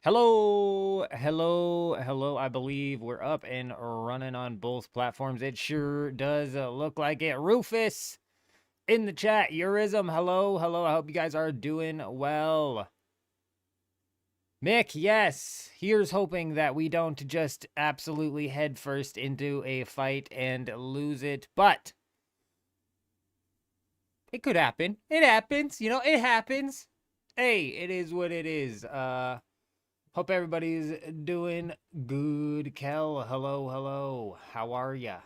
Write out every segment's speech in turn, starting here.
Hello, hello, hello. I believe we're up and running on both platforms. It sure does look like it. Rufus in the chat, Eurism, hello, hello. I hope you guys are doing well. Mick, yes. Here's hoping that we don't just absolutely head first into a fight and lose it, but it could happen. It happens, it happens. Hey, it is what it is. Hope everybody's doing good. Kel, hello, hello. How are ya?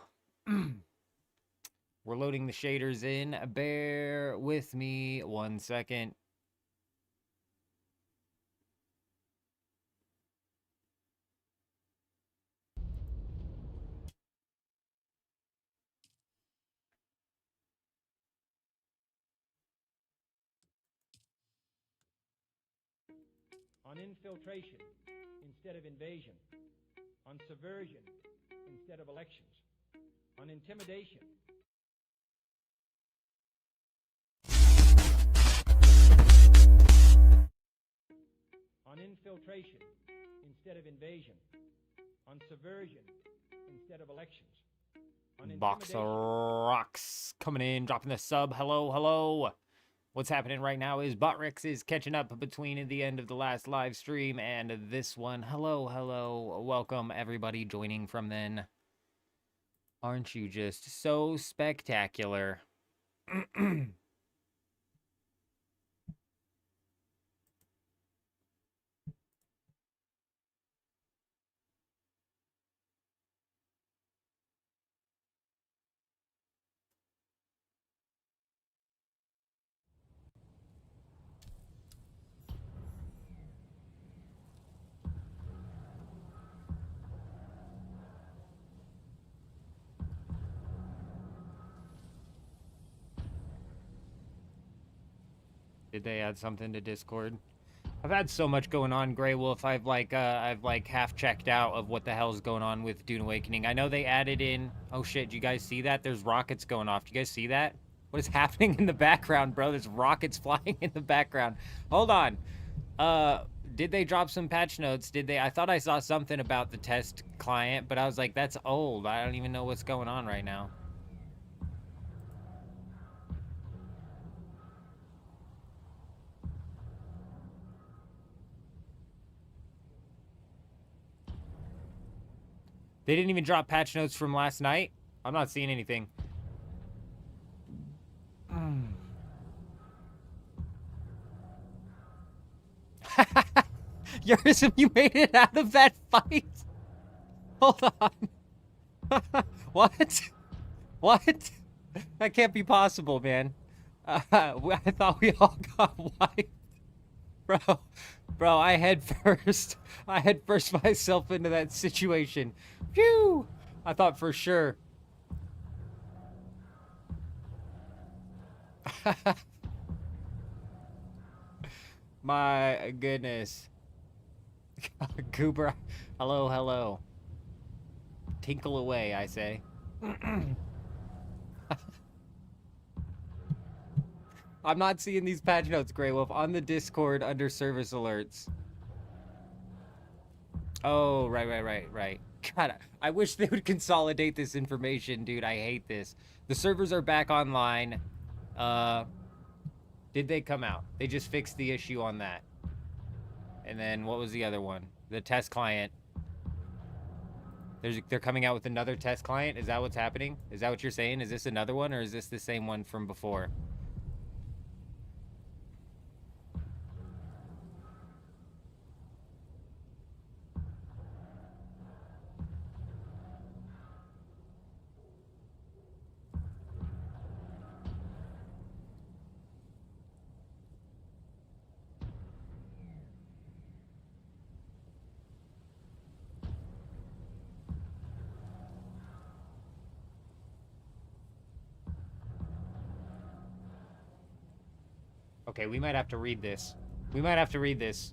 We're loading the shaders in. Bear with me 1 second. On infiltration instead of invasion, on subversion instead of elections, on intimidation. On infiltration instead of invasion, on subversion instead of elections, on Box of intimidation. Rocks coming in, dropping the sub. Hello, hello. What's happening right now is Botrix is catching up between the end of the last live stream and this one. Hello, hello. Welcome everybody joining from then. Aren't you just so spectacular? Did they add something to Discord? I've had so much going on, Grey Wolf. I've half checked out of what the hell's going on with Dune Awakening. I know they added in. Oh shit! Do you guys see that? There's rockets going off. Do you guys see that? What is happening in the background, bro? There's rockets flying in the background. Hold on. Did they drop some patch notes? Did they? I thought I saw something about the test client, but I was like, that's old. I don't even know what's going on right now. They didn't even drop patch notes from last night? I'm not seeing anything. Yurism, you made it out of that fight? Hold on. What? What? That can't be possible, man. I thought we all got wiped. Bro, I head first myself into that situation. Phew! I thought for sure. My goodness. Goober, hello, hello. Tinkle away, I say. I'm not seeing these patch notes, Grey Wolf, on the Discord under service alerts. Oh, right. God, I wish they would consolidate this information, dude. I hate this. The servers are back online. Did they come out? They just fixed the issue on that. And then what was the other one? The test client. They're coming out with another test client? Is that what's happening? Is that what you're saying? Is this another one, or is this the same one from before? Okay, we might have to read this. There's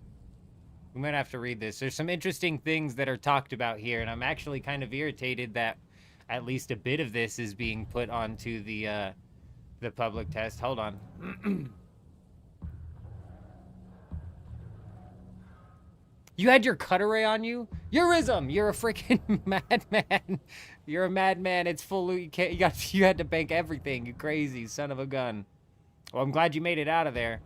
some interesting things that are talked about here, and I'm actually kind of irritated that at least a bit of this is being put onto the public test. Hold on. You had your cutaway on you? Yourism! You're a freaking madman. You're a madman. It's full loot. You had to bank everything. You crazy son of a gun. Well, I'm glad you made it out of there.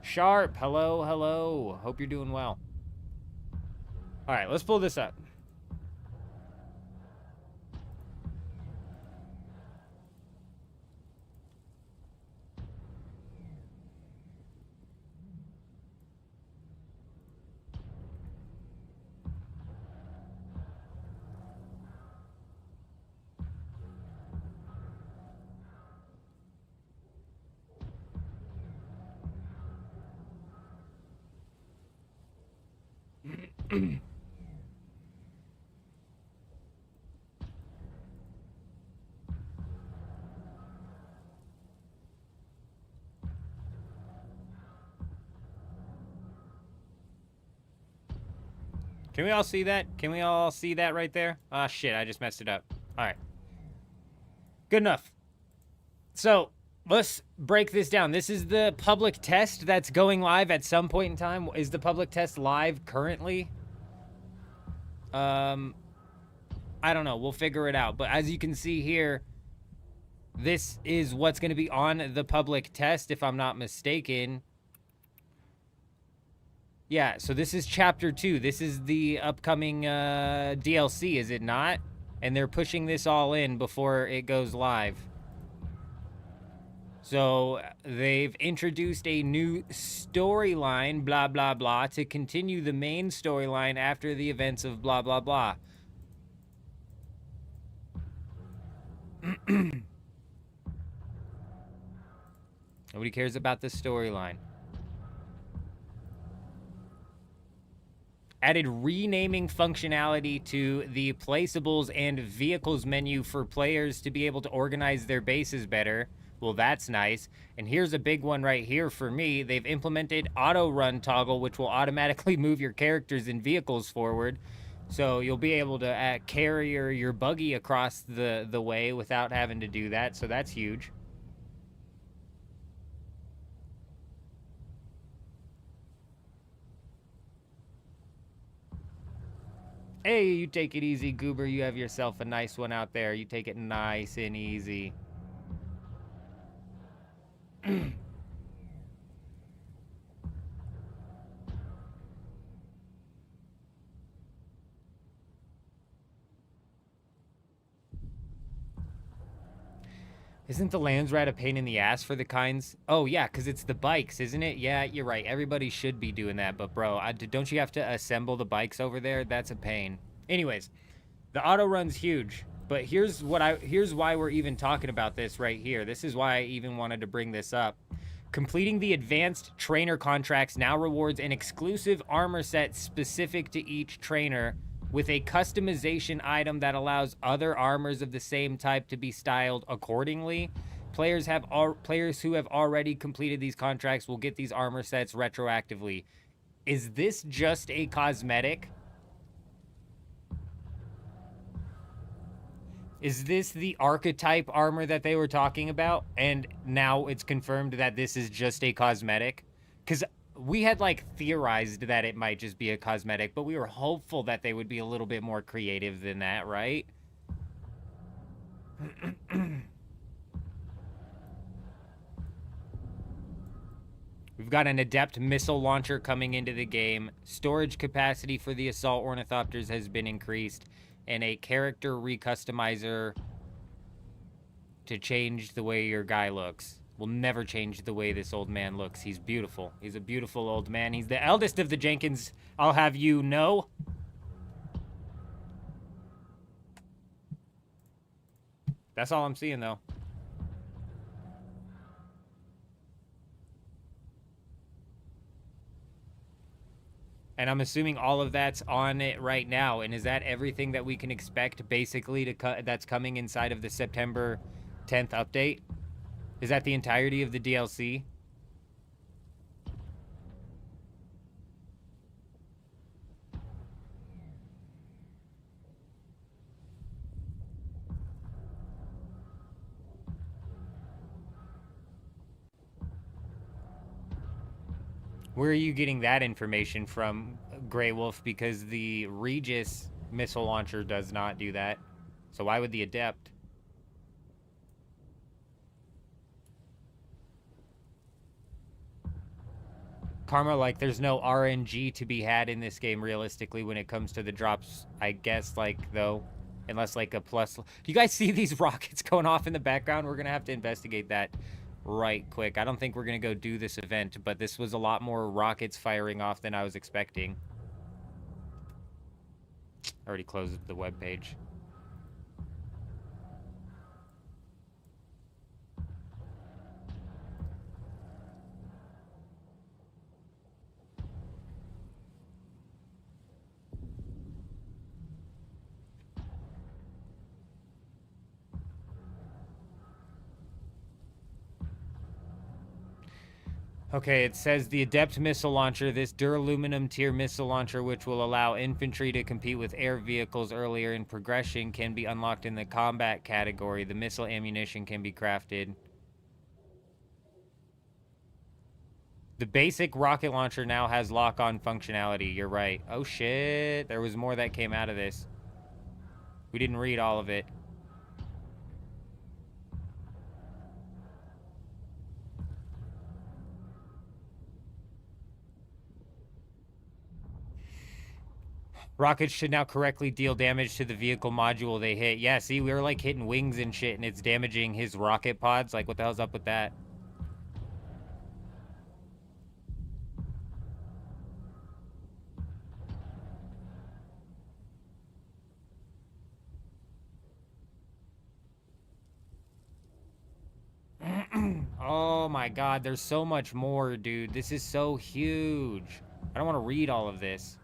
Sharp, hello, hello. Hope you're doing well. All right, let's pull this up. Can we all see that? Can we all see that right there? Ah, shit, I just messed it up. All right. Good enough. So, let's break this down. This is the public test that's going live at some point in time. Is the public test live currently? I don't know. We'll figure it out. But as you can see here, this is what's going to be on the public test, if I'm not mistaken. Yeah, so this is Chapter 2. This is the upcoming DLC, is it not? And they're pushing this all in before it goes live. So they've introduced a new storyline, blah, blah, blah, to continue the main storyline after the events of blah, blah, blah. Nobody cares about the storyline. Added renaming functionality to the placeables and vehicles menu for players to be able to organize their bases better. Well, that's nice. And here's a big one right here for me. They've implemented auto run toggle, which will automatically move your characters and vehicles forward. So you'll be able to carry your buggy across the way without having to do that. So that's huge. Hey, you take it easy, Goober. You have yourself a nice one out there. You take it nice and easy. Isn't the Landsrat a pain in the ass for the kinds? Oh, yeah, because it's the bikes, isn't it? Yeah, you're right. Everybody should be doing that. But, bro, don't you have to assemble the bikes over there? That's a pain. Anyways, the auto run's huge. But here's why we're even talking about this right here. This is why I even wanted to bring this up. Completing the advanced trainer contracts now rewards an exclusive armor set specific to each trainer with a customization item that allows other armors of the same type to be styled accordingly. Players who have already completed these contracts will get these armor sets retroactively. Is this just a cosmetic? Is this the archetype armor that they were talking about? And now it's confirmed that this is just a cosmetic? Because we had, like, theorized that it might just be a cosmetic, but we were hopeful that they would be a little bit more creative than that, right? We've got an adept missile launcher coming into the game. Storage capacity for the assault ornithopters has been increased. And a character recustomizer to change the way your guy looks. Will never change the way this old man looks. He's beautiful. He's a beautiful old man. He's the eldest of the Jenkins, I'll have you know. That's all I'm seeing, though. And I'm assuming all of that's on it right now. And is that everything that we can expect, basically, that's coming inside of the September 10th update? Is that the entirety of the DLC? Where are you getting that information from, Grey Wolf? Because the Regis missile launcher does not do that. So why would the Adept? Karma, like, there's no RNG to be had in this game realistically when it comes to the drops, I guess, like, though. Unless, like, a plus... Do you guys see these rockets going off in the background? We're going to have to investigate that right quick. I don't think we're going to go do this event, but this was a lot more rockets firing off than I was expecting. I already closed the webpage. Okay, it says the Adept missile launcher, this duraluminum tier missile launcher, which will allow infantry to compete with air vehicles earlier in progression, can be unlocked in the combat category. The missile ammunition can be crafted. The basic rocket launcher now has lock-on functionality. You're right. Oh, shit. There was more that came out of this. We didn't read all of it. Rockets should now correctly deal damage to the vehicle module they hit. Yeah, see, we were like hitting wings and shit, and it's damaging his rocket pods. Like, what the hell's up with that? Oh my god, there's so much more, dude. This is so huge. I don't want to read all of this.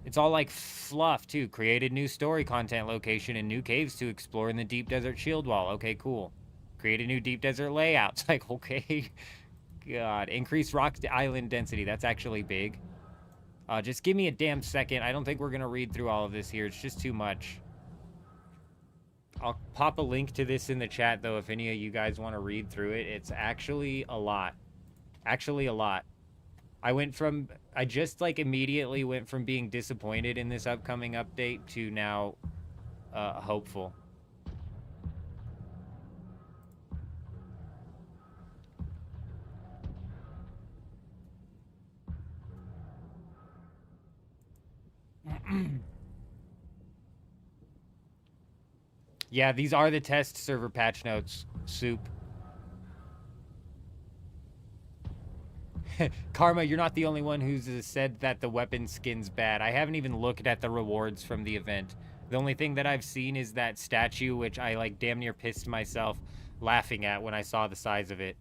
It's all like fluff, too. Created new story content location and new caves to explore in the deep desert shield wall. Okay, cool. Create a new deep desert layout. It's like, okay. God. Increase rock island density. That's actually big. Just give me a damn second. I don't think we're going to read through all of this here. It's just too much. I'll pop a link to this in the chat, though, if any of you guys want to read through it. It's actually a lot. Actually a lot. I just, like, immediately went from being disappointed in this upcoming update to now hopeful. Yeah, these are the test server patch notes, Soup. Karma, you're not the only one who's said that the weapon skin's bad. I haven't even looked at the rewards from the event. The only thing that I've seen is that statue, which I, like, damn near pissed myself laughing at when I saw the size of it.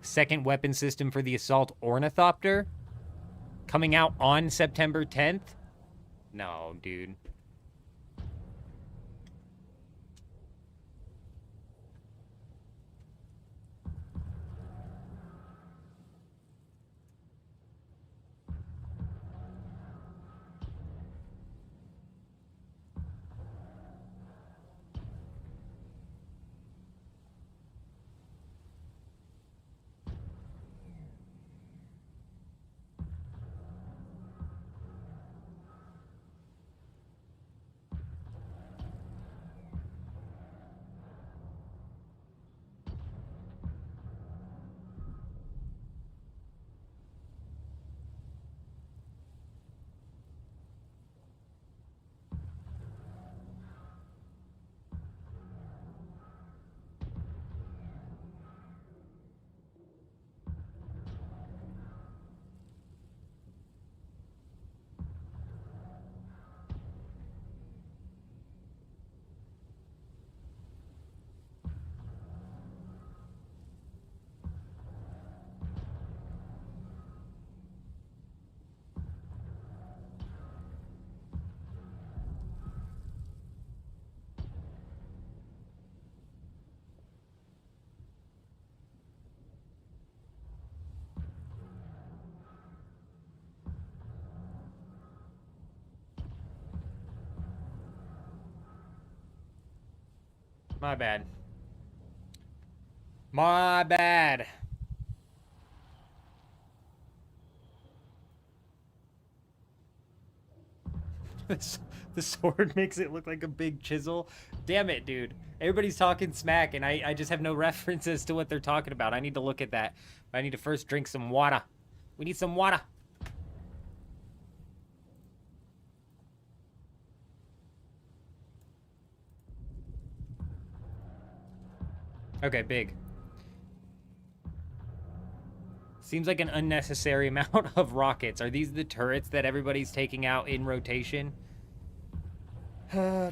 Second weapon system for the Assault Ornithopter? Coming out on September 10th? No, dude. My bad. My bad. The sword makes it look like a big chisel. Damn it, dude. Everybody's talking smack, and I just have no references to what they're talking about. I need to look at that. I need to first drink some water. We need some water. Okay, big. Seems like an unnecessary amount of rockets. Are these the turrets that everybody's taking out in rotation? Oh,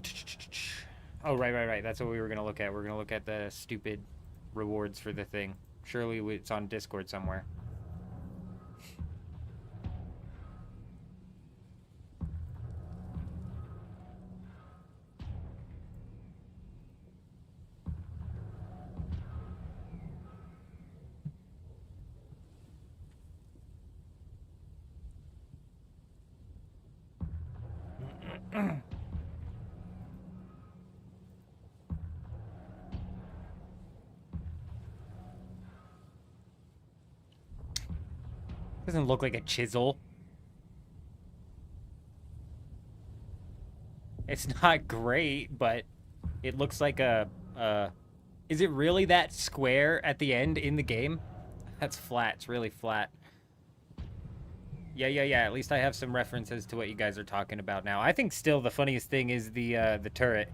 right. That's what we were going to look at. We're going to look at the stupid rewards for the thing. Surely it's on Discord somewhere. Doesn't look like a chisel. It's not great, but it looks like a... Is it really that square at the end in the game? That's flat. It's really flat. Yeah. At least I have some references to what you guys are talking about now. I think still the funniest thing is the turret.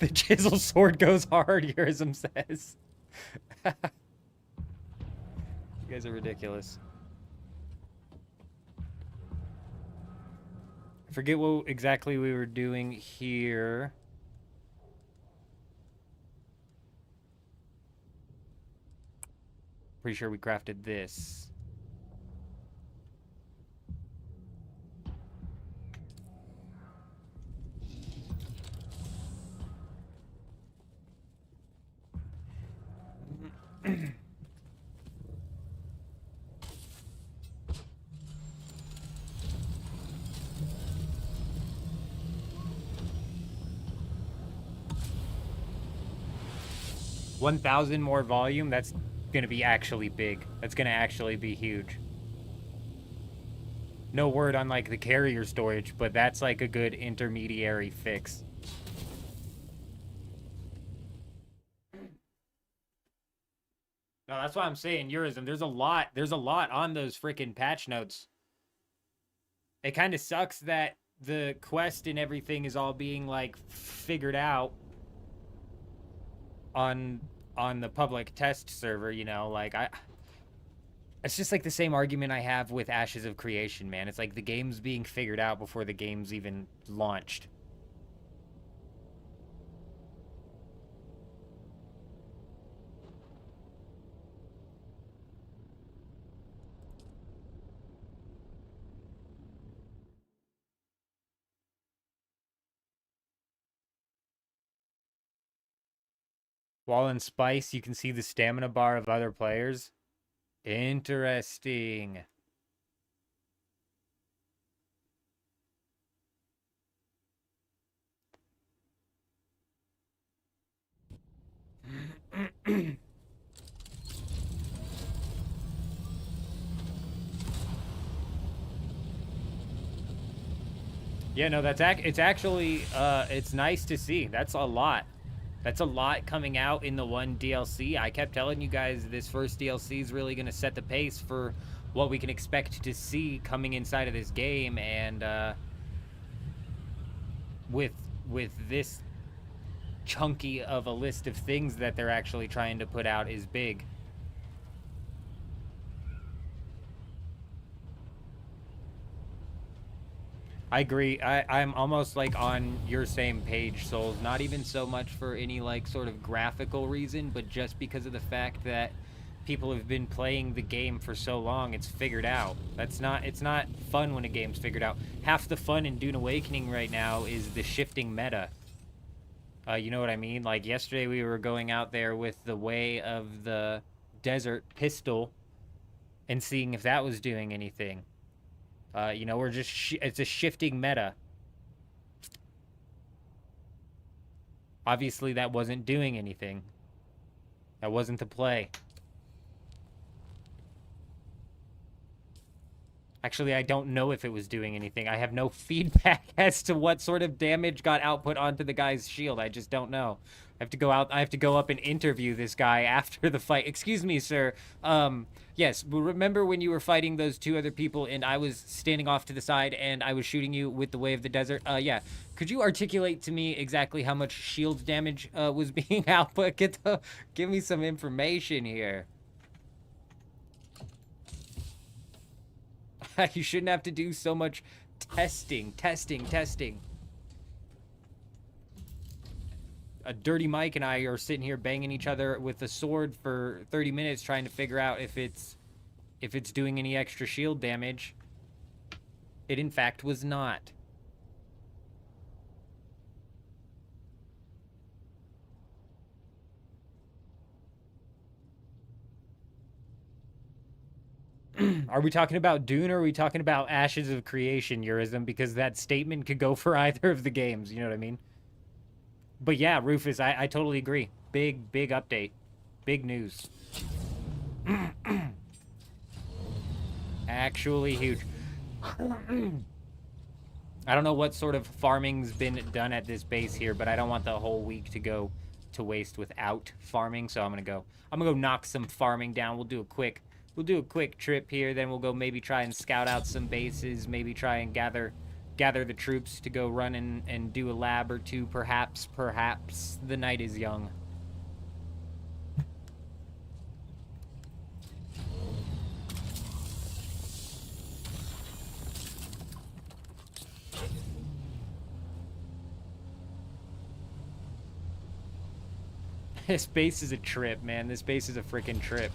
The chisel sword goes hard, Yurism says. You guys are ridiculous. I forget what exactly we were doing here. Pretty sure we crafted this. $1,000 more volume, that's gonna be actually big. That's gonna actually be huge. No word on like the carrier storage, but that's like a good intermediary fix. No, that's why I'm saying Eurism. There's a lot on those freaking patch notes. It kind of sucks that the quest and everything is all being like figured out on the public test server, you know, like it's just like the same argument I have with Ashes of Creation, man. It's like the game's being figured out before the game's even launched. While in Spice, you can see the stamina bar of other players. Interesting. Yeah, no, it's actually it's nice to see. That's a lot. That's a lot coming out in the one DLC. I kept telling you guys this first DLC is really going to set the pace for what we can expect to see coming inside of this game, and with this chunky of a list of things that they're actually trying to put out is big. I agree. I'm almost like on your same page, Souls. Not even so much for any like sort of graphical reason, but just because of the fact that people have been playing the game for so long, it's figured out. It's not fun when a game's figured out. Half the fun in Dune Awakening right now is the shifting meta. You know what I mean? Like yesterday we were going out there with the Way of the Desert pistol and seeing if that was doing anything. You know, we're just it's a shifting meta. Obviously, that wasn't doing anything. That wasn't the play. Actually, I don't know if it was doing anything. I have no feedback as to what sort of damage got output onto the guy's shield. I just don't know. I have to go up and interview this guy after the fight. Excuse me, sir. Yes, remember when you were fighting those two other people and I was standing off to the side and I was shooting you with the Way of the Desert? Yeah. Could you articulate to me exactly how much shield damage was being output? Give me some information here. You shouldn't have to do so much testing. A dirty Mike and I are sitting here banging each other with a sword for 30 minutes trying to figure out if it's doing any extra shield damage. It in fact was not. Are we talking about Dune or are we talking about Ashes of Creation, Eurism? Because that statement could go for either of the games, you know what I mean? But yeah, Rufus, I totally agree. Big update. Big news. Actually huge. I don't know what sort of farming's been done at this base here, but I don't want the whole week to go to waste without farming, so I'm gonna go knock some farming down. We'll do a quick trip here, then we'll go maybe try and scout out some bases, maybe try and gather the troops to go run and do a lab or two, perhaps. The night is young. This base is a trip, man. This base is a freaking trip.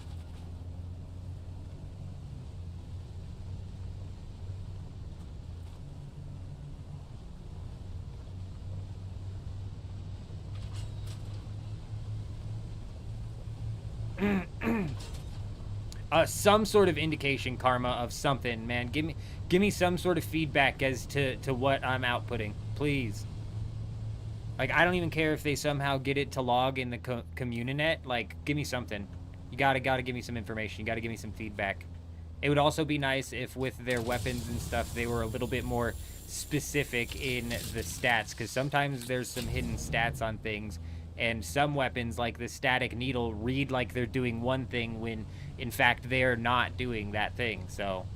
Some sort of indication, Karma, of something, man. Give me some sort of feedback as to what I'm outputting, please. Like, I don't even care if they somehow get it to log in the Communinet. Like, give me something. You gotta give me some information. You gotta give me some feedback. It would also be nice if with their weapons and stuff, they were a little bit more specific in the stats, because sometimes there's some hidden stats on things, and some weapons, like the static needle, read like they're doing one thing when, in fact, they're not doing that thing, so...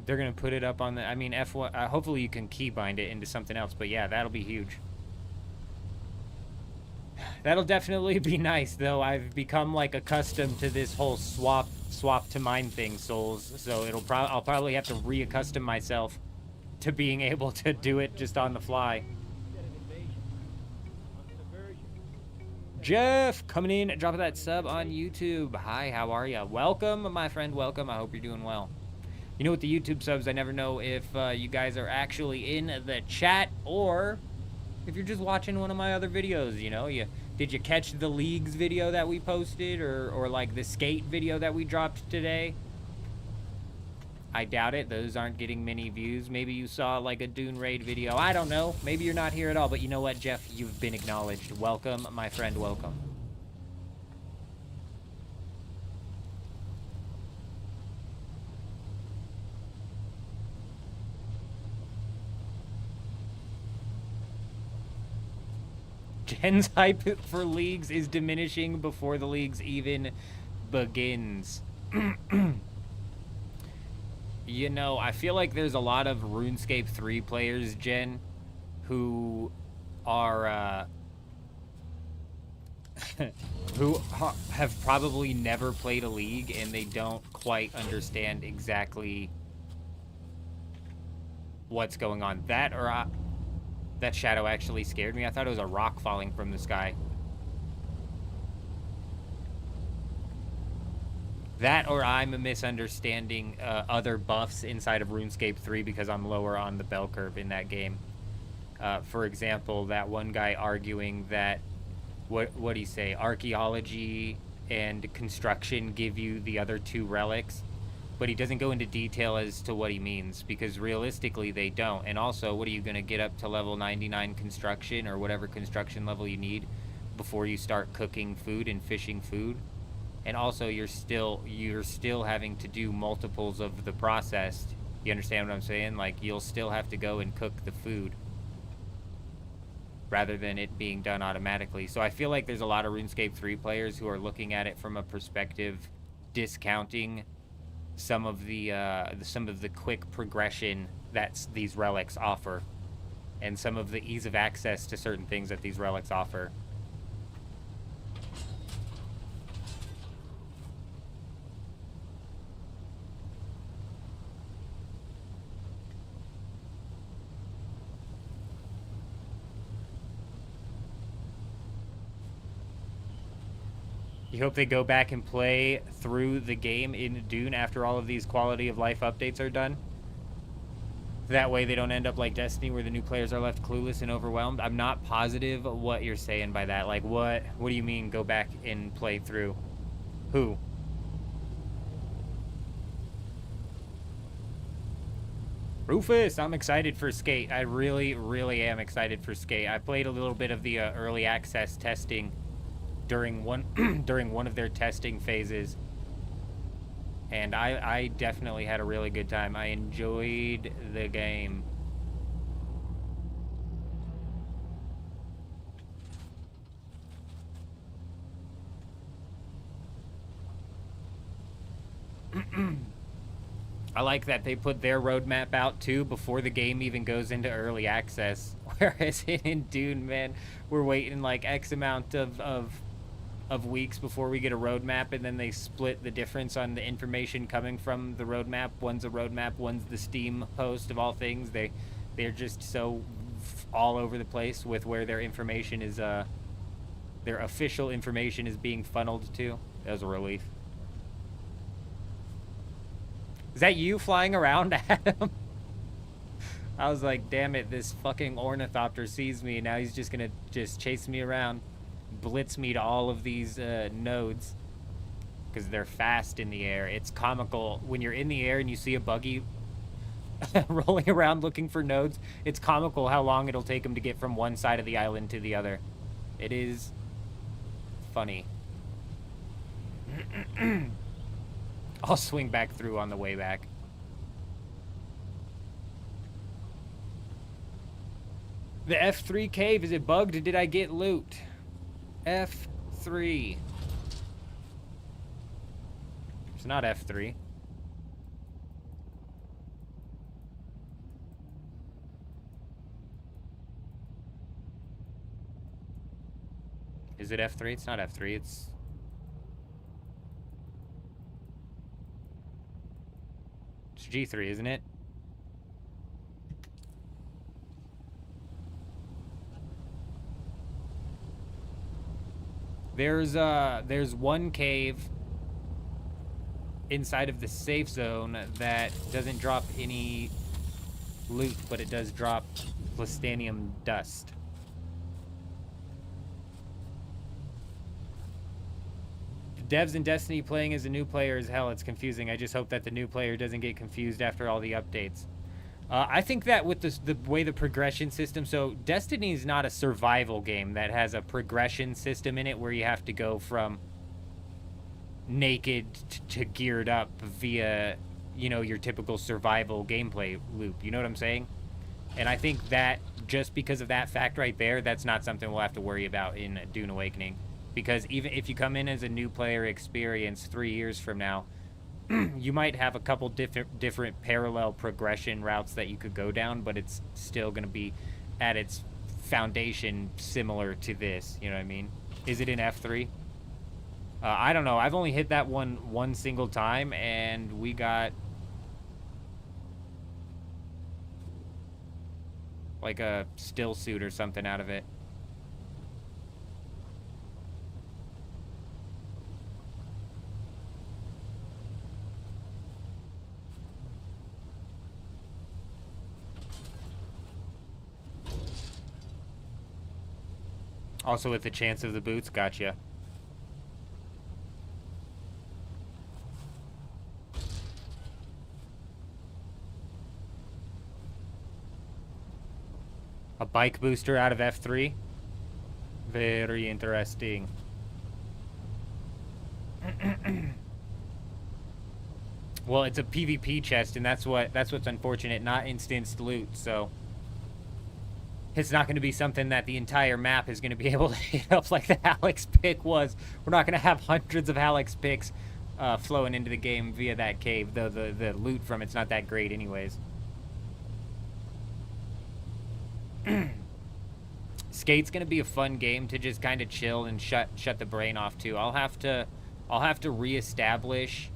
They're gonna put it up on the... I mean, F1... hopefully you can keybind it into something else, but yeah, that'll be huge. That'll definitely be nice, though. I've become, like, accustomed to this whole swap to mine thing, Souls, so I'll probably have to reaccustom myself to being able to do it just on the fly. Jeff, coming in, dropping that sub on YouTube. Hi, how are ya? Welcome, my friend, welcome. I hope you're doing well. You know, with the YouTube subs, I never know if you guys are actually in the chat or if you're just watching one of my other videos, you know? Did you catch the Leagues video that we posted or like the Skate video that we dropped today? I doubt it. Those aren't getting many views. Maybe you saw like a Dune raid video. I don't know. Maybe you're not here at all. But you know what, Jeff? You've been acknowledged. Welcome, my friend. Welcome. Jen's hype for Leagues is diminishing before the Leagues even begins. You know, I feel like there's a lot of RuneScape 3 players, Jen, who are, who have probably never played a League, and they don't quite understand exactly what's going on. That shadow actually scared me. I thought it was a rock falling from the sky. That or I'm misunderstanding other buffs inside of RuneScape 3 because I'm lower on the bell curve in that game. For example, that one guy arguing that what do you say? Archaeology and construction give you the other two relics, but he doesn't go into detail as to what he means, because realistically they don't. And also, what are you going to get up to level 99 construction or whatever construction level you need before you start cooking food and fishing food? And also, you're still having to do multiples of the processed. You understand what I'm saying? Like, you'll still have to go and cook the food rather than it being done automatically. So I feel like there's a lot of RuneScape 3 players who are looking at it from a perspective discounting some of the quick progression that these relics offer, and some of the ease of access to certain things that these relics offer. You hope they go back and play through the game in Dune after all of these quality of life updates are done. That way they don't end up like Destiny, where the new players are left clueless and overwhelmed. I'm not positive what you're saying by that. Like, what do you mean go back and play through? Who? Rufus, I'm excited for Skate. I really, really am excited for Skate. I played a little bit of the early access testing during one of their testing phases, and I definitely had a really good time. I enjoyed the game. I like that they put their roadmap out too before the game even goes into early access. Whereas in Dune, man, we're waiting like X amount of weeks before we get a roadmap, and then they split the difference on the information coming from the roadmap. One's a roadmap, one's the Steam post of all things. They're just so all over the place with where their information is, their official information is being funneled to. That was a relief. Is that you flying around, Adam? I was like, damn it, this fucking ornithopter sees me, and now he's just gonna chase me around, blitz me to all of these nodes, because they're fast in the air. It's comical when you're in the air and you see a buggy rolling around looking for nodes. It's comical how long it'll take them to get from one side of the island to the other. It is funny. I'll swing back through on the way back. The F3 cave, is it bugged? Did I get loot? F3. It's not F3. Is it F3? It's not F3, it's G3, isn't it? There's one cave inside of the safe zone that doesn't drop any loot, but it does drop plastanium dust. Devs in Destiny playing as a new player is hell. It's confusing. I just hope that the new player doesn't get confused after all the updates. I think that with the way the progression system... So, Destiny is not a survival game that has a progression system in it where you have to go from naked to geared up via, you know, your typical survival gameplay loop. You know what I'm saying? And I think that just because of that fact right there, that's not something we'll have to worry about in Dune Awakening. Because even if you come in as a new player experience 3 years from now, you might have a couple different parallel progression routes that you could go down, but it's still going to be at its foundation similar to this. You know what I mean? Is it in F3? I don't know. I've only hit that one single time, and we got like a still suit or something out of it. Also with the chance of the boots, gotcha. A bike booster out of F3? Very interesting. Well, it's a PvP chest, and that's what's unfortunate, not instanced loot, so it's not going to be something that the entire map is going to be able to hit up like the Alex pick was. We're not going to have hundreds of Alex picks flowing into the game via that cave, though the loot from it's not that great anyways. Skate's going to be a fun game to just kind of chill and shut the brain off to. I'll have to reestablish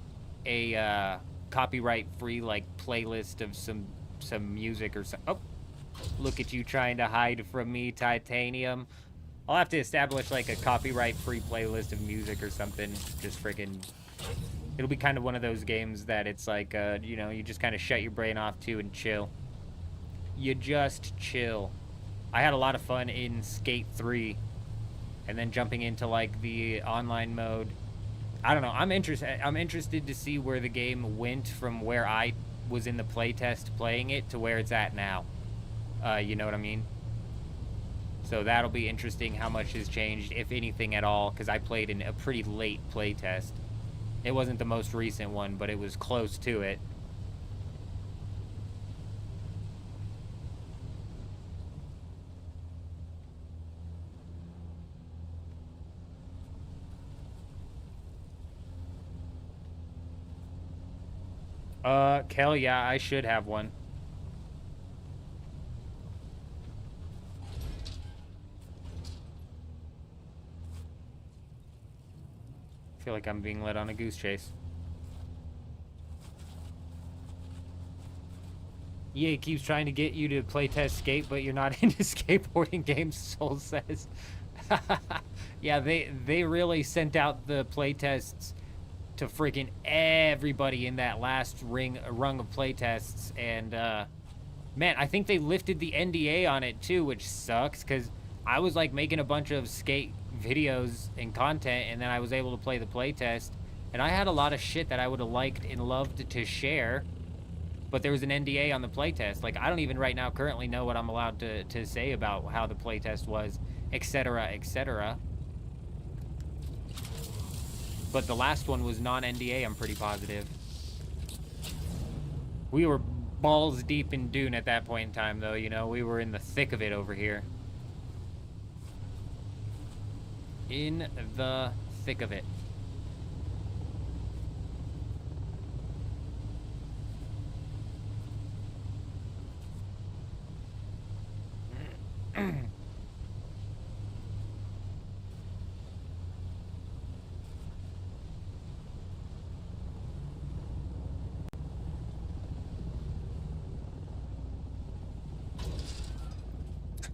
a copyright-free like playlist of some music or something. Oh, look at you trying to hide from me, Titanium. I'll have to establish like a copyright-free playlist of music or something. Just freaking. It'll be kind of one of those games that it's like, you know, you just kind of shut your brain off to and chill. You just chill. I had a lot of fun in Skate 3, and then jumping into like the online mode. I don't know. I'm interested to see where the game went from where I was in the playtest playing it to where it's at now. You know what I mean? So that'll be interesting how much has changed, if anything at all, because I played in a pretty late playtest. It wasn't the most recent one, but it was close to it. Kel, yeah, I should have one. I feel like I'm being led on a goose chase. EA keeps trying to get you to playtest Skate, but you're not into skateboarding games, Soul says. Yeah, they really sent out the playtests to freaking everybody in that last rung of playtests, and man, I think they lifted the NDA on it too, which sucks, because I was like making a bunch of Skate videos and content, and then I was able to play the playtest, and I had a lot of shit that I would have liked and loved to share, but there was an NDA on the playtest. Like, I don't even right now currently know what I'm allowed to say about how the playtest was, etc., etc. But the last one was non-NDA, I'm pretty positive. We were balls deep in Dune at that point in time, though, you know? We were in the thick of it over here. In the thick of it.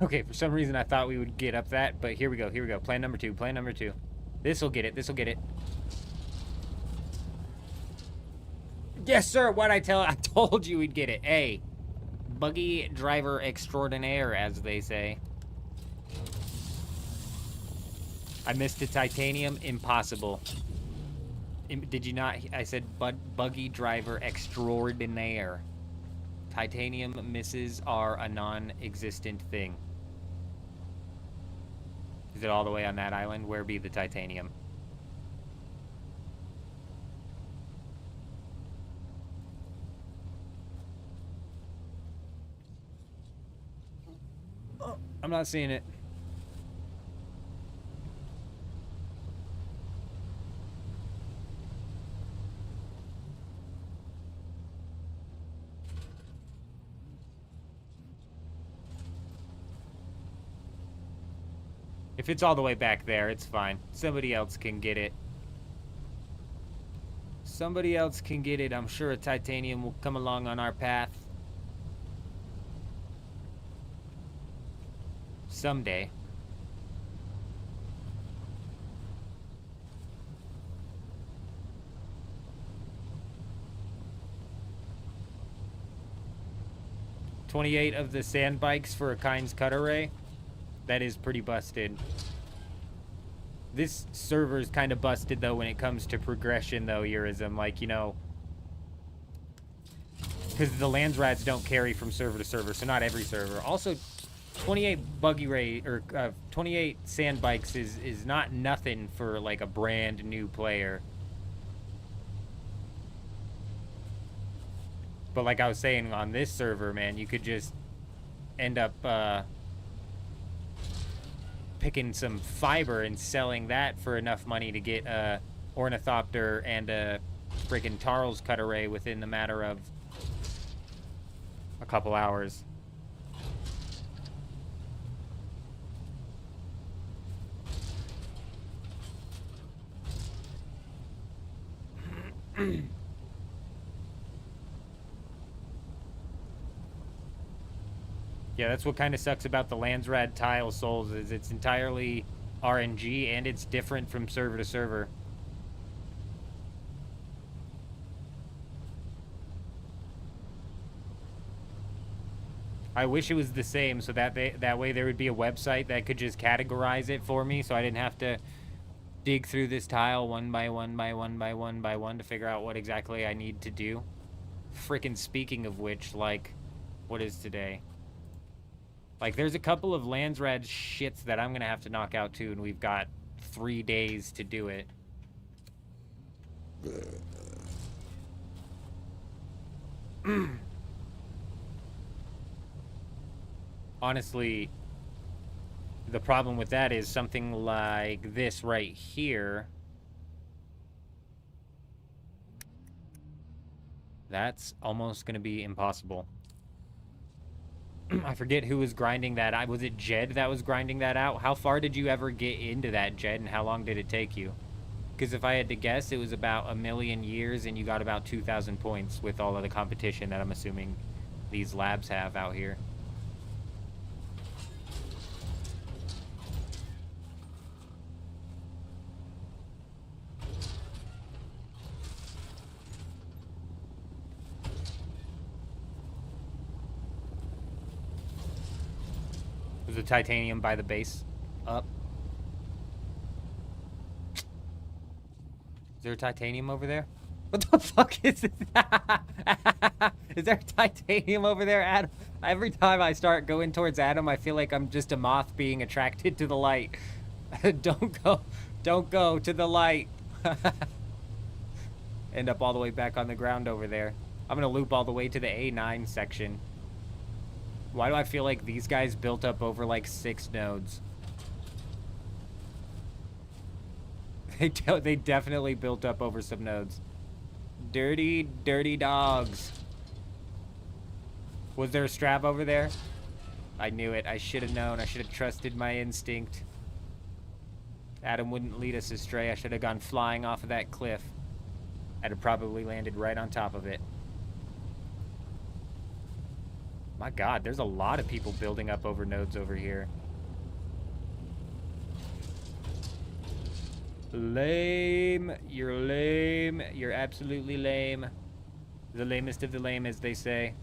Okay, for some reason I thought we would get up that, but here we go, here we go. Plan number two, plan number two. This'll get it, this'll get it. Yes, sir, what'd I tell? I told you we'd get it. Hey, buggy driver extraordinaire, as they say. I missed the Titanium, impossible. Did you not? I said buggy driver extraordinaire. Titanium misses are a non-existent thing. Is it all the way on that island? Where be the Titanium? Oh, I'm not seeing it. If it's all the way back there, it's fine. Somebody else can get it. Somebody else can get it. I'm sure a Titanium will come along on our path. Someday. $28 of the sand bikes for a Kynes cut array. That is pretty busted. This server is kind of busted, though, when it comes to progression, though, Eurism. Like, you know, because the Landsrads don't carry from server to server, so not every server. Also, 28 buggy rate, or 28 sand bikes is not nothing for, like, a brand new player. But like I was saying, on this server, man, you could just end up picking some fiber and selling that for enough money to get a ornithopter and a freaking Tarl's cut array within the matter of a couple hours. Yeah, that's what kind of sucks about the Landsrad tile souls, is it's entirely RNG and it's different from server to server. I wish it was the same, so that way there would be a website that could just categorize it for me, so I didn't have to dig through this tile one by one by one by one by one to figure out what exactly I need to do. Frickin' speaking of which, like, what is today? Like, there's a couple of Landsrad shits that I'm gonna have to knock out too, and we've got 3 days to do it. Honestly, the problem with that is something like this right here. That's almost gonna be impossible. I forget who was grinding that. Was it Jed that was grinding that out? How far did you ever get into that, Jed, and how long did it take you? Because if I had to guess, it was about 1,000,000 years, and you got about 2,000 points with all of the competition that I'm assuming these labs have out here. The titanium by the base up. Is there titanium over there? What the fuck is it? Is there titanium over there, Adam? Every time I start going towards Adam, I feel like I'm just a moth being attracted to the light. Don't go to the light. End up all the way back on the ground over there. I'm gonna loop all the way to the A9 section. Why do I feel like these guys built up over like 6 nodes? They definitely built up over some nodes. Dirty, dirty dogs. Was there a strab over there? I knew it. I should have known. I should have trusted my instinct. Adam wouldn't lead us astray. I should have gone flying off of that cliff. I'd have probably landed right on top of it. My God, there's a lot of people building up over nodes over here. Lame. You're lame. You're absolutely lame. The lamest of the lame, as they say.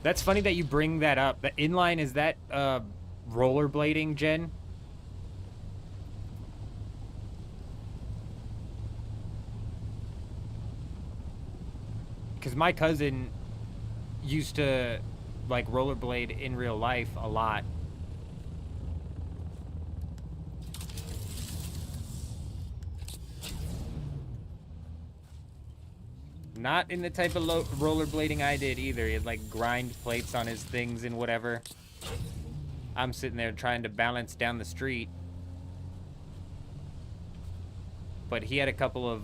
That's funny that you bring that up. The inline, is that, rollerblading, Jen? Because my cousin used to, like, rollerblade in real life a lot. Not in the type of rollerblading I did either. He'd, like, grind plates on his things and whatever. I'm sitting there trying to balance down the street. But he had a couple of,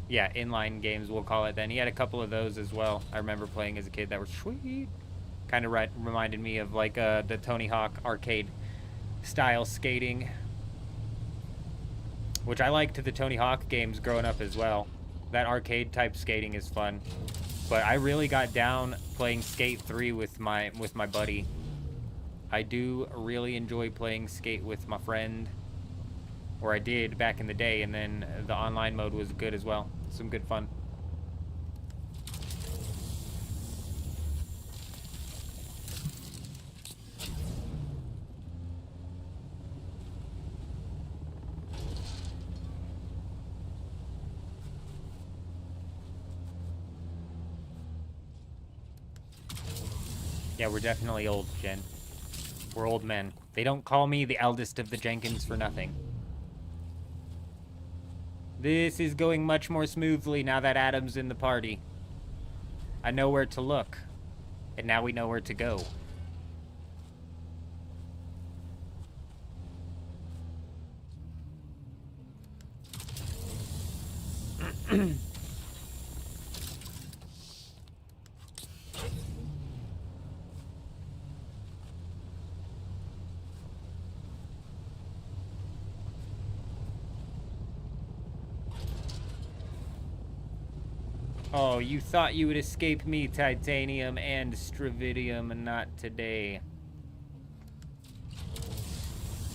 yeah, inline games, we'll call it then. He had a couple of those as well. I remember playing as a kid that were sweet. Kind of reminded me of, like, the Tony Hawk arcade style skating. Which I liked the Tony Hawk games growing up as well. That arcade type skating is fun. But I really got down playing Skate 3 with my buddy. I do really enjoy playing Skate with my friend. or I did back in the day, and then the online mode was good as well. Some good fun. Yeah, we're definitely old, Jen. We're old men. They don't call me the eldest of the Jenkins for nothing. This is going much more smoothly now that Adam's in the party. I know where to look, and now we know where to go. Oh, you thought you would escape me, Titanium and Stravidium, and not today.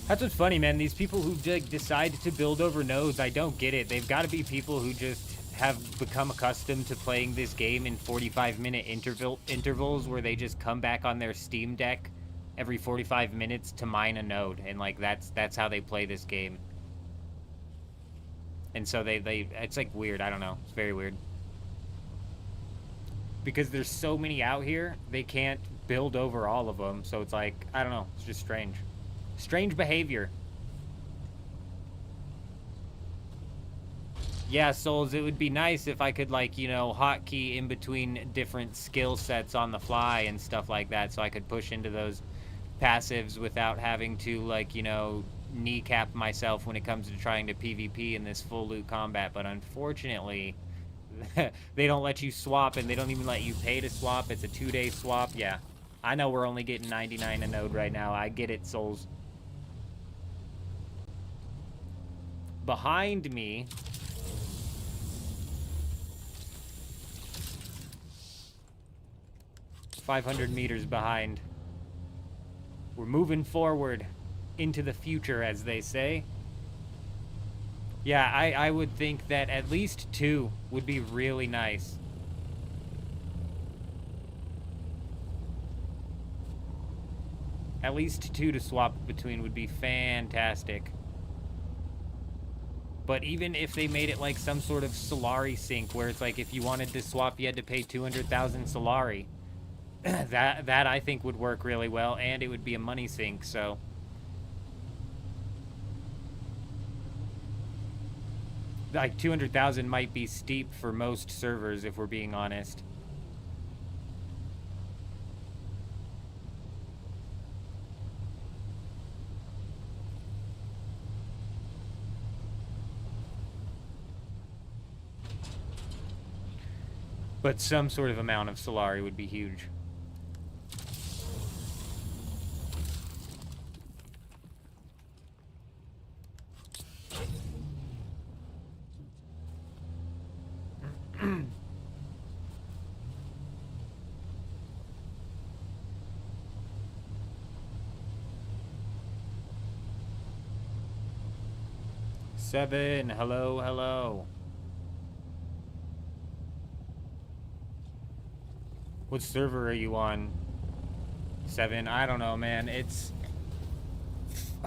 That's what's funny, man. These people who decide to build over nodes, I don't get it. They've got to be people who just have become accustomed to playing this game in 45-minute intervals where they just come back on their Steam Deck every 45 minutes to mine a node, and like that's how they play this game. And so they it's like weird. I don't know. It's very weird. Because there's so many out here, they can't build over all of them. So it's like, I don't know. It's just strange. Strange behavior. Yeah, Souls, it would be nice if I could, like, you know, hotkey in between different skill sets on the fly and stuff like that, so I could push into those passives without having to, like, you know, kneecap myself when it comes to trying to PvP in this full loot combat. But unfortunately, they don't let you swap, and they don't even let you pay to swap. It's a 2-day swap. Yeah, I know we're only getting 99 a node right now. I get it, Souls. Behind me, $500 meters behind. We're moving forward into the future, as they say. Yeah, I would think that at least 2 would be really nice. At least 2 to swap between would be fantastic. But even if they made it like some sort of Solari sync, where it's like if you wanted to swap, you had to pay 200,000 Solari, that I think would work really well, and it would be a money sink, so... Like, 200,000 might be steep for most servers, if we're being honest. But some sort of amount of Solari would be huge. Seven, hello, hello. What server are you on? 7, I don't know, man. It's...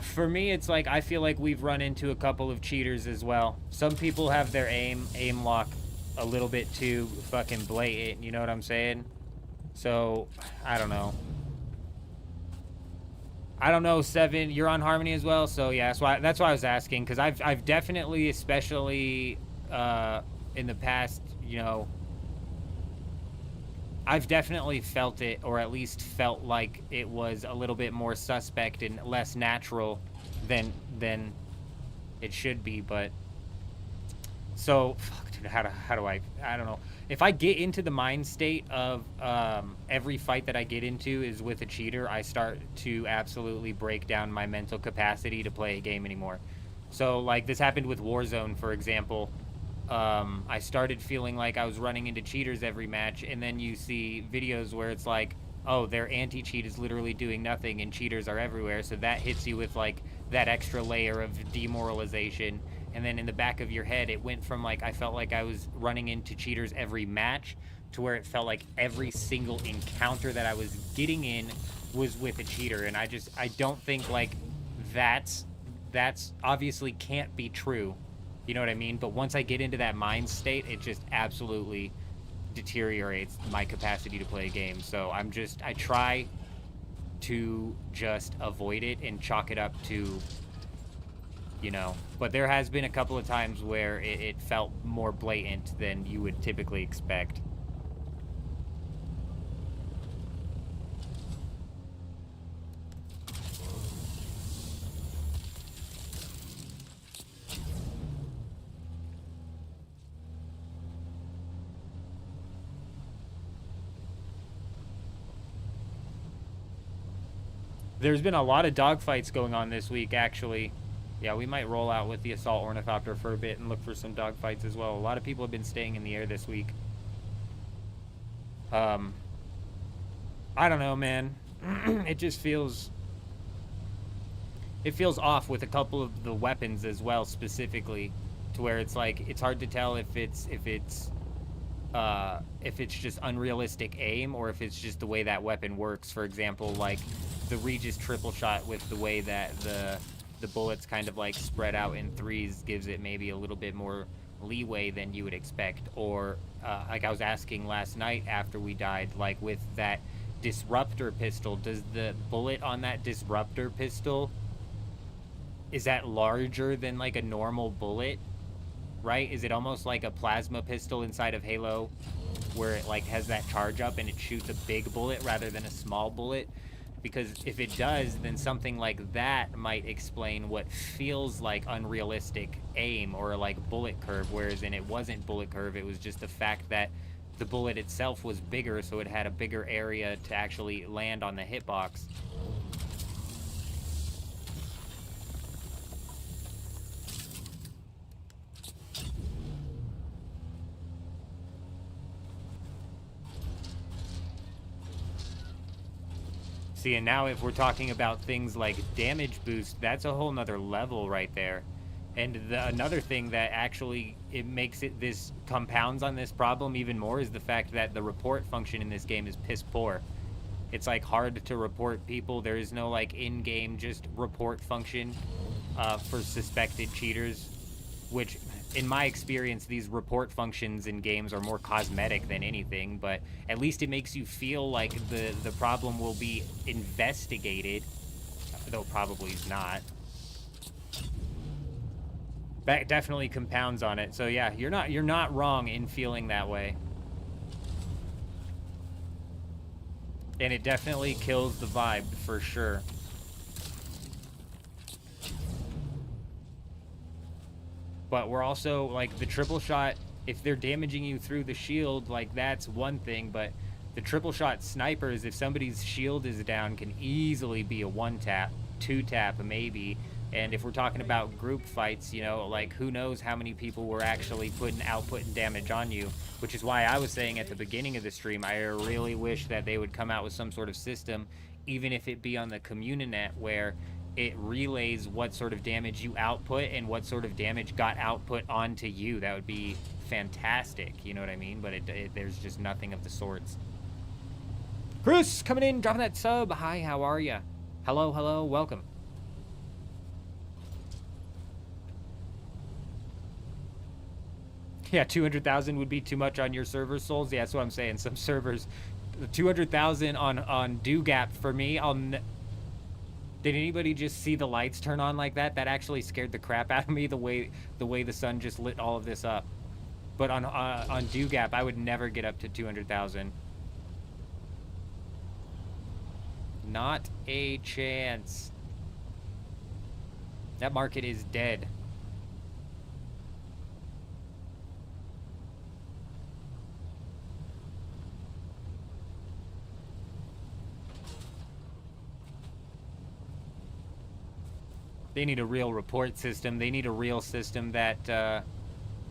For me, it's like, I feel like we've run into a couple of cheaters as well. Some people have their aim lock a little bit too fucking blatant, you know what I'm saying? So, I don't know. I don't know, 7, you're on Harmony as well, so yeah, that's why I was asking, because I've definitely, especially in the past, you know, I've definitely felt it, or at least felt like it was a little bit more suspect and less natural than it should be, but... So, fuck, dude, how do I don't know. If I get into the mind state of every fight that I get into is with a cheater, I start to absolutely break down my mental capacity to play a game anymore. So, like, this happened with Warzone, for example. I started feeling like I was running into cheaters every match, and then you see videos where it's like, oh, their anti-cheat is literally doing nothing and cheaters are everywhere, so that hits you with, like, that extra layer of demoralization. And then in the back of your head, it went from like I felt like I was running into cheaters every match to where it felt like every single encounter that I was getting in was with a cheater. And I don't think like that's obviously can't be true. You know what I mean? But once I get into that mind state, it just absolutely deteriorates my capacity to play a game. So I try to just avoid it and chalk it up to, you know, but there has been a couple of times where it felt more blatant than you would typically expect. There's been a lot of dogfights going on this week, actually. Yeah, we might roll out with the assault ornithopter for a bit and look for some dogfights as well. A lot of people have been staying in the air this week. I don't know, man. It just feels... It feels off with a couple of the weapons as well, specifically, to where it's like it's hard to tell if it's just unrealistic aim or if it's just the way that weapon works. For example, like the Regis triple shot with the way that the bullets kind of like spread out in threes gives it maybe a little bit more leeway than you would expect. Or like I was asking last night after we died, like with that disruptor pistol, does the bullet on that disruptor pistol, is that larger than like a normal bullet? Right? Is it almost like a plasma pistol inside of Halo where it like has that charge up and it shoots a big bullet rather than a small bullet? Because if it does, then something like that might explain what feels like unrealistic aim or like bullet curve, whereas it wasn't bullet curve, it was just the fact that the bullet itself was bigger, so it had a bigger area to actually land on the hitbox. See, and now if we're talking about things like damage boost, that's a whole nother level right there. And another thing that actually it makes it, this compounds on this problem even more, is the fact that the report function in this game is piss poor. It's like hard to report people. There is no like in-game just report function for suspected cheaters, which in my experience, these report functions in games are more cosmetic than anything, but at least it makes you feel like the problem will be investigated, though probably is not. That definitely compounds on it. So yeah, you're not wrong in feeling that way. And it definitely kills the vibe for sure. But we're also, like, the triple shot, if they're damaging you through the shield, like, that's one thing, but the triple shot snipers, if somebody's shield is down, can easily be a one tap, two tap, maybe. And if we're talking about group fights, you know, like, who knows how many people were actually outputting damage on you, which is why I was saying at the beginning of the stream, I really wish that they would come out with some sort of system, even if it be on the Communinet, where it relays what sort of damage you output and what sort of damage got output onto you. That would be fantastic, you know what I mean? But there's just nothing of the sorts. Chris, coming in, dropping that sub. Hi, how are ya? Hello, hello, welcome. Yeah, 200,000 would be too much on your server, Souls. Yeah, that's what I'm saying. Some servers, 200,000 on DoGap for me, Did anybody just see the lights turn on like that? That actually scared the crap out of me, the way the sun just lit all of this up. But on DoGap, I would never get up to 200,000. Not a chance. That market is dead. They need a real report system. They need a real system that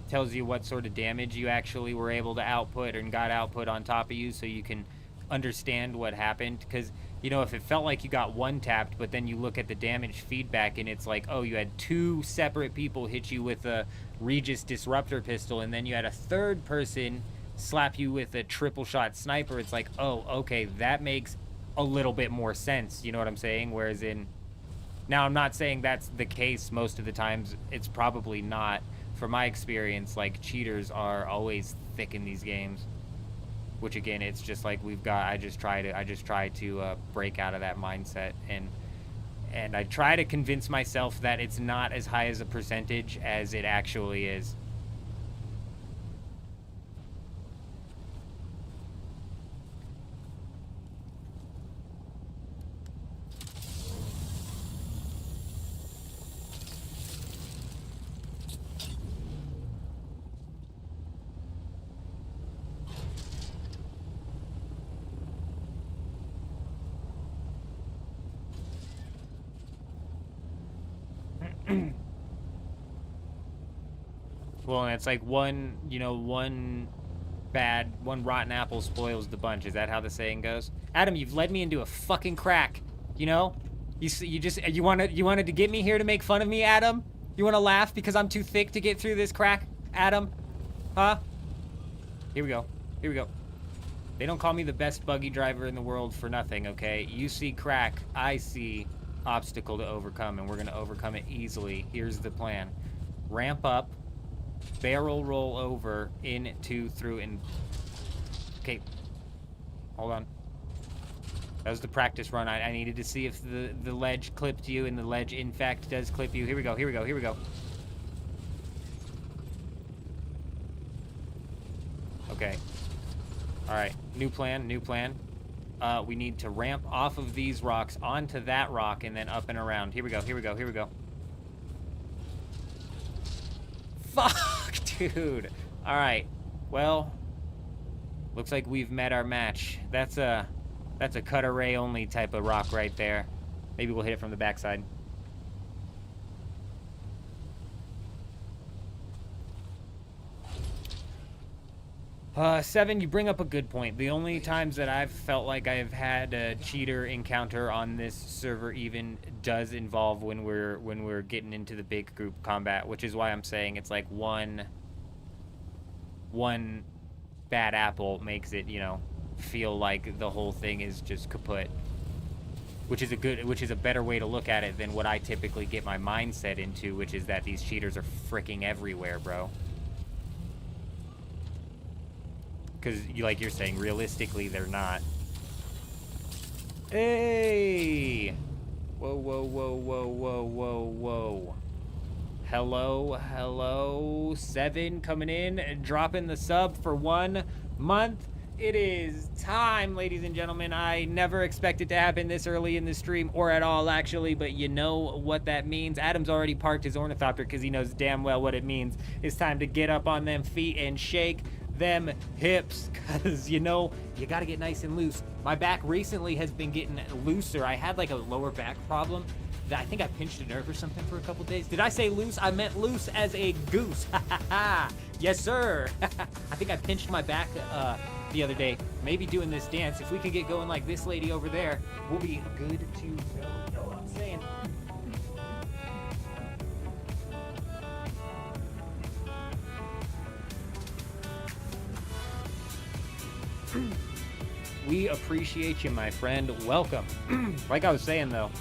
tells you what sort of damage you actually were able to output and got output on top of you, so you can understand what happened. Because you know, if it felt like you got one tapped, but then you look at the damage feedback and it's like, oh, you had 2 separate people hit you with a Regis Disruptor pistol, and then you had a third person slap you with a triple shot sniper, it's like, oh, okay, that makes a little bit more sense, you know what I'm saying? Whereas in, now I'm not saying that's the case most of the times, it's probably not. From my experience, like, cheaters are always thick in these games. Which again, it's just like I just try to break out of that mindset, and I try to convince myself that it's not as high as a percentage as it actually is. Well, and it's like one rotten apple spoils the bunch. Is that how the saying goes? Adam, you've led me into a fucking crack. You know? You wanted to get me here to make fun of me, Adam? You want to laugh because I'm too thick to get through this crack, Adam? Huh? Here we go. Here we go. They don't call me the best buggy driver in the world for nothing, okay? You see crack, I see obstacle to overcome, and we're going to overcome it easily. Here's the plan. Ramp up, barrel roll over, into, through, and... Okay. Hold on. That was the practice run. I needed to see if the ledge clipped you, and the ledge, in fact, does clip you. Here we go, here we go, here we go. Okay. Alright, new plan, new plan. We need to ramp off of these rocks onto that rock and then up and around. Here we go, here we go, here we go. Fuck, dude. Alright, well, looks like we've met our match. That's a cut array only type of rock right there. Maybe we'll hit it from the backside. Seven, you bring up a good point. The only times that I've felt like I've had a cheater encounter on this server even does involve when we're getting into the big group combat, which is why I'm saying it's like one bad apple makes it, you know, feel like the whole thing is just kaput. Which is a better way to look at it than what I typically get my mindset into, which is that these cheaters are freaking everywhere, bro. Because, like you're saying, realistically, they're not. Hey! Whoa, whoa, whoa, whoa, whoa, whoa, whoa. Hello, hello. Seven coming in and dropping the sub for 1 month. It is time, ladies and gentlemen. I never expected to happen this early in the stream, or at all, actually, but you know what that means. Adam's already parked his ornithopter because he knows damn well what it means. It's time to get up on them feet and shake them hips, because, you know, you got to get nice and loose. My back recently has been getting looser. I had, like, a lower back problem. I think I pinched a nerve or something for a couple days. Did I say loose? I meant loose as a goose. Yes, sir. I think I pinched my back the other day. Maybe doing this dance. If we could get going like this lady over there, we'll be good to go. You know what I'm saying? We appreciate you, my friend. Welcome. Like I was saying, though,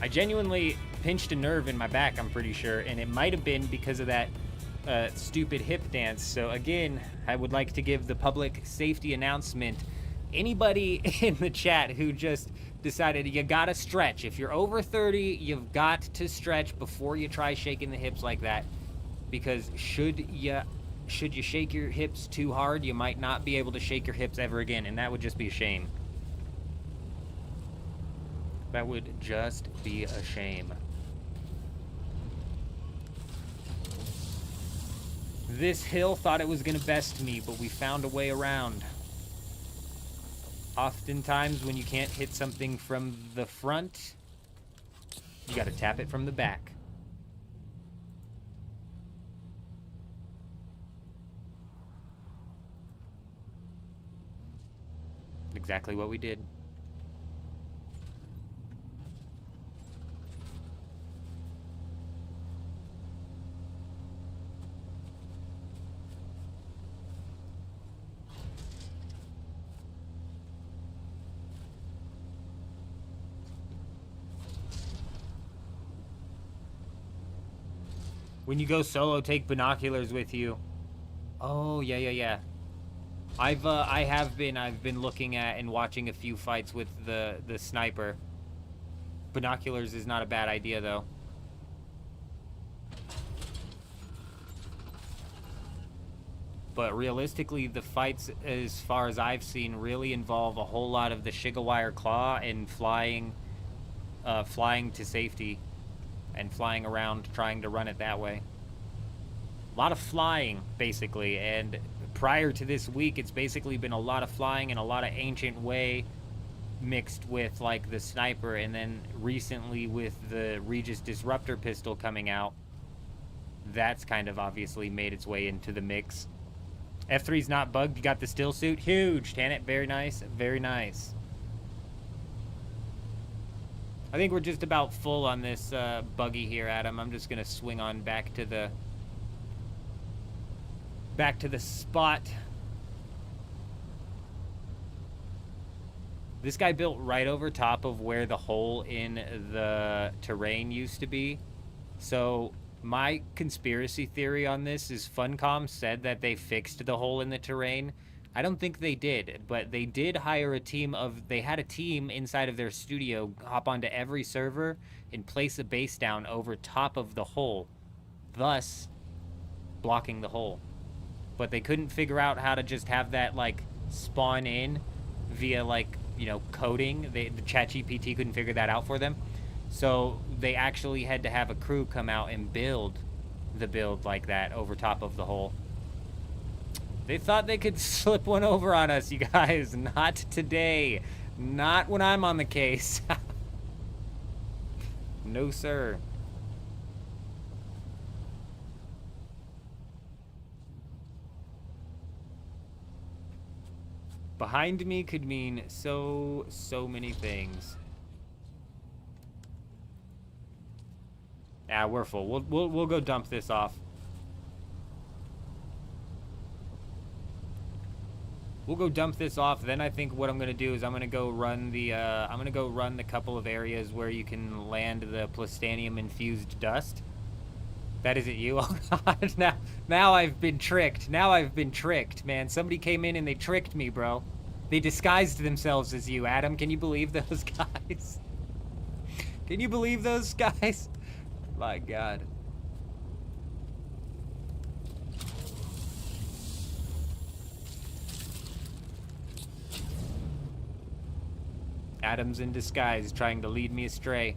I genuinely pinched a nerve in my back, I'm pretty sure, and it might have been because of that stupid hip dance. So again, I would like to give the public safety announcement. Anybody in the chat who just decided you gotta stretch. If you're over 30, you've got to stretch before you try shaking the hips like that. Because should you shake your hips too hard, you might not be able to shake your hips ever again, and that would just be a shame. That would just be a shame. This hill thought it was gonna best me, but we found a way around. Oftentimes, when you can't hit something from the front, you gotta tap it from the back. Exactly what we did. When you go solo, take binoculars with you. Oh, yeah, yeah, yeah. I've been looking at and watching a few fights with the sniper. Binoculars is not a bad idea, though. But realistically, the fights, as far as I've seen, really involve a whole lot of the Shigawire Claw and flying to safety and flying around trying to run it that way. A lot of flying, basically, and prior to this week, it's basically been a lot of flying and a lot of Ancient Way mixed with, like, the sniper, and then recently with the Regis Disruptor pistol coming out, that's kind of obviously made its way into the mix. F3's not bugged. You got the still suit. Huge, Tanit. Very nice. Very nice. I think we're just about full on this buggy here, Adam. I'm just going to swing on back to the spot. This guy built right over top of where the hole in the terrain used to be. So my conspiracy theory on this is Funcom said that they fixed the hole in the terrain. I don't think they did, but they did hire a team of... They had a team inside of their studio hop onto every server and place a base down over top of the hole, thus blocking the hole. But they couldn't figure out how to just have that, like, spawn in via, like, you know, coding. The ChatGPT couldn't figure that out for them. So they actually had to have a crew come out and build the build like that over top of the hole. They thought they could slip one over on us, you guys. Not today. Not when I'm on the case. No, sir. Behind me could mean so many things. Yeah, we're full. We'll go dump this off. We'll go dump this off. Then I think what I'm gonna do is I'm gonna go run the couple of areas where you can land the plastanium infused dust. That isn't you. Oh God! Now I've been tricked. Now I've been tricked, man. Somebody came in and they tricked me, bro. They disguised themselves as you, Adam. Can you believe those guys? Can you believe those guys? My God. Adam's in disguise, trying to lead me astray.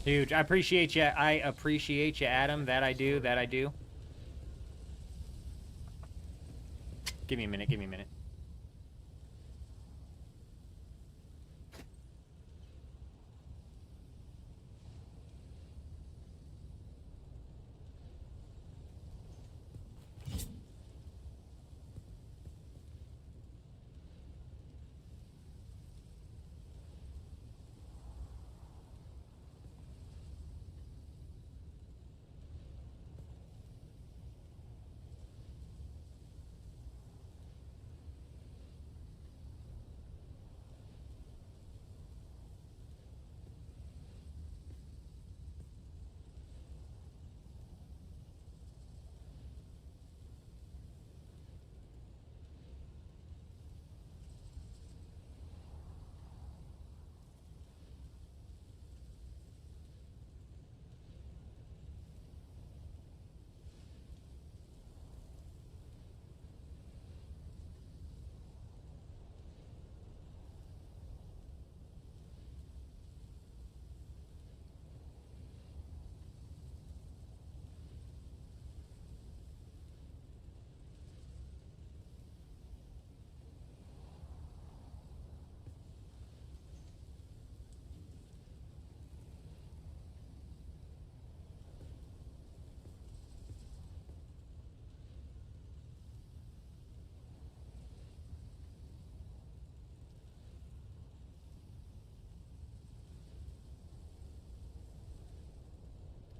Huge. I appreciate you. I appreciate you, Adam. That I do. That I do. Give me a minute. Give me a minute.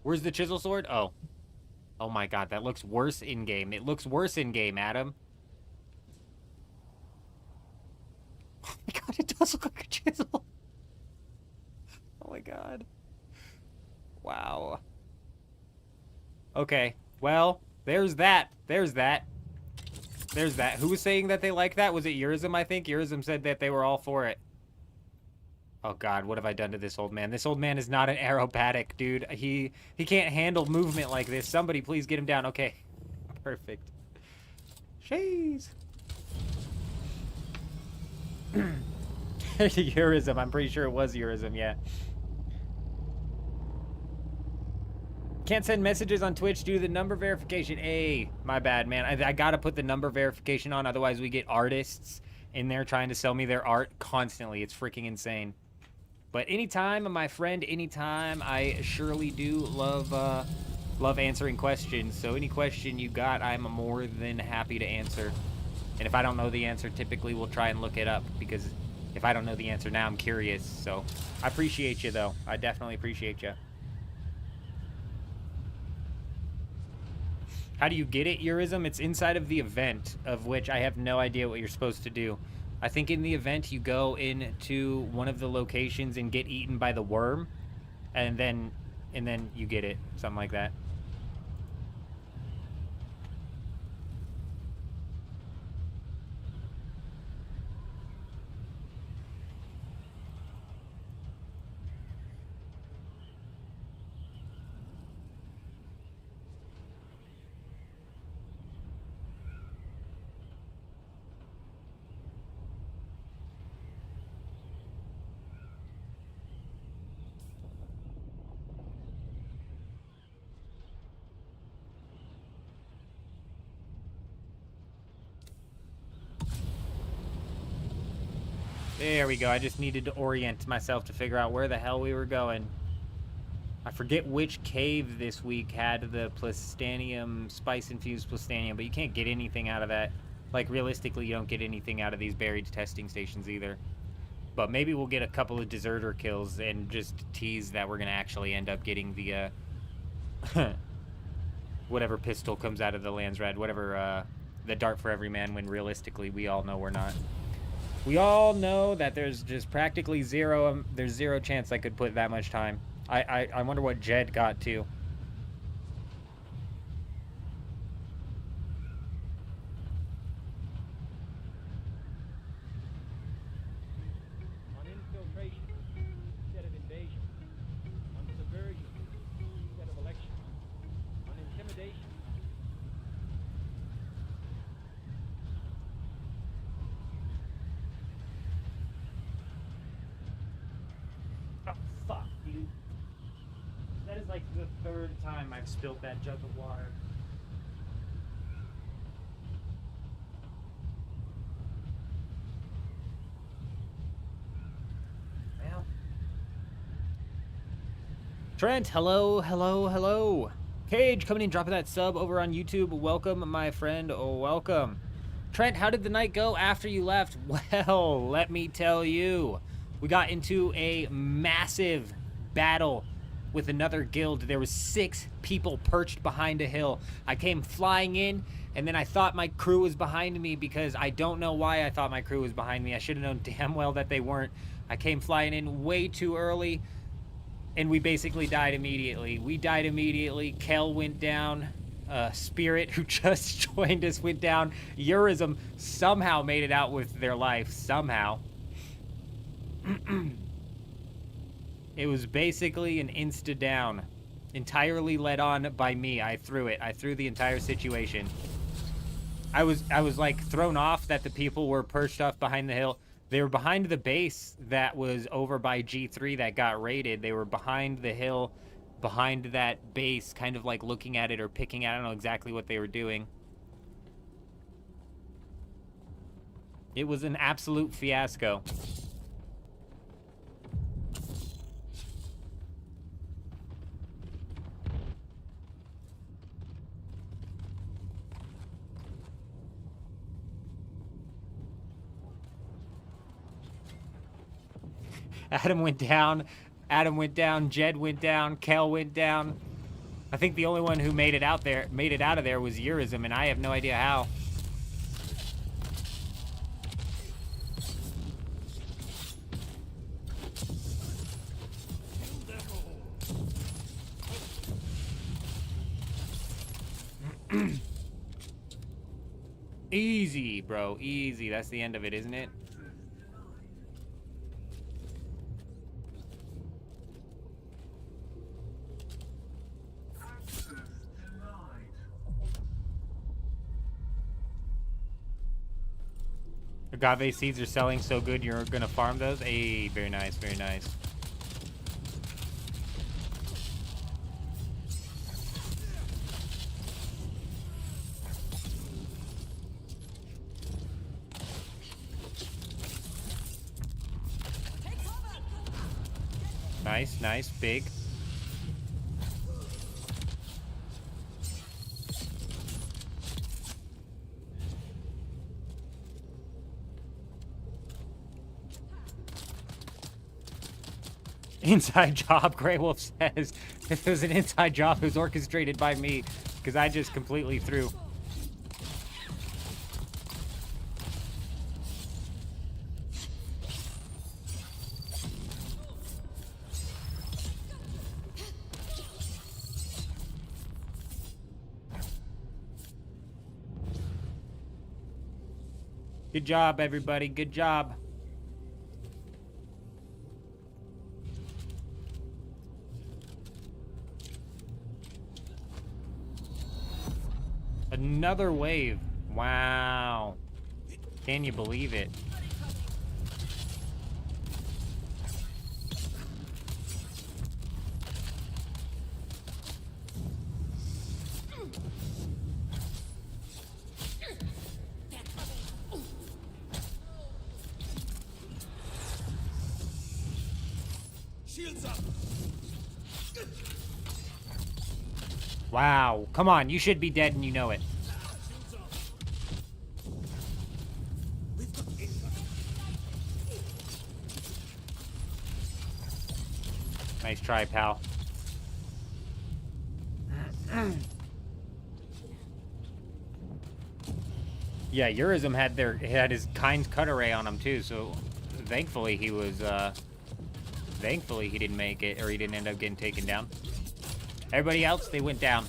Where's the chisel sword? Oh. Oh my god, that looks worse in-game. It looks worse in-game, Adam. Oh my god, it does look like a chisel. Oh my god. Wow. Okay, well, there's that. There's that. There's that. Who was saying that they like that? Was it Yurizm, I think? Yurizm said that they were all for it. Oh god, what have I done to this old man? This old man is not an aerobatic, dude. He can't handle movement like this. Somebody please get him down. Okay. Perfect. Jeez. Yurizm. I'm pretty sure it was Yurizm, yeah. Can't send messages on Twitch due to the number verification. Hey, my bad, man. I gotta put the number verification on, otherwise we get artists in there trying to sell me their art constantly. It's freaking insane. But anytime, my friend, anytime. I surely do love answering questions. So any question you got, I'm more than happy to answer. And if I don't know the answer, typically we'll try and look it up, because if I don't know the answer now, I'm curious. So I appreciate you, though. I definitely appreciate you. How do you get it, Yurizm? It's inside of the event, of which I have no idea what you're supposed to do. I think in the event you go into one of the locations and get eaten by the worm, and then you get it. Something like that. There we go. I just needed to orient myself to figure out where the hell we were going. I forget which cave this week had the plastanium, spice-infused plastanium, but you can't get anything out of that. Like, realistically, you don't get anything out of these buried testing stations either. But maybe we'll get a couple of deserter kills and just tease that we're going to actually end up getting the, whatever pistol comes out of the Landsrad, whatever, the dart for every man, when realistically we all know we're not. We all know that there's just practically zero, there's zero chance I could put that much time. I wonder what Jed got to. On infiltration instead of invasion. On subversion instead of election. On intimidation. Oh, fuck, dude. That is like the third time I've spilled that jug of water. Well. Trent, hello, hello, hello. Cage coming in, dropping that sub over on YouTube. Welcome, my friend. Oh, welcome. Trent, how did the night go after you left? Well, let me tell you. We got into a massive battle with another guild. There was 6 people perched behind a hill. I came flying in, and then I thought my crew was behind me, because I don't know why I thought my crew was behind me. I should have known damn well that they weren't. I came flying in way too early, and we basically died immediately. We died immediately. Kel went down. Spirit, who just joined us, went down. Yurizm somehow made it out with their life. Somehow. It was basically an insta-down. Entirely led on by me. I threw it. I threw the entire situation. I was like thrown off that the people were perched off behind the hill. They were behind the base that was over by G3 that got raided. They were behind the hill, behind that base, kind of like looking at it or picking at it. I don't know exactly what they were doing. It was an absolute fiasco. Adam went down, Jed went down, Kel went down. I think the only one who made it out of there was Urism, and I have no idea how. Easy, bro. Easy. That's the end of it, isn't it? Agave seeds are selling so good, you're gonna farm those? Hey, very nice, very nice. Nice, nice, big. Inside job, Grey Wolf says. If it was an inside job, it was orchestrated by me, because I just completely threw. Good job, everybody. Good job. Another wave. Wow. Can you believe it? Shields up. Wow. Come on, you should be dead and you know it. Nice try, pal. Yeah, Urism had his Kind's cut array on him too, so thankfully he was thankfully he didn't make it, or he didn't end up getting taken down. Everybody else, they went down.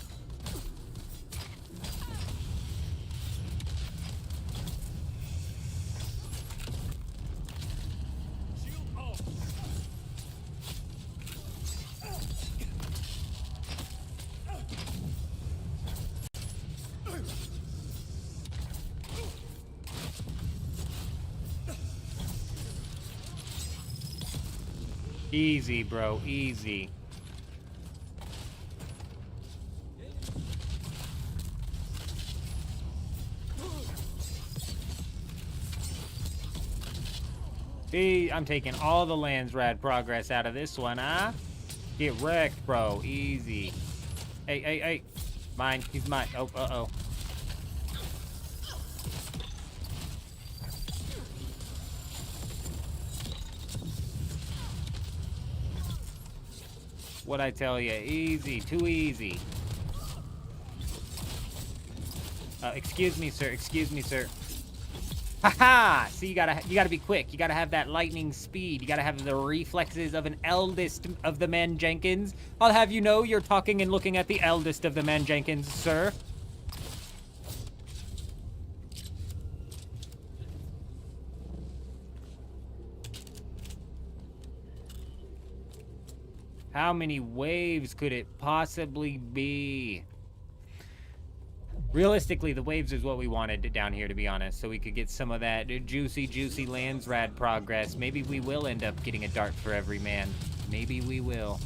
Easy, bro, easy. See, I'm taking all the lands rad progress out of this one, huh? Get wrecked, bro. Easy. Hey, hey, hey. Mine. He's mine. Oh, uh-oh. What'd I tell you? Easy. Too easy. Excuse me, sir. Excuse me, sir. Haha! See, you gotta be quick. You gotta have that lightning speed. You gotta have the reflexes of an eldest of the men Jenkins. I'll have you know you're talking and looking at the eldest of the men Jenkins, sir. How many waves could it possibly be? Realistically, the waves is what we wanted down here, to be honest, so we could get some of that juicy lands rad progress. Maybe we will end up getting a dart for every man. Maybe we will.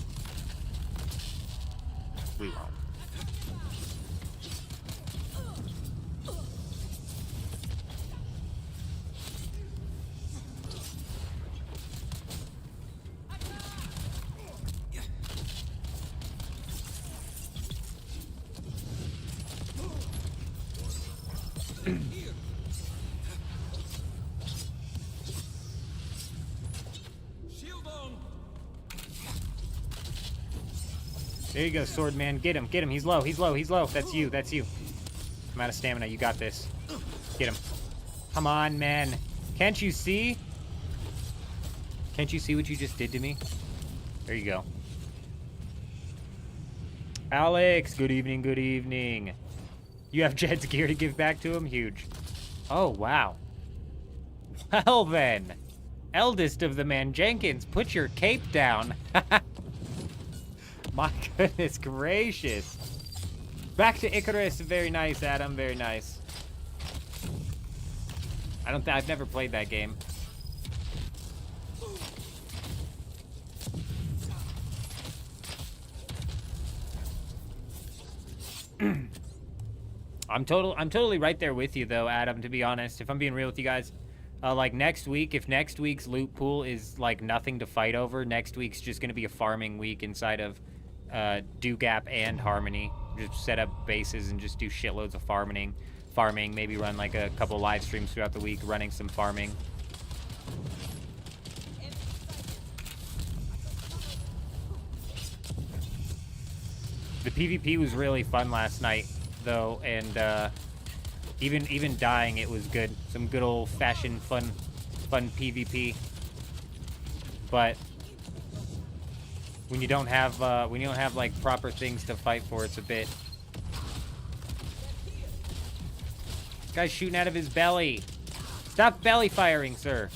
We won't. There you go, sword man. Get him, get him. He's low, he's low, he's low. That's you, that's you. I'm out of stamina. You got this. Get him. Come on, man. Can't you see? Can't you see what you just did to me? There you go. Alex, good evening, good evening. You have Jed's gear to give back to him? Huge. Oh, wow. Well then. Eldest of the man Jenkins, put your cape down. My goodness gracious. Back to Icarus. Very nice, Adam. Very nice. I've never played that game. I'm totally right there with you though, Adam, to be honest. If I'm being real with you guys. Like next week, if next week's loot pool is like nothing to fight over, next week's just gonna be a farming week inside of Dewgap and Harmony. Just set up bases and just do shitloads of farming, maybe run like a couple live streams throughout the week running some farming. The PvP was really fun last night though, and even dying, it was good. Some good old-fashioned fun PvP. But when you don't have like proper things to fight for, it's a bit. This guy's shooting out of his belly. Stop belly firing, sir.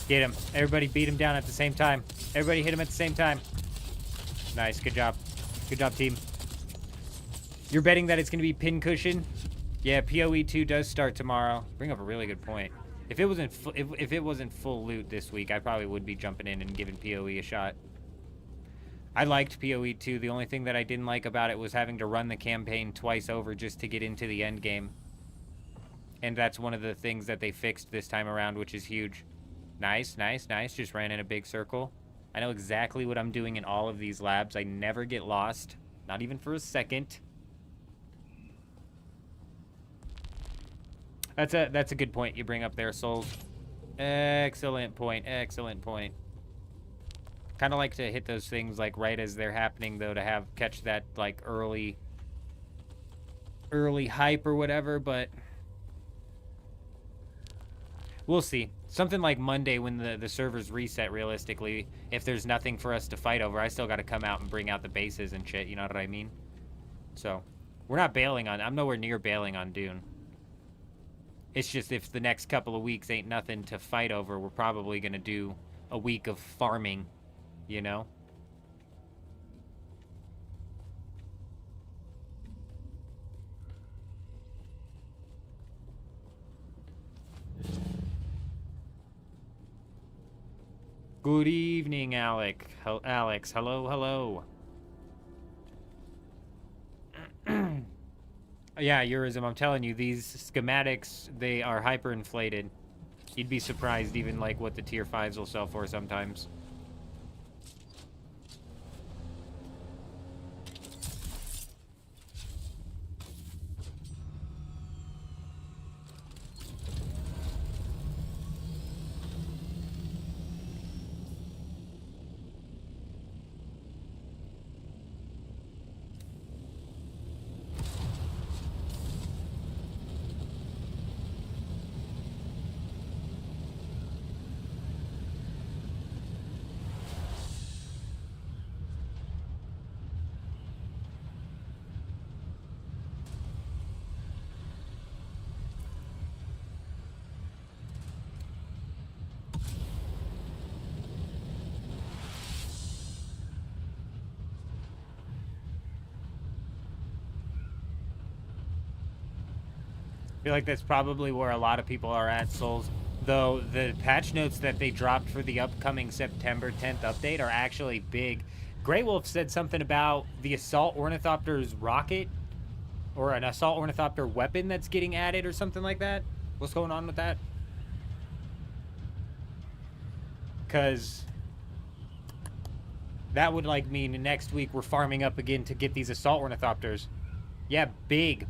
Get him. Everybody beat him down at the same time. Everybody hit him at the same time. Nice. Good job. Good job, team. You're betting that it's going to be Pincushion? Yeah, PoE 2 does start tomorrow. Bring up a really good point. If it wasn't full loot this week, I probably would be jumping in and giving PoE a shot. I liked PoE 2. The only thing that I didn't like about it was having to run the campaign twice over just to get into the end game. And that's one of the things that they fixed this time around, which is huge. Nice, nice, nice. Just ran in a big circle. I know exactly what I'm doing in all of these labs. I never get lost. Not even for a second. That's a good point you bring up there, Souls. Excellent point. Excellent point. Kind of like to hit those things like right as they're happening though, to catch that like early hype or whatever, but we'll see. Something like Monday when the servers reset, realistically, if there's nothing for us to fight over, I still got to come out and bring out the bases and shit, you know what I mean? So, we're not bailing on, I'm nowhere near bailing on Dune. It's just if the next couple of weeks ain't nothing to fight over, we're probably going to do a week of farming, you know? Good evening, Alex. Hello, hello. Yeah, Eurism, I'm telling you, these schematics, they are hyperinflated. You'd be surprised even like what the tier 5s will sell for sometimes. I feel like that's probably where a lot of people are at, Souls. Though the patch notes that they dropped for the upcoming September 10th update are actually big. Grey Wolf said something about the Assault Ornithopter's rocket, or an Assault Ornithopter weapon that's getting added or something like that. What's going on with that? because that would like mean next week we're farming up again to get these assault ornithopters. Yeah, big,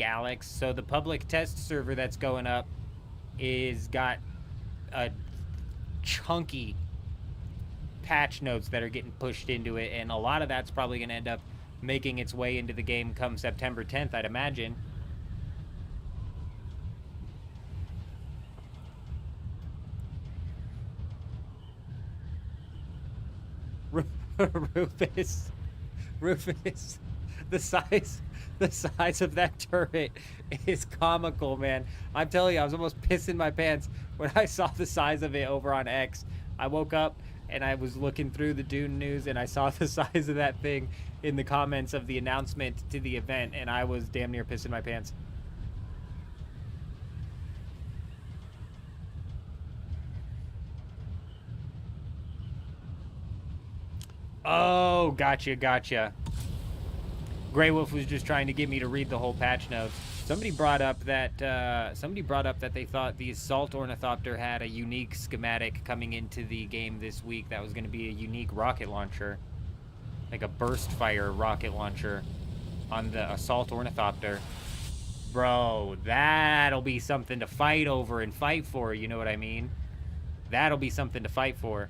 Alex. So the public test server that's going up is got a chunky patch notes that are getting pushed into it, and a lot of that's probably going to end up making its way into the game come September 10th, I'd imagine. Rufus, the size of that turret is comical, man. I'm telling you, I was almost pissing my pants when I saw the size of it over on X. I woke up and I was looking through the Dune news and I saw the size of that thing in the comments of the announcement to the event, and I was damn near pissing my pants. Oh, gotcha. Grey Wolf was just trying to get me to read the whole patch notes. Somebody brought up that they thought the Assault Ornithopter had a unique schematic coming into the game this week that was going to be a unique rocket launcher, like a burst fire rocket launcher on the Assault Ornithopter. Bro, that'll be something to fight over and fight for, you know what I mean? That'll be something to fight for.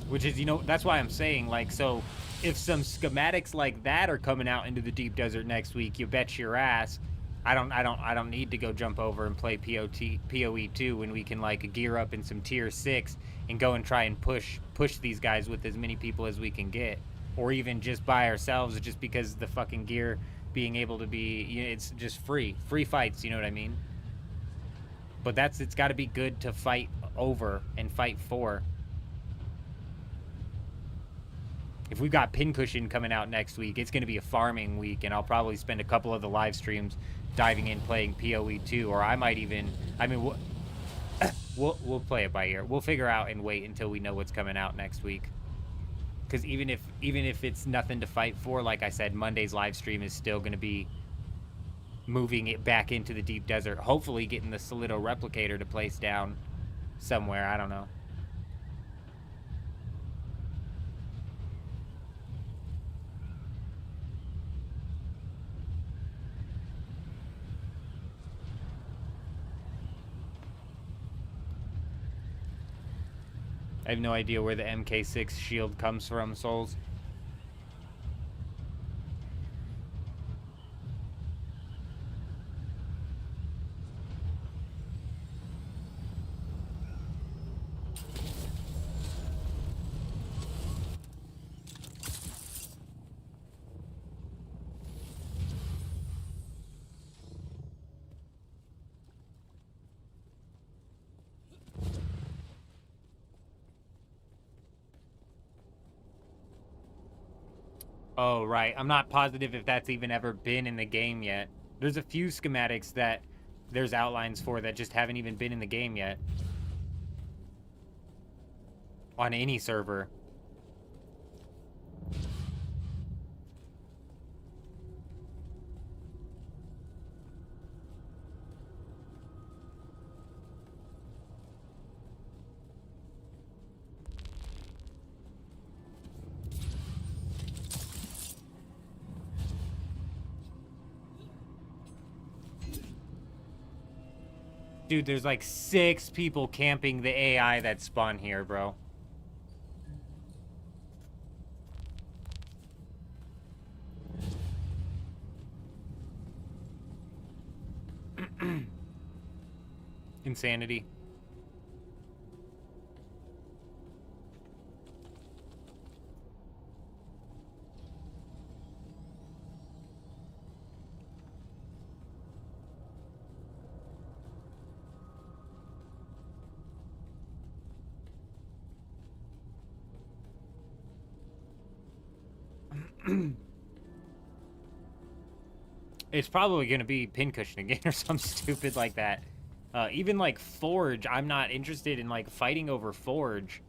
Which is, you know, that's why I'm saying, like, so if some schematics like that are coming out into the deep desert next week, you bet your ass I don't need to go jump over and play PoE 2 when we can like gear up in some tier 6 and go and try and push these guys with as many people as we can get, or even just by ourselves, just because the fucking gear being able to be, you know, it's just free fights, you know what I mean? But it's got to be good to fight over and fight for. If we've got Pincushion coming out next week, it's going to be a farming week, and I'll probably spend a couple of the live streams diving in playing PoE 2, or I might even, I mean, we'll play it by ear. We'll figure out and wait until we know what's coming out next week. Because even if it's nothing to fight for, like I said, Monday's live stream is still going to be moving it back into the deep desert. Hopefully getting the Solido replicator to place down somewhere. I don't know. I have no idea where the MK6 shield comes from, Souls. Oh, right. I'm not positive if that's even ever been in the game yet. There's a few schematics that there's outlines for that just haven't even been in the game yet. On any server. Dude, there's like 6 people camping the AI that spawn here, bro. Insanity. It's probably going to be Pincushion again or something stupid like that. Even like Forge, I'm not interested in like fighting over Forge.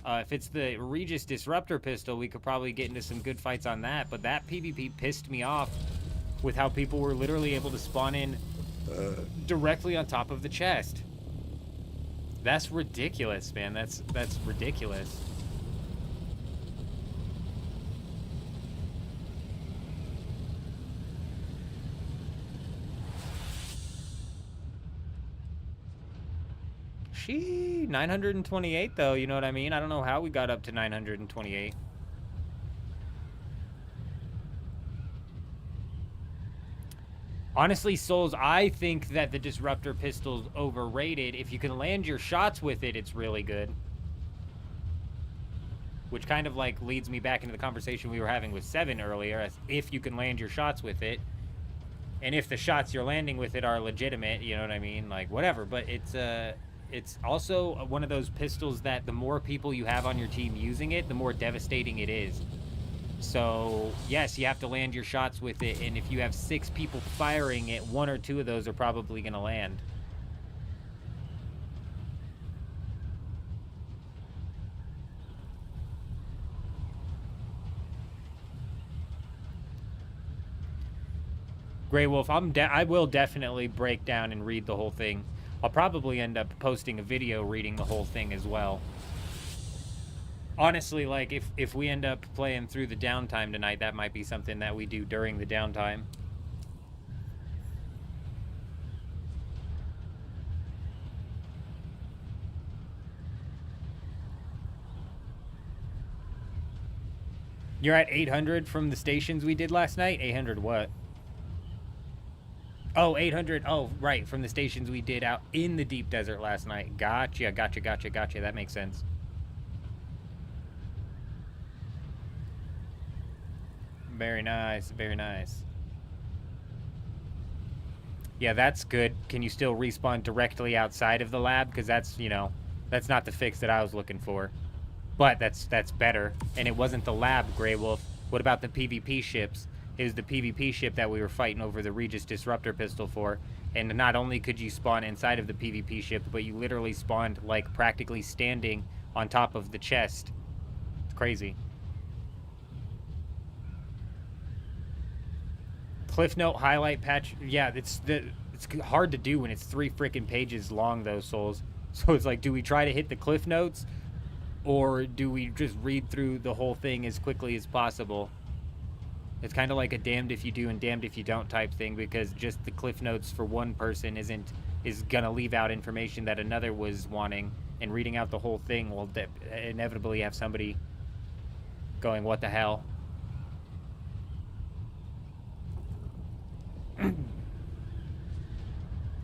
If it's the Regis Disruptor pistol, we could probably get into some good fights on that. But that PvP pissed me off with how people were literally able to spawn in directly on top of the chest. That's ridiculous, man. That's ridiculous. She 928 though, you know what I mean? I don't know how we got up to 928. Honestly, Souls, I think that the Disruptor pistol's overrated. If you can land your shots with it, it's really good. Which kind of like leads me back into the conversation we were having with Seven earlier, as if you can land your shots with it. And if the shots you're landing with it are legitimate, you know what I mean? Like, whatever. But it's also one of those pistols that the more people you have on your team using it, the more devastating it is. So, yes, you have to land your shots with it, and if you have 6 people firing it, 1 or 2 of those are probably going to land. Grey Wolf, I will definitely break down and read the whole thing. I'll probably end up posting a video reading the whole thing as well. Honestly, like, if we end up playing through the downtime tonight, that might be something that we do during the downtime. You're at 800 from the stations we did last night? 800 what? Oh, 800. Oh, right, from the stations we did out in the deep desert last night. Gotcha. That makes sense. Very nice, very nice. Yeah, that's good. Can you still respawn directly outside of the lab? Because that's, you know, that's not the fix that I was looking for. But that's better. And it wasn't the lab, Grey Wolf. What about the PvP ships? It was the PvP ship that we were fighting over the Regis Disruptor pistol for. And not only could you spawn inside of the PvP ship, but you literally spawned, like, practically standing on top of the chest. It's crazy. Cliff Note highlight patch. Yeah, it's hard to do when it's 3 freaking pages long, though, Souls. So it's like, do we try to hit the Cliff Notes? Or do we just read through the whole thing as quickly as possible? It's kind of like a damned if you do and damned if you don't type thing, because just the Cliff Notes for one person is gonna leave out information that another was wanting, and reading out the whole thing will inevitably have somebody going, what the hell?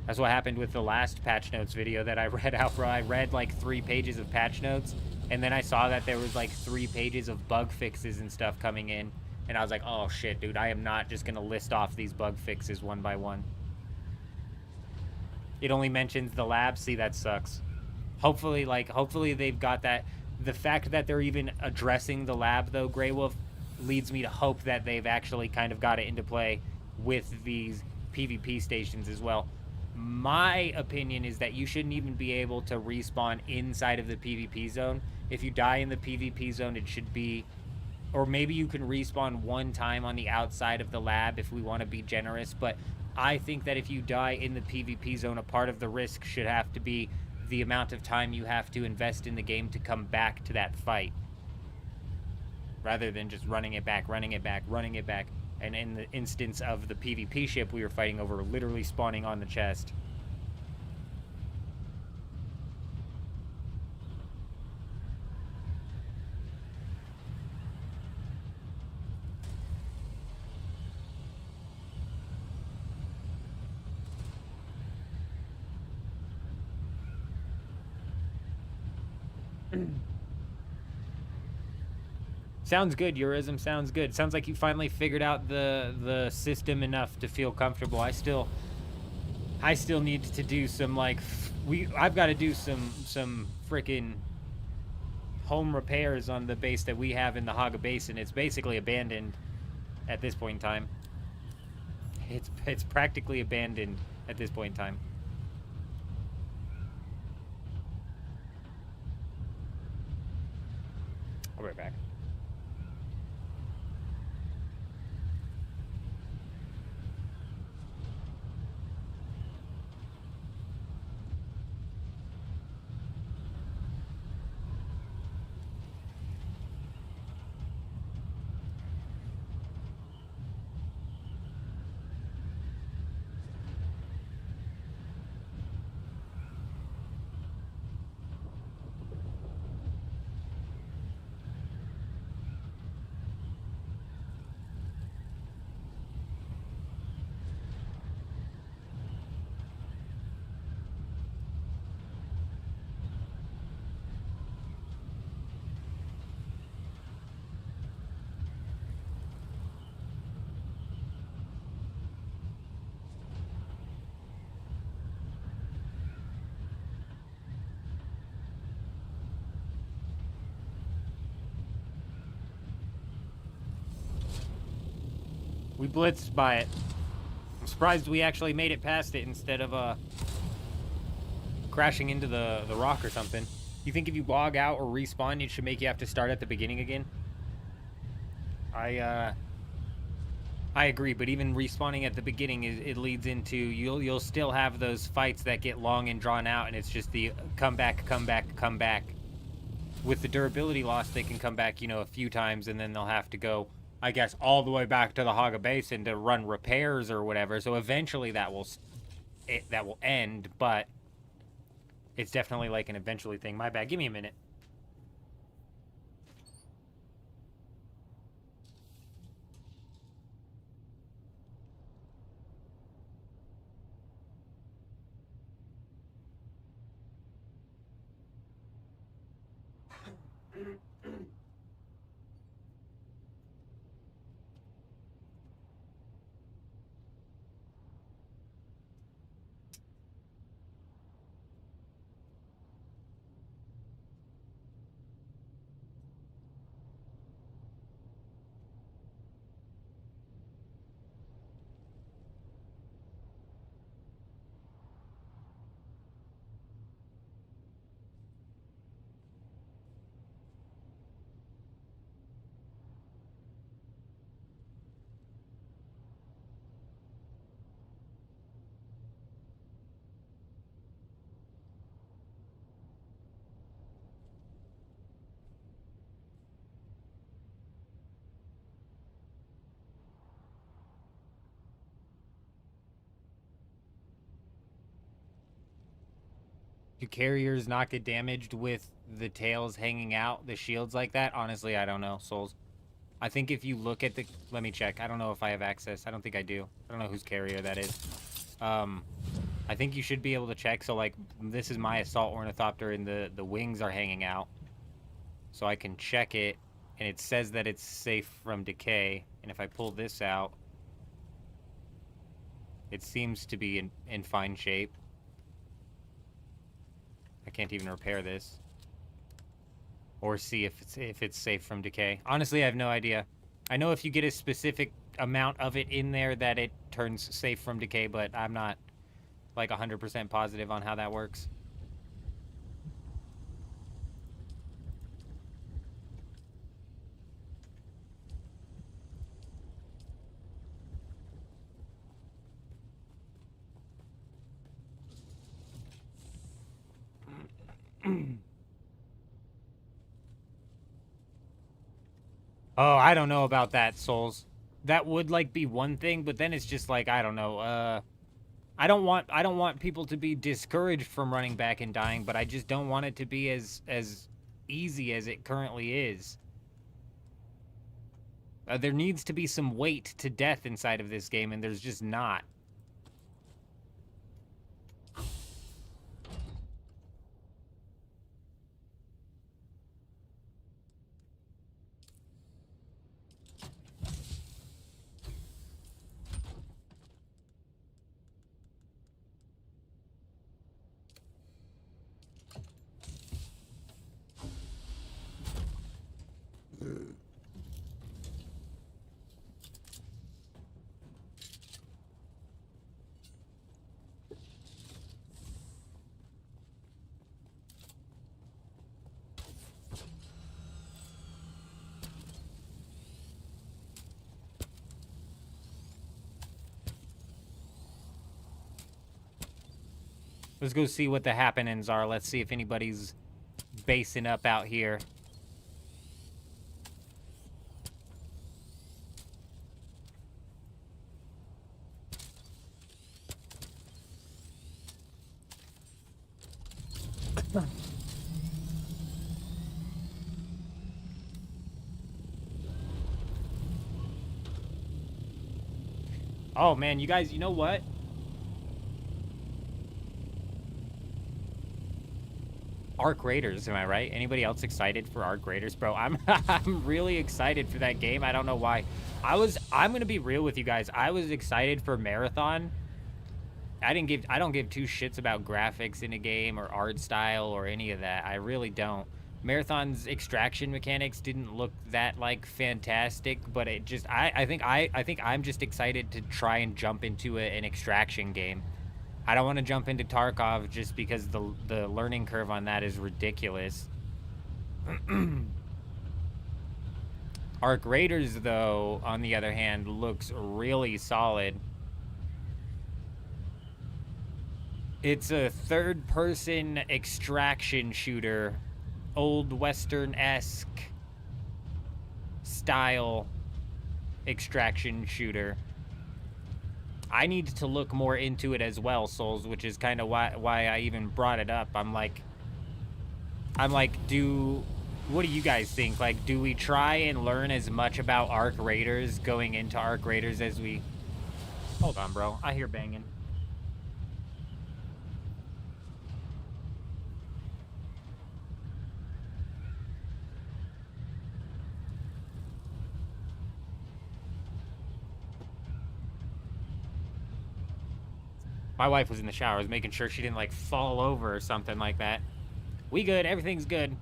That's what happened with the last patch notes video that I read out, bro. I read like 3 pages of patch notes, and then I saw that there was like 3 pages of bug fixes and stuff coming in, and I was like, oh shit, dude, I am not just gonna list off these bug fixes one by one. It only mentions the lab. See, that sucks. Hopefully they've got that. The fact that they're even addressing the lab, though, Grey Wolf, leads me to hope that they've actually kind of got it into play with these PvP stations as well. My opinion is that you shouldn't even be able to respawn inside of the PvP zone. If you die in the PvP zone, it should be, or maybe you can respawn one time on the outside of the lab if we want to be generous, but I think that if you die in the PvP zone, a part of the risk should have to be the amount of time you have to invest in the game to come back to that fight, rather than just running it back. And in the instance of the PvP ship we were fighting over, literally spawning on the chest. Sounds good, Eurism. Sounds good. Sounds like you finally figured out the system enough to feel comfortable. I still need to do some, like, I've got to do some freaking home repairs on the base that we have in the Haga Basin. It's basically abandoned at this point in time. It's practically abandoned at this point in time. I'll be right back. We blitzed by it. I'm surprised we actually made it past it instead of crashing into the rock or something. You think if you log out or respawn, it should make you have to start at the beginning again? I agree, but even respawning at the beginning, it leads into you'll still have those fights that get long and drawn out, and it's just the come back, come back, come back. With the durability loss, they can come back, you know, a few times, and then they'll have to go, I guess, all the way back to the Haga Basin to run repairs or whatever. So eventually that will end, but it's definitely like an eventually thing. My bad. Give me a minute. Do carriers not get damaged with the tails hanging out, the shields like that? Honestly, I don't know, Souls. I think if you look at the... Let me check. I don't know if I have access. I don't think I do. I don't know whose carrier that is. I think you should be able to check. So, like, this is my assault ornithopter, and the wings are hanging out. So I can check it, and it says that it's safe from decay. And if I pull this out, it seems to be in fine shape. I can't even repair this. Or see if it's safe from decay. Honestly, I have no idea. I know if you get a specific amount of it in there that it turns safe from decay, but I'm not like 100% positive on how that works. Oh, I don't know about that, Souls. That would like be one thing, but then it's just like, I don't know. I don't want people to be discouraged from running back and dying, but I just don't want it to be as easy as it currently is. There needs to be some weight to death inside of this game, and there's just not. Let's go see what the happenings are. Let's see if anybody's basing up out here. Oh man, you guys, you know what? Arc Raiders, am I right? Anybody else excited for Arc Raiders? Bro, I'm really excited for that game. I don't know why. I'm gonna be real with you guys. I was excited for Marathon. I don't give two shits about graphics in a game or art style or any of that. I really don't. Marathon's extraction mechanics didn't look that like fantastic, but it just I think I'm just excited to try and jump into an extraction game. I don't want to jump into Tarkov just because the learning curve on that is ridiculous. Arc Raiders, though, on the other hand, looks really solid. It's a third-person extraction shooter, old Western-esque style extraction shooter. I need to look more into it as well, Souls, which is kind of why I even brought it up. I'm like, what do you guys think? Like, do we try and learn as much about Arc Raiders going into Arc Raiders as we... Hold on, bro. I hear banging. My wife was in the shower. I was making sure she didn't, like, fall over or something like that. We good. Everything's good.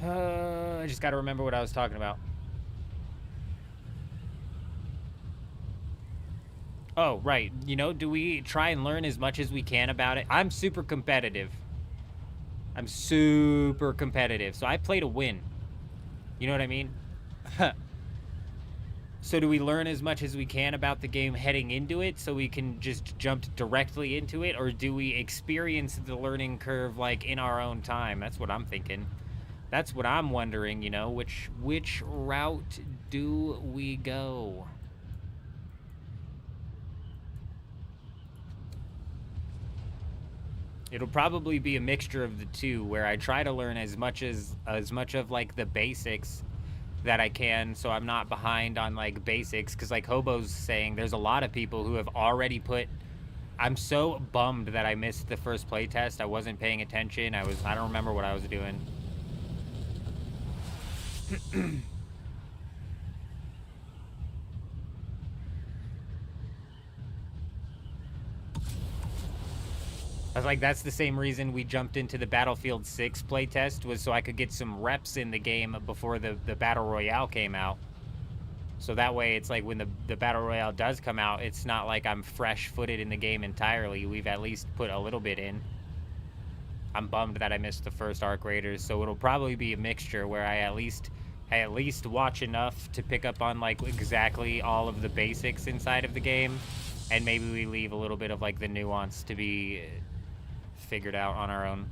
I just got to remember what I was talking about. Oh, right. You know, do we try and learn as much as we can about it? I'm super competitive. So I play to win. You know what I mean? So do we learn as much as we can about the game heading into it so we can just jump directly into it? Or do we experience the learning curve, like, in our own time? That's what I'm thinking. That's what I'm wondering, you know? Which route do we go? It'll probably be a mixture of the two, where I try to learn as much of, like, the basics that I can, so I'm not behind on, like, basics, because, like Hobo's saying, there's a lot of people who have already put... I'm so bummed that I missed the first playtest. I wasn't paying attention. I don't remember what I was doing. I was like, that's the same reason we jumped into the Battlefield 6 playtest, was so I could get some reps in the game before the Battle Royale came out. So that way, it's like when the Battle Royale does come out, it's not like I'm fresh-footed in the game entirely. We've at least put a little bit in. I'm bummed that I missed the first Arc Raiders, so it'll probably be a mixture where I at least watch enough to pick up on, like, exactly all of the basics inside of the game, and maybe we leave a little bit of, like, the nuance to be figured out on our own.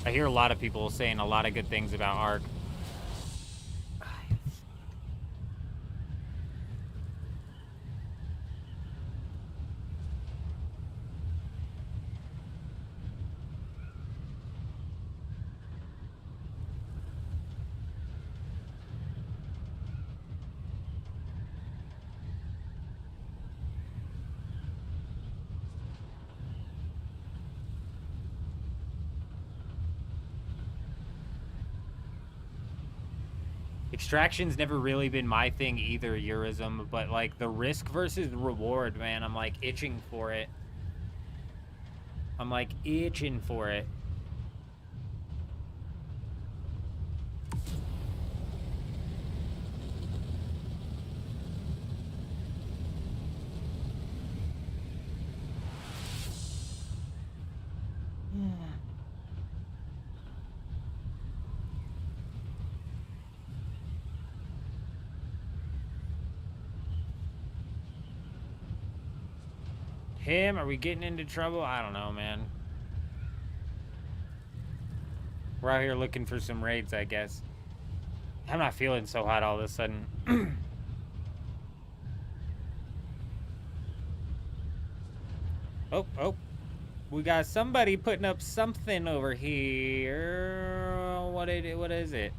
I hear a lot of people saying a lot of good things about Ark. Extraction's never really been my thing either, Eurism, but, like, the risk versus reward, man, I'm, like, itching for it. I'm, like, itching for it. Him? Are we getting into trouble? I don't know, man. We're out here looking for some raids, I guess. I'm not feeling so hot all of a sudden. Oh. We got somebody putting up something over here. What is it?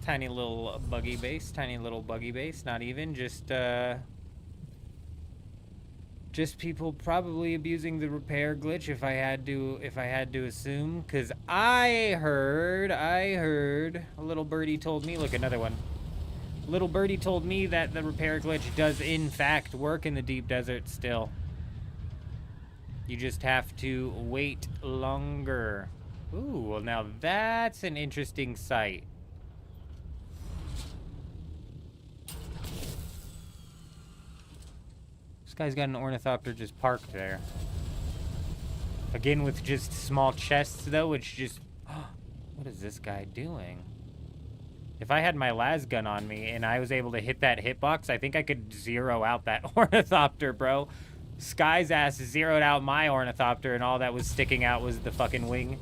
Tiny little buggy base. Tiny little buggy base. Not even. Just people probably abusing the repair glitch if I had to assume. Cause I heard a little birdie told me, look, another one. Little birdie told me that the repair glitch does in fact work in the deep desert still. You just have to wait longer. Ooh, well now that's an interesting sight. This guy's got an ornithopter just parked there. Again with just small chests though, which just... what is this guy doing? If I had my las gun on me and I was able to hit that hitbox, I think I could zero out that ornithopter, bro. Sky's ass zeroed out my ornithopter and all that was sticking out was the fucking wing.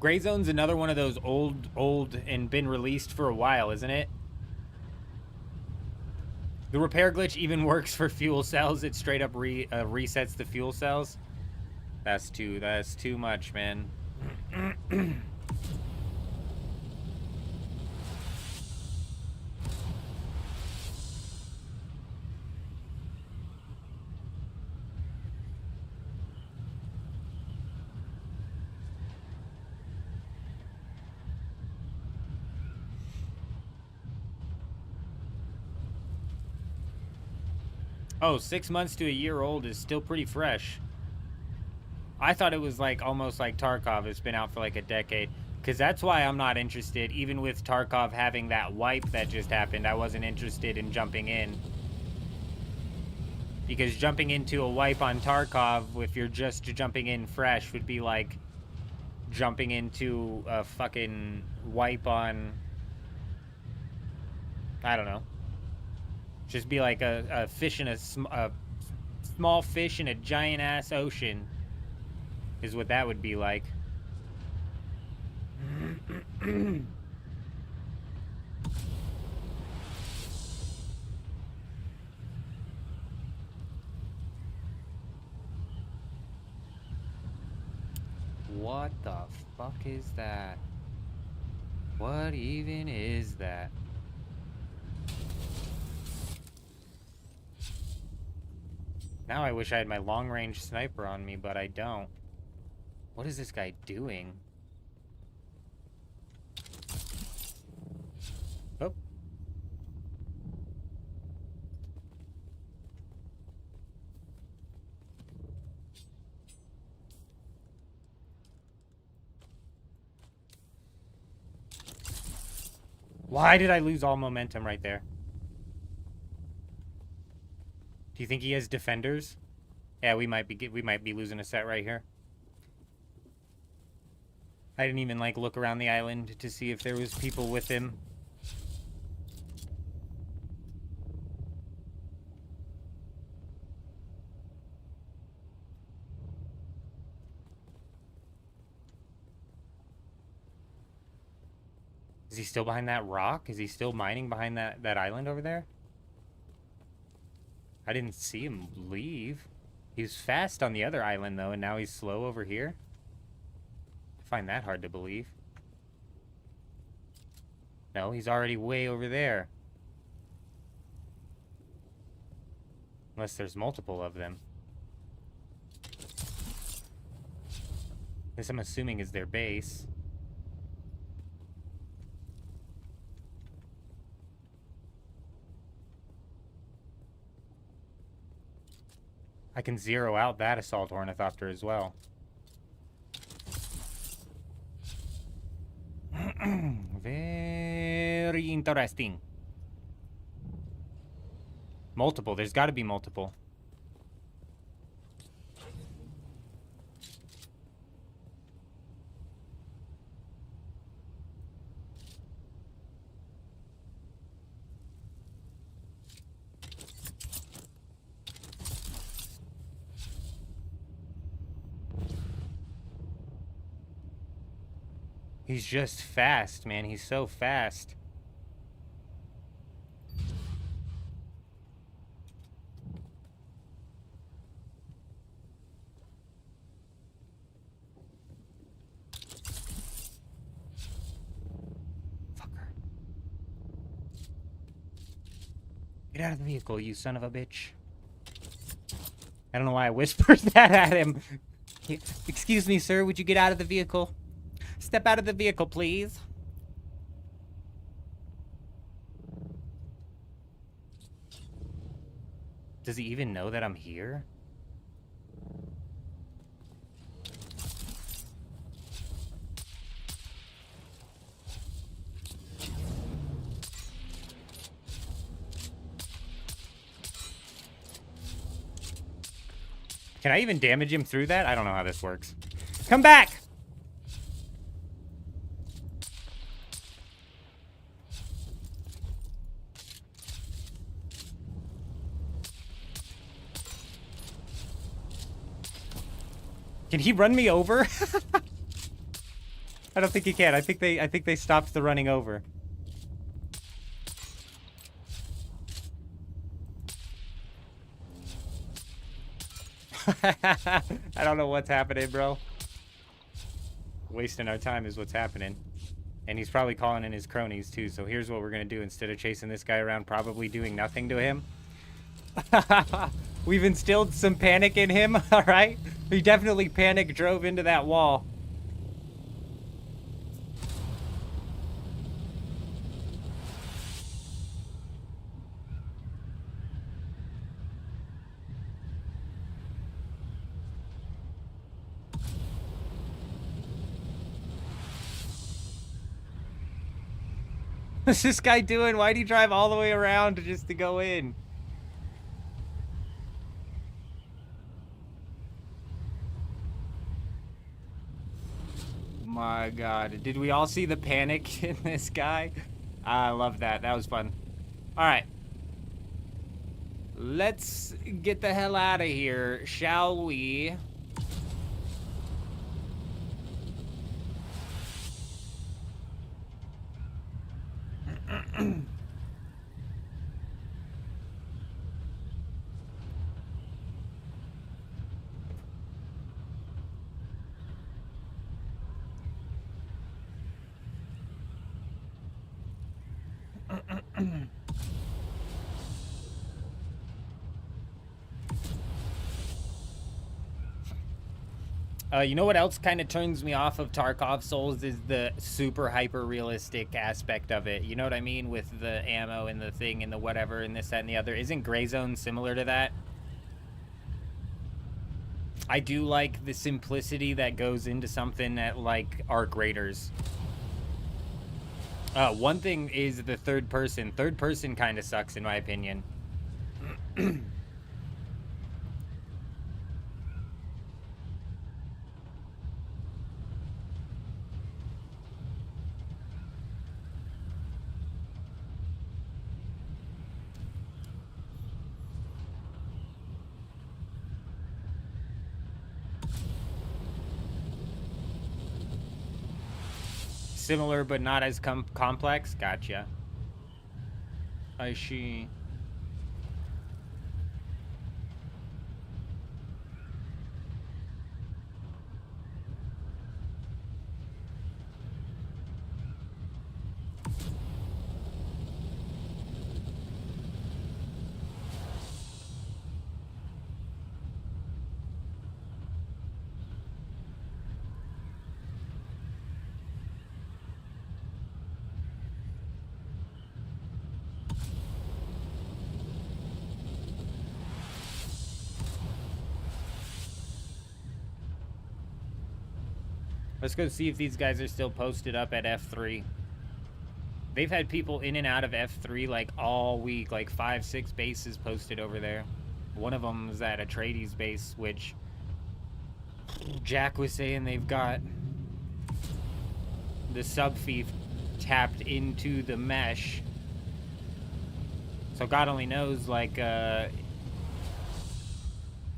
Gray Zone's another one of those old and been released for a while, isn't it? The repair glitch even works for fuel cells. It straight up resets the fuel cells. That's too much, man. Oh, 6 months to a year old is still pretty fresh. I thought it was like almost like Tarkov. It's been out for like a decade. Because that's why I'm not interested. Even with Tarkov having that wipe that just happened, I wasn't interested in jumping in. Because jumping into a wipe on Tarkov, if you're just jumping in fresh, would be like jumping into a fucking wipe on... I don't know. Just be like a fish in a small fish in a giant ass ocean is what that would be like. What the fuck is that? What even is that? Now I wish I had my long-range sniper on me, but I don't. What is this guy doing? Oh. Why did I lose all momentum right there? Do you think he has defenders? Yeah, we might be losing a set right here. I didn't even like look around the island to see if there was people with him. Is he still behind that rock? Is he still mining behind that island over there? I didn't see him leave. He was fast on the other island, though, and now he's slow over here? I find that hard to believe. No, he's already way over there. Unless there's multiple of them. This, I'm assuming, is their base. I can zero out that assault ornithopter as well. Very interesting. Multiple. There's got to be multiple. He's just fast, man. He's so fast. Fucker. Get out of the vehicle, you son of a bitch. I don't know why I whispered that at him. Excuse me, sir. Would you get out of the vehicle? Step out of the vehicle, please. Does he even know that I'm here? Can I even damage him through that? I don't know how this works. Come back! Can he run me over? I don't think he can. I think they stopped the running over. I don't know what's happening, bro. Wasting our time is what's happening. And he's probably calling in his cronies too, so here's what we're gonna do. Instead of chasing this guy around, probably doing nothing to him. We've instilled some panic in him, alright? He definitely panic drove into that wall. What's this guy doing? Why'd he drive all the way around just to go in? My god. Did we all see the panic in this guy? I love that. That was fun. Alright. Let's get the hell out of here, shall we? You know what else kind of turns me off of Tarkov Souls is the super hyper realistic aspect of it. You know what I mean? With the ammo and the thing and the whatever and this, that, and the other. Isn't Gray Zone similar to that? I do like the simplicity that goes into something that like Arc Raiders. One thing is the third person. Third person kind of sucks in my opinion. Similar but not as complex. Gotcha. I see. Let's go see if these guys are still posted up at F3. They've had people in and out of F3 like all week, like 5-6 bases posted over there. One of them is at a tradies base, which Jack was saying they've got the sub-thief tapped into the mesh. So God only knows, like,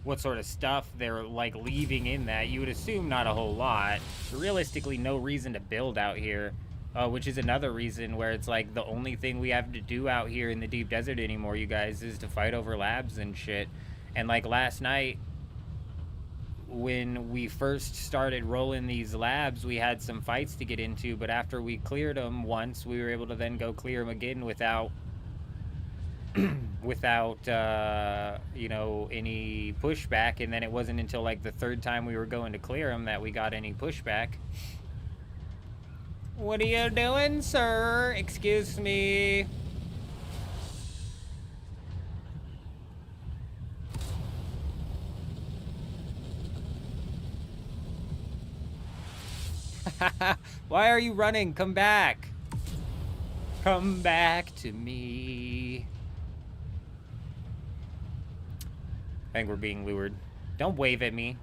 what sort of stuff they're like leaving in that. You would assume not a whole lot. Realistically, no reason to build out here, which is another reason where it's like the only thing we have to do out here in the deep desert anymore, you guys, is to fight over labs and shit. And like last night, when we first started rolling these labs, we had some fights to get into, but after we cleared them once, we were able to then go clear them again without you know, any pushback. And then it wasn't until like the third time we were going to clear them that we got any pushback. What are you doing, sir? Excuse me. Why are you running? Come back. Come back to me. I think we're being lured. Don't wave at me.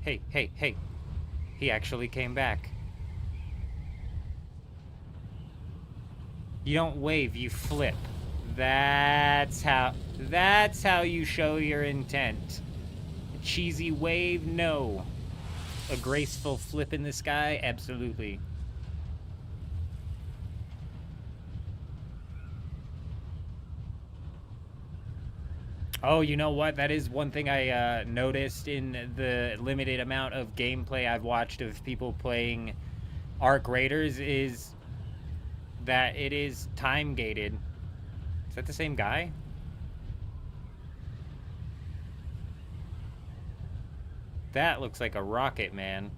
Hey, hey, hey. He actually came back. You don't wave, you flip. That's how you show your intent. A cheesy wave, no. A graceful flip in the sky, absolutely. Oh, you know what? That is one thing I noticed in the limited amount of gameplay I've watched of people playing Arc Raiders, is that it is time gated. Is that the same guy? That looks like a rocket, man.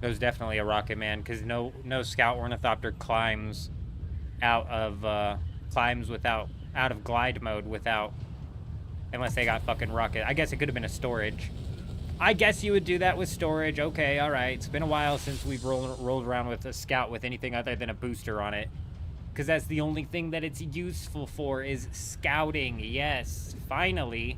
That was definitely a rocket, man, because no scout ornithopter climbs out of glide mode without, unless they got fucking rocket. I guess it could have been a storage. I guess you would do that with storage. Okay, all right. It's been a while since we've rolled around with a scout with anything other than a booster on it, because that's the only thing that it's useful for, is scouting. Yes, finally.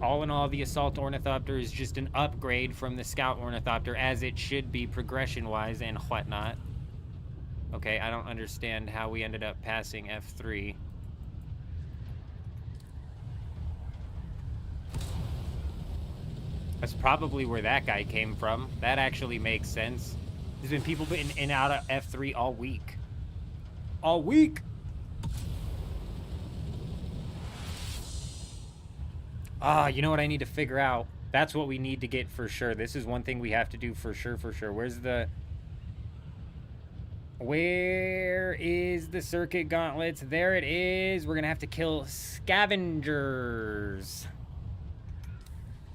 All in all, the Assault Ornithopter is just an upgrade from the Scout Ornithopter, as it should be progression-wise and whatnot. Okay, I don't understand how we ended up passing F3. That's probably where that guy came from. That actually makes sense. There's been people in and out of F3 all week. All week! Ah, you know what I need to figure out? That's what we need to get for sure. This is one thing we have to do for sure, for sure. Where is the circuit gauntlets? There it is. We're gonna have to kill scavengers.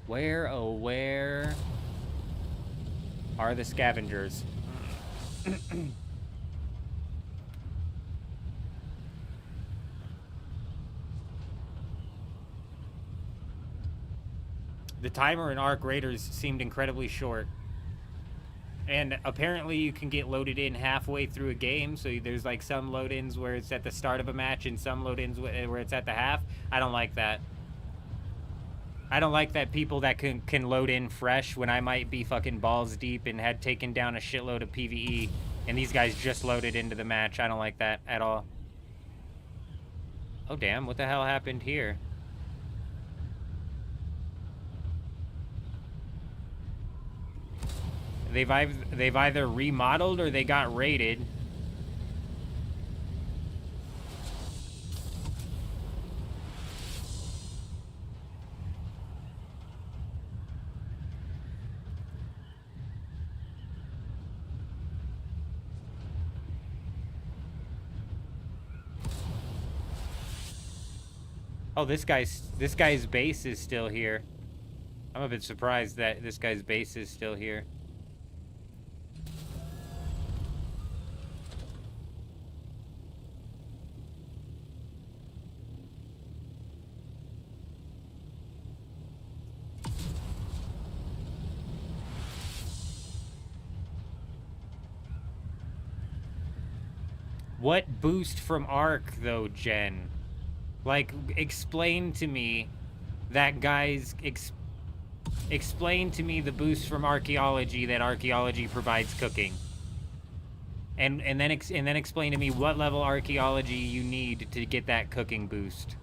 Where, oh, where are the scavengers? The timer in Arc Raiders seemed incredibly short. And apparently you can get loaded in halfway through a game, so there's like some load-ins where it's at the start of a match and some load-ins where it's at the half. I don't like that. I don't like that people that can load in fresh when I might be fucking balls deep and had taken down a shitload of PvE, and these guys just loaded into the match. I don't like that at all. Oh damn, what the hell happened here? They've either remodeled or they got raided. Oh, this guy's base is still here. I'm a bit surprised that this guy's base is still here. What boost from Arc, though, Jen? Like, explain to me that guy's... explain to me the boost from archaeology that archaeology provides cooking. And then explain to me what level archaeology you need to get that cooking boost.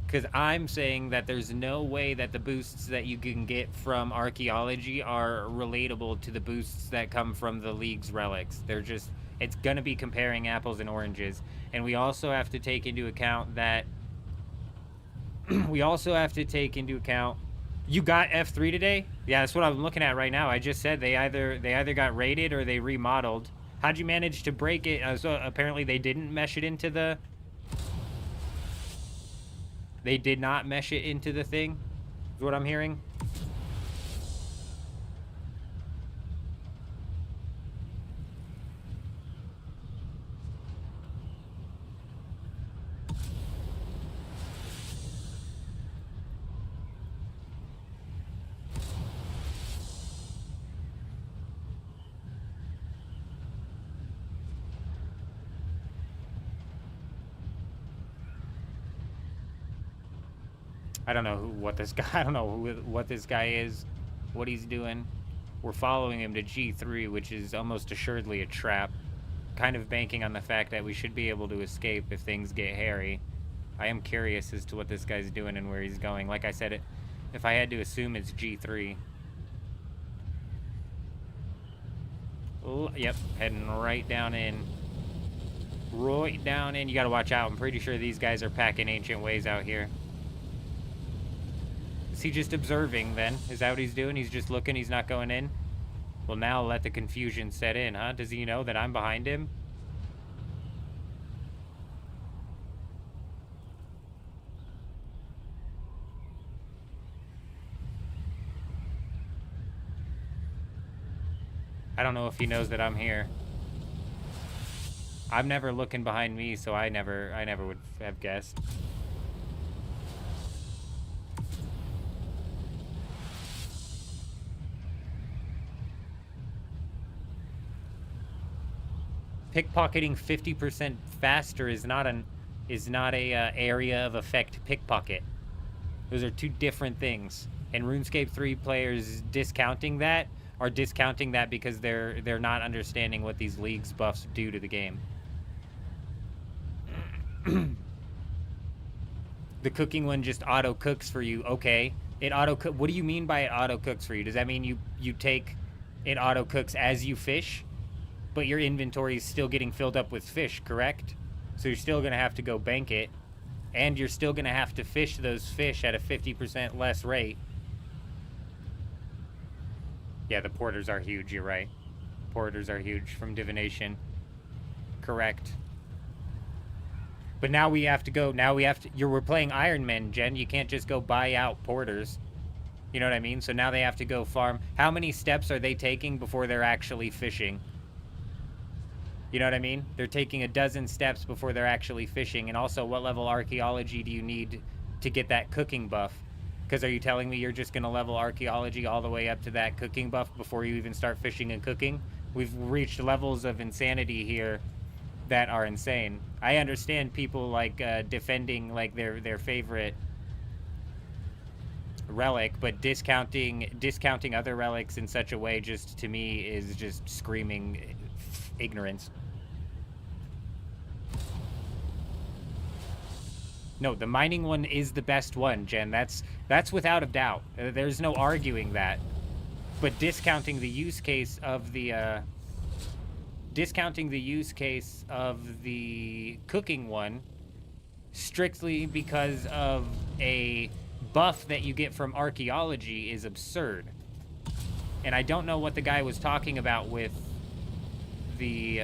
Because I'm saying that there's no way that the boosts that you can get from archaeology are relatable to the boosts that come from the League's relics. They're just, it's going to be comparing apples and oranges. And we also have to take into account that, you got F3 today? Yeah, that's what I'm looking at right now. I just said they either got raided or they remodeled. How'd you manage to break it? So apparently they didn't mesh it into the... They did not mesh it into the thing, is what I'm hearing. I don't know what this guy is, what he's doing. We're following him to G3, which is almost assuredly a trap. Kind of banking on the fact that we should be able to escape if things get hairy. I am curious as to what this guy's doing and where he's going. Like I said, if I had to assume it's G3. Yep, heading right down in. Right down in. You gotta watch out. I'm pretty sure these guys are packing ancient ways out here. Is he just observing, then? Is that what he's doing? He's just looking, he's not going in? Well, now let the confusion set in, huh? Does he know that I'm behind him? I don't know if he knows that I'm here. I'm never looking behind me, so I never would have guessed. Pickpocketing 50% faster is not a area of effect pickpocket. Those are two different things. And RuneScape 3 players discounting that are discounting that because they're not understanding what these leagues buffs do to the game. The cooking one just auto cooks for you. Okay, it auto cook. What do you mean by it auto cooks for you? Does that mean you take it auto cooks as you fish? But your inventory is still getting filled up with fish, correct? So you're still going to have to go bank it. And you're still going to have to fish those fish at a 50% less rate. Yeah, the porters are huge, you're right. Porters are huge from divination. Correct. But now we have to go, we're playing Iron Men, Jen. You can't just go buy out porters. You know what I mean? So now they have to go farm. How many steps are they taking before they're actually fishing? You know what I mean? They're taking a dozen steps before they're actually fishing. And also, what level archaeology do you need to get that cooking buff? Because are you telling me you're just going to level archaeology all the way up to that cooking buff before you even start fishing and cooking? We've reached levels of insanity here that are insane. I understand people like defending like their favorite relic, but discounting other relics in such a way just to me is just screaming ignorance. No, the mining one is the best one, Jen. That's without a doubt. There's no arguing that. But discounting the use case of the cooking one strictly because of a buff that you get from archaeology is absurd. And I don't know what the guy was talking about with the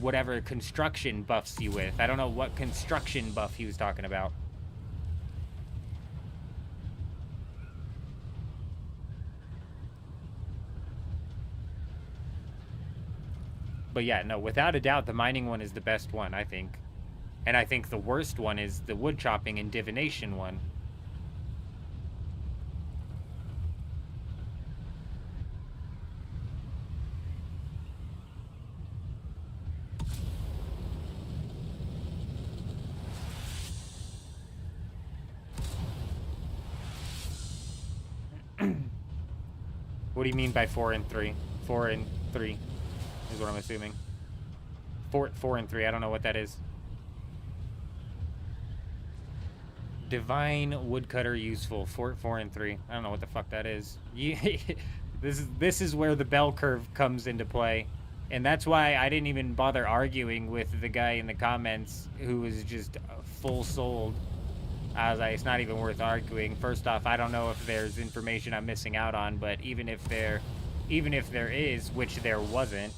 whatever construction buffs you with. I don't know what construction buff he was talking about. But yeah, no, without a doubt, the mining one is the best one, I think. And I think the worst one is the wood chopping and divination one. What do you mean by 4 and 3? 4 and 3 is what I'm assuming. 4 and 3. I don't know what that is. Divine woodcutter useful. 4 and 3. I don't know what the fuck that is. This is where the bell curve comes into play. And that's why I didn't even bother arguing with the guy in the comments who was just full sold. I was like, it's not even worth arguing. First off, I don't know if there's information I'm missing out on, but even if there is, which there wasn't.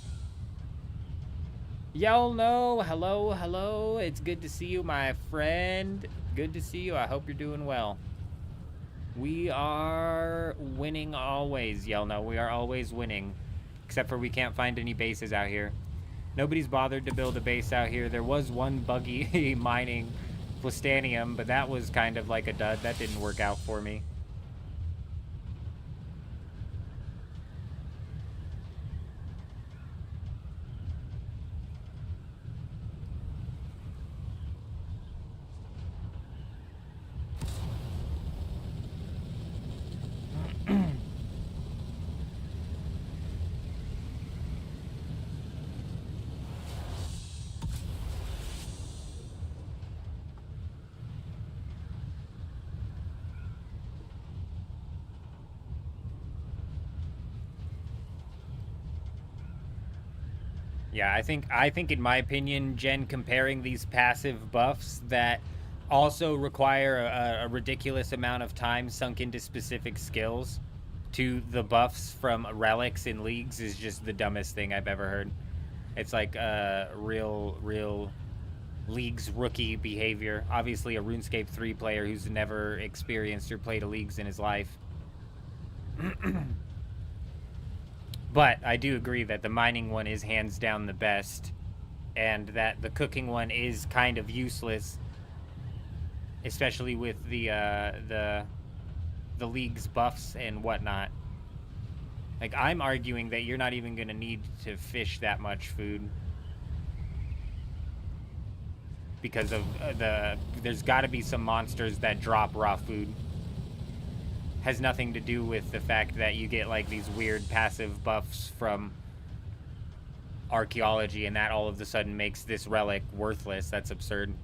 Y'all know, hello. It's good to see you, my friend. Good to see you. I hope you're doing well. We are winning always, y'all know. We are always winning. Except for we can't find any bases out here. Nobody's bothered to build a base out here. There was one buggy mining Plastanium, but that was kind of like a dud. That didn't work out for me. Yeah, I think in my opinion, Jen, comparing these passive buffs that also require a ridiculous amount of time sunk into specific skills to the buffs from relics in leagues is just the dumbest thing I've ever heard. It's like real leagues rookie behavior. Obviously a RuneScape 3 player who's never experienced or played a leagues in his life. But I do agree that the mining one is hands down the best, and that the cooking one is kind of useless, especially with the league's buffs and whatnot. Like, I'm arguing that you're not even going to need to fish that much food because of there's got to be some monsters that drop raw food. Has nothing to do with the fact that you get like these weird passive buffs from archaeology and that all of a sudden makes this relic worthless. That's absurd.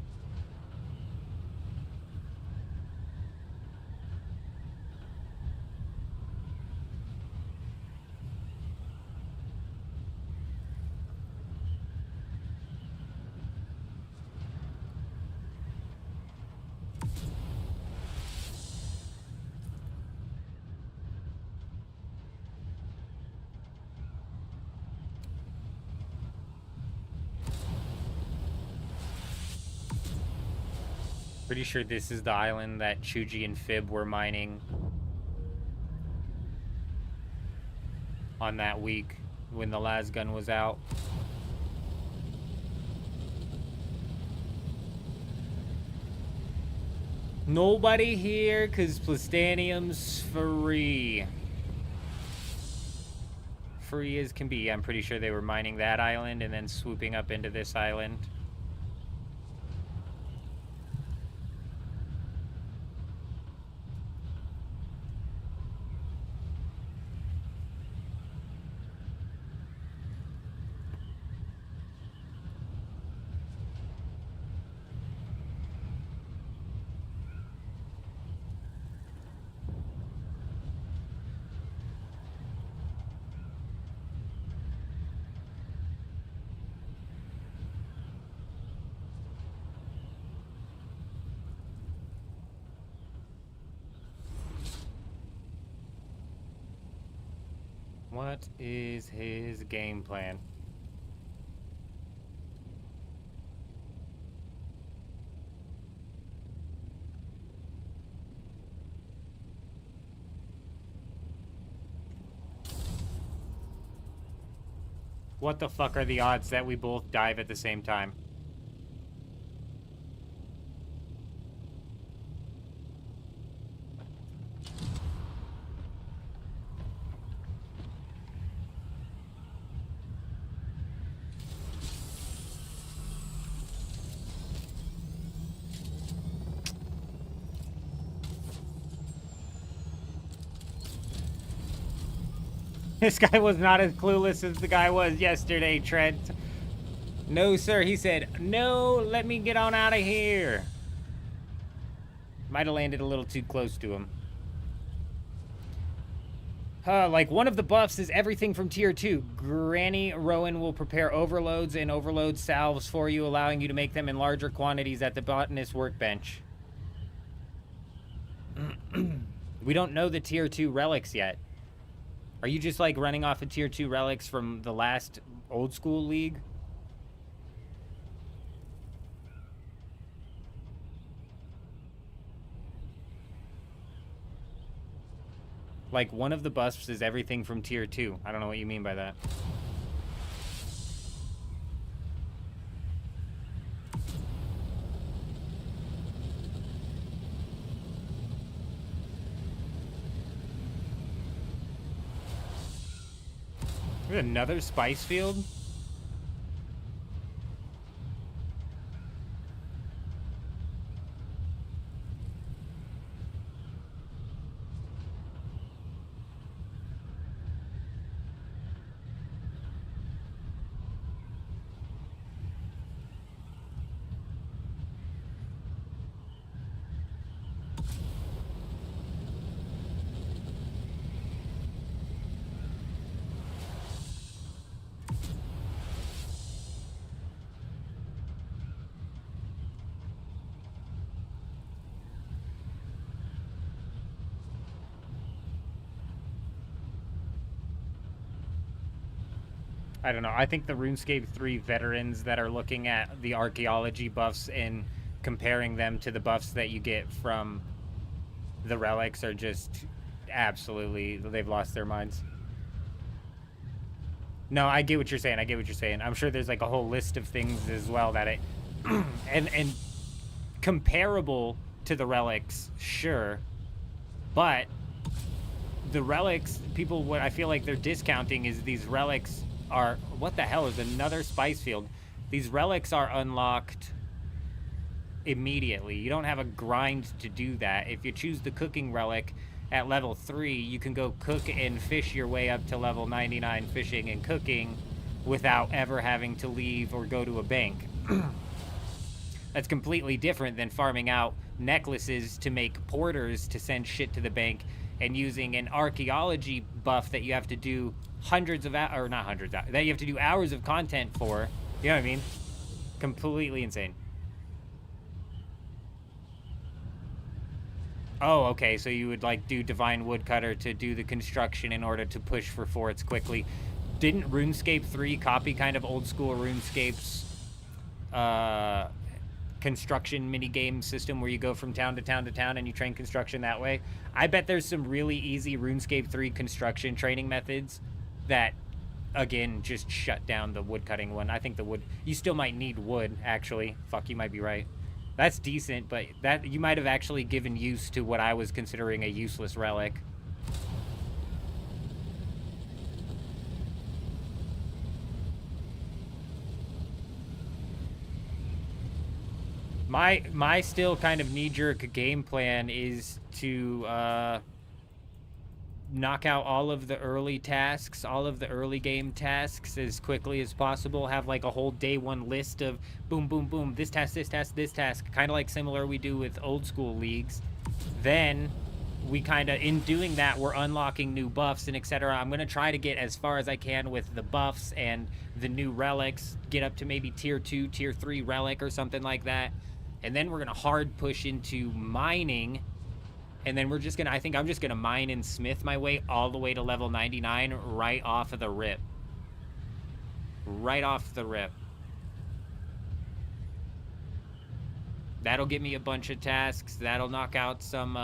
Pretty sure this is the island that Chuji and Fib were mining on that week when the last gun was out. Nobody here because Plastanium's free. Free as can be. I'm pretty sure they were mining that island and then swooping up into this island. What is his game plan? What the fuck are the odds that we both dive at the same time? This guy was not as clueless as the guy was yesterday, Trent. No, sir. He said, no, let me get on out of here. Might have landed a little too close to him. Like, one of the buffs is everything from tier 2. Granny Rowan will prepare overloads and overload salves for you, allowing you to make them in larger quantities at the botanist workbench. We don't know the tier 2 relics yet. Are you just, like, running off of tier 2 relics from the last old school league? Like, one of the buffs is everything from tier 2. I don't know what you mean by that. There's another spice field? I don't know. I think the RuneScape 3 veterans that are looking at the archaeology buffs and comparing them to the buffs that you get from the relics are just absolutely, they've lost their minds. No, I get what you're saying. I get what you're saying. I'm sure there's like a whole list of things as well that it and comparable to the relics, sure. But the relics, people, what I feel like they're discounting is these relics are, what the hell is another spice field? These relics are unlocked immediately. You don't have a grind to do that. If you choose the cooking relic at level 3, you can go cook and fish your way up to level 99 fishing and cooking without ever having to leave or go to a bank. That's completely different than farming out necklaces to make porters to send shit to the bank and using an archaeology buff that you have to do hundreds of hours, or not hundreds, that you have to do hours of content for. You know what I mean? Completely insane. Oh, okay, so you would like do Divine Woodcutter to do the construction in order to push for forts quickly. Didn't RuneScape 3 copy kind of old school RuneScape's construction minigame system where you go from town to town to town and you train construction that way? I bet there's some really easy RuneScape 3 construction training methods that, again, just shut down the woodcutting one. I think the wood, you still might need wood, actually. Fuck, you might be right. That's decent, but that you might have actually given use to what I was considering a useless relic. My still kind of knee-jerk game plan is to knock out all of the early tasks, all of the early game tasks as quickly as possible. Have like a whole day one list of boom, boom, boom, this task, this task, this task, kind of like similar we do with old school leagues. Then we kind of, in doing that, we're unlocking new buffs and etc. I'm going to try to get as far as I can with the buffs and the new relics, get up to maybe tier 2, tier 3 relic or something like that. And then we're going to hard push into mining. And then we're just going to, I think I'm just going to mine and smith my way all the way to level 99 right off of the rip. Right off the rip. That'll give me a bunch of tasks. That'll knock out some,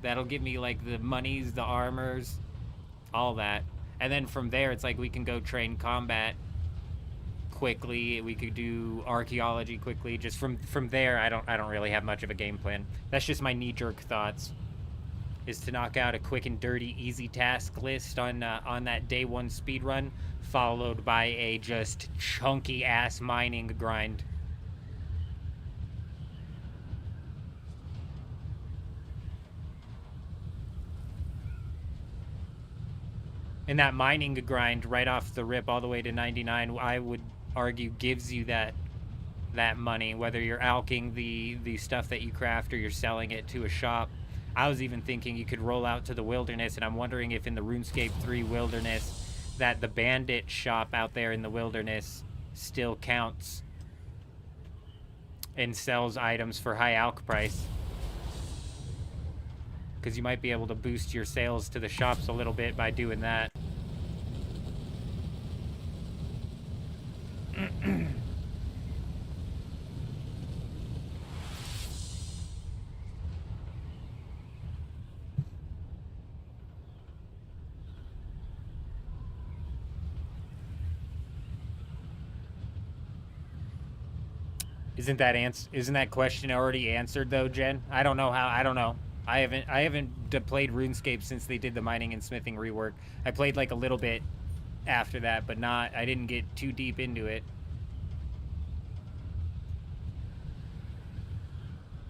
that'll give me like the monies, the armors, all that. And then from there, it's like we can go train combat quickly. We could do archaeology quickly. Just from there, I don't really have much of a game plan. That's just my knee-jerk thoughts, is to knock out a quick and dirty easy task list on that day one speed run, followed by a just chunky ass mining grind. And that mining grind right off the rip all the way to 99, I would argue gives you that money, whether you're alking the stuff that you craft or you're selling it to a shop. I was even thinking you could roll out to the wilderness, and I'm wondering if in the RuneScape 3 wilderness that the bandit shop out there in the wilderness still counts and sells items for high alk price. Because you might be able to boost your sales to the shops a little bit by doing that. Isn't that question already answered though, Jen? I don't know how. I don't know. I haven't played RuneScape since they did the mining and smithing rework. I played like a little bit after that, but not. I didn't get too deep into it.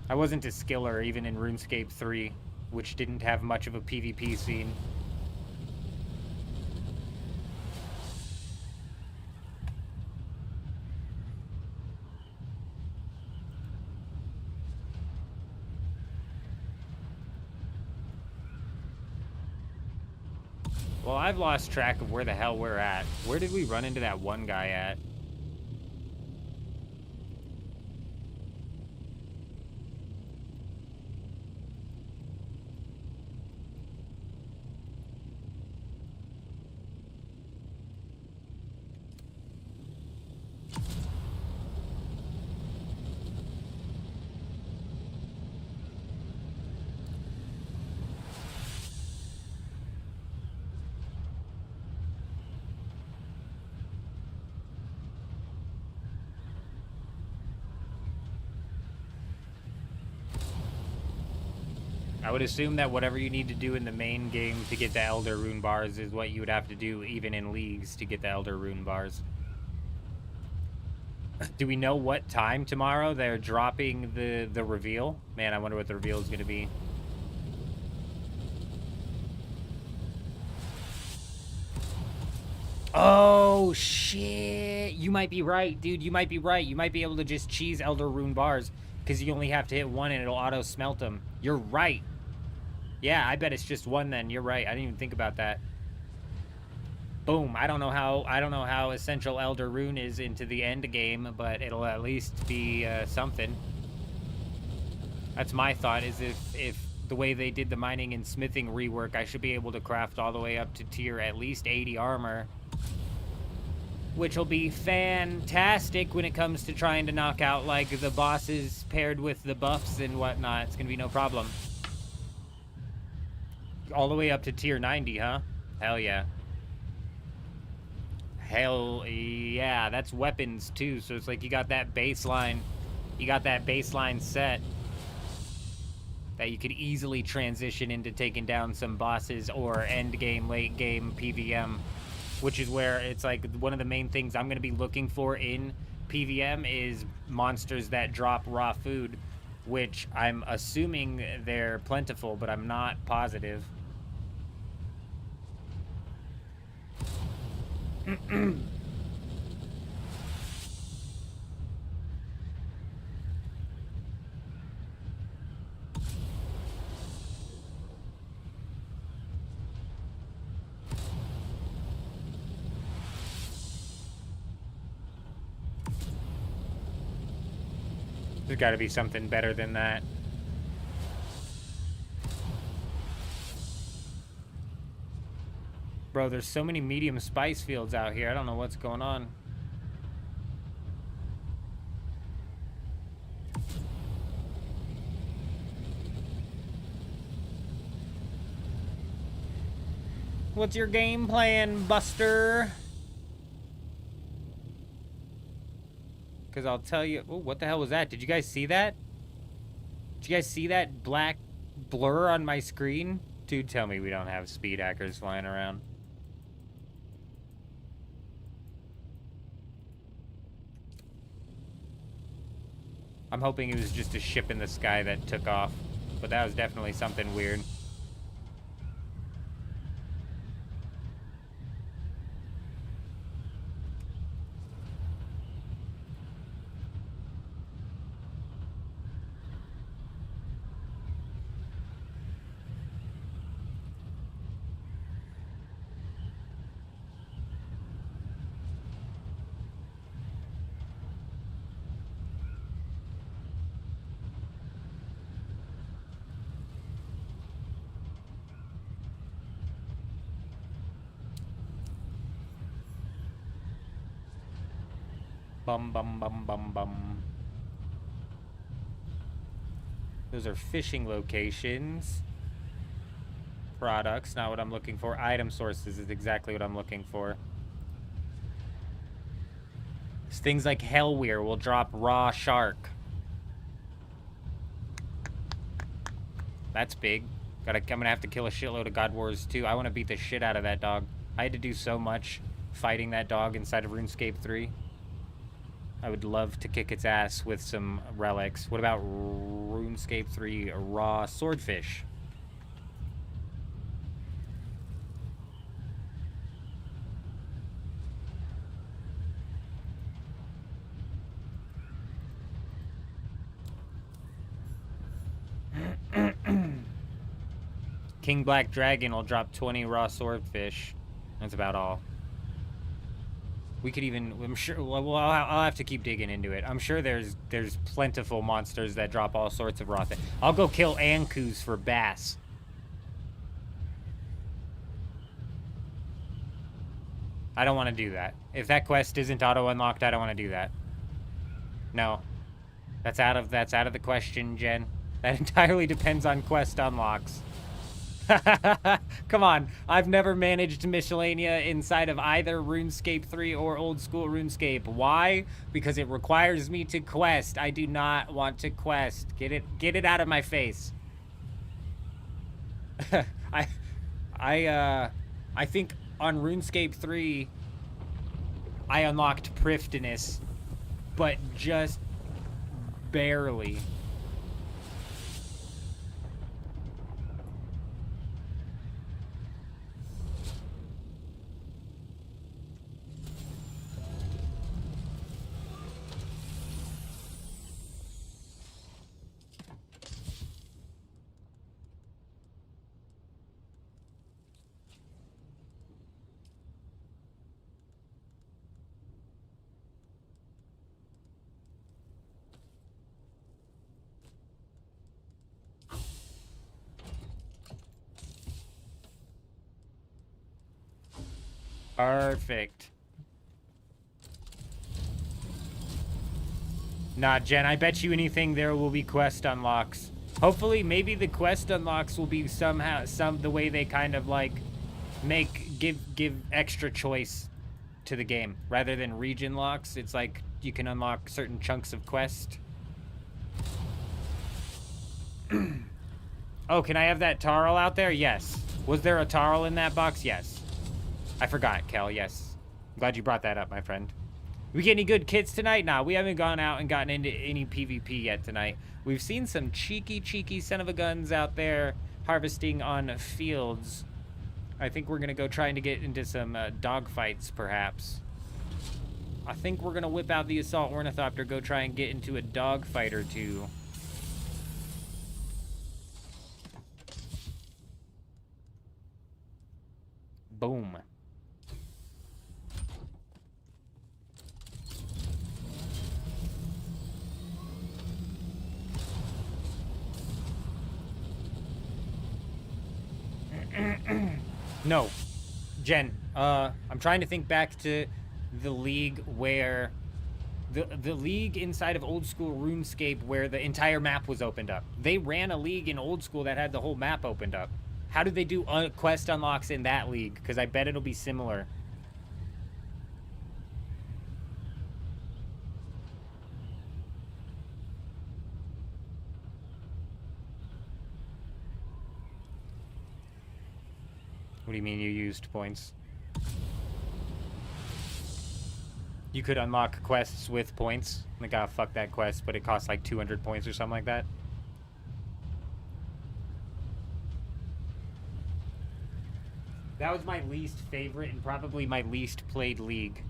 I wasn't a skiller even in RuneScape 3, which didn't have much of a PvP scene. Well, I've lost track of where the hell we're at. Where did we run into that one guy at? I would assume that whatever you need to do in the main game to get the Elder Rune bars is what you would have to do even in leagues to get the Elder Rune bars. Do we know what time tomorrow they're dropping the reveal? Man, I wonder what the reveal is going to be. Oh, shit. You might be right, dude. You might be right. You might be able to just cheese Elder Rune bars because you only have to hit one and it'll auto-smelt them. You're right. Yeah, I bet it's just one then. You're right. I didn't even think about that. Boom. I don't know how essential Elder Rune is into the end game, but it'll at least be something. That's my thought, is if the way they did the mining and smithing rework, I should be able to craft all the way up to tier at least 80 armor, which will be fantastic when it comes to trying to knock out like the bosses paired with the buffs and whatnot. It's gonna be no problem. All the way up to tier 90, huh? Hell yeah. Hell yeah. That's weapons too, so it's like you got that baseline. You got that baseline set that you could easily transition into taking down some bosses or end game, late game PVM, which is where it's like one of the main things I'm going to be looking for in PVM is monsters that drop raw food, which I'm assuming they're plentiful, but I'm not positive. There's got to be something better than that. Bro, there's so many medium spice fields out here. I don't know what's going on. What's your game plan, Buster? Because I'll tell you... Oh, what the hell was that? Did you guys see that? Did you guys see that black blur on my screen? Dude, tell me we don't have speed hackers flying around. I'm hoping it was just a ship in the sky that took off. But that was definitely something weird. Bum, bum, bum, bum, bum. Those are fishing locations. Products, not what I'm looking for. Item sources is exactly what I'm looking for. Things like Hellweir will drop raw shark. That's big. I'm gonna have to kill a shitload of God Wars too. I want to beat the shit out of that dog. I had to do so much fighting that dog inside of RuneScape 3. I would love to kick its ass with some relics. What about RuneScape 3 raw swordfish? King Black Dragon will drop 20 raw swordfish. That's about all. We could even, I'm sure, well, I'll have to keep digging into it. I'm sure there's plentiful monsters that drop all sorts of raw things. I'll go kill Ankus for bass. I don't want to do that. If that quest isn't auto-unlocked, I don't want to do that. No. That's out of the question, Jen. That entirely depends on quest unlocks. Come on, I've never managed Miscellanea inside of either RuneScape 3 or old school RuneScape. Why? Because it requires me to quest. I do not want to quest. Get it out of my face. I think on RuneScape 3 I unlocked Prifdiness, but just barely. Perfect. Nah, Jen, I bet you anything there will be quest unlocks. Hopefully, maybe the quest unlocks will be somehow, the way they kind of like give extra choice to the game. Rather than region locks, it's like you can unlock certain chunks of quest. Oh, can I have that Tarl out there? Yes. Was there a Tarl in that box? Yes. I forgot, Kel, yes. I'm glad you brought that up, my friend. We get any good kits tonight? Nah, we haven't gone out and gotten into any PvP yet tonight. We've seen some cheeky son-of-a-guns out there harvesting on fields. I think we're going to go trying to get into some dogfights, perhaps. I think we're going to whip out the Assault Ornithopter, go try and get into a dogfight or two. Boom. No. Jen, I'm trying to think back to the league where... The league inside of old school RuneScape where the entire map was opened up. They ran a league in old school that had the whole map opened up. How did they do quest unlocks in that league? Because I bet it'll be similar. What do you mean you used points? You could unlock quests with points. Like, ah, fuck that quest, but it costs like 200 points or something like that. That was my least favorite and probably my least played league.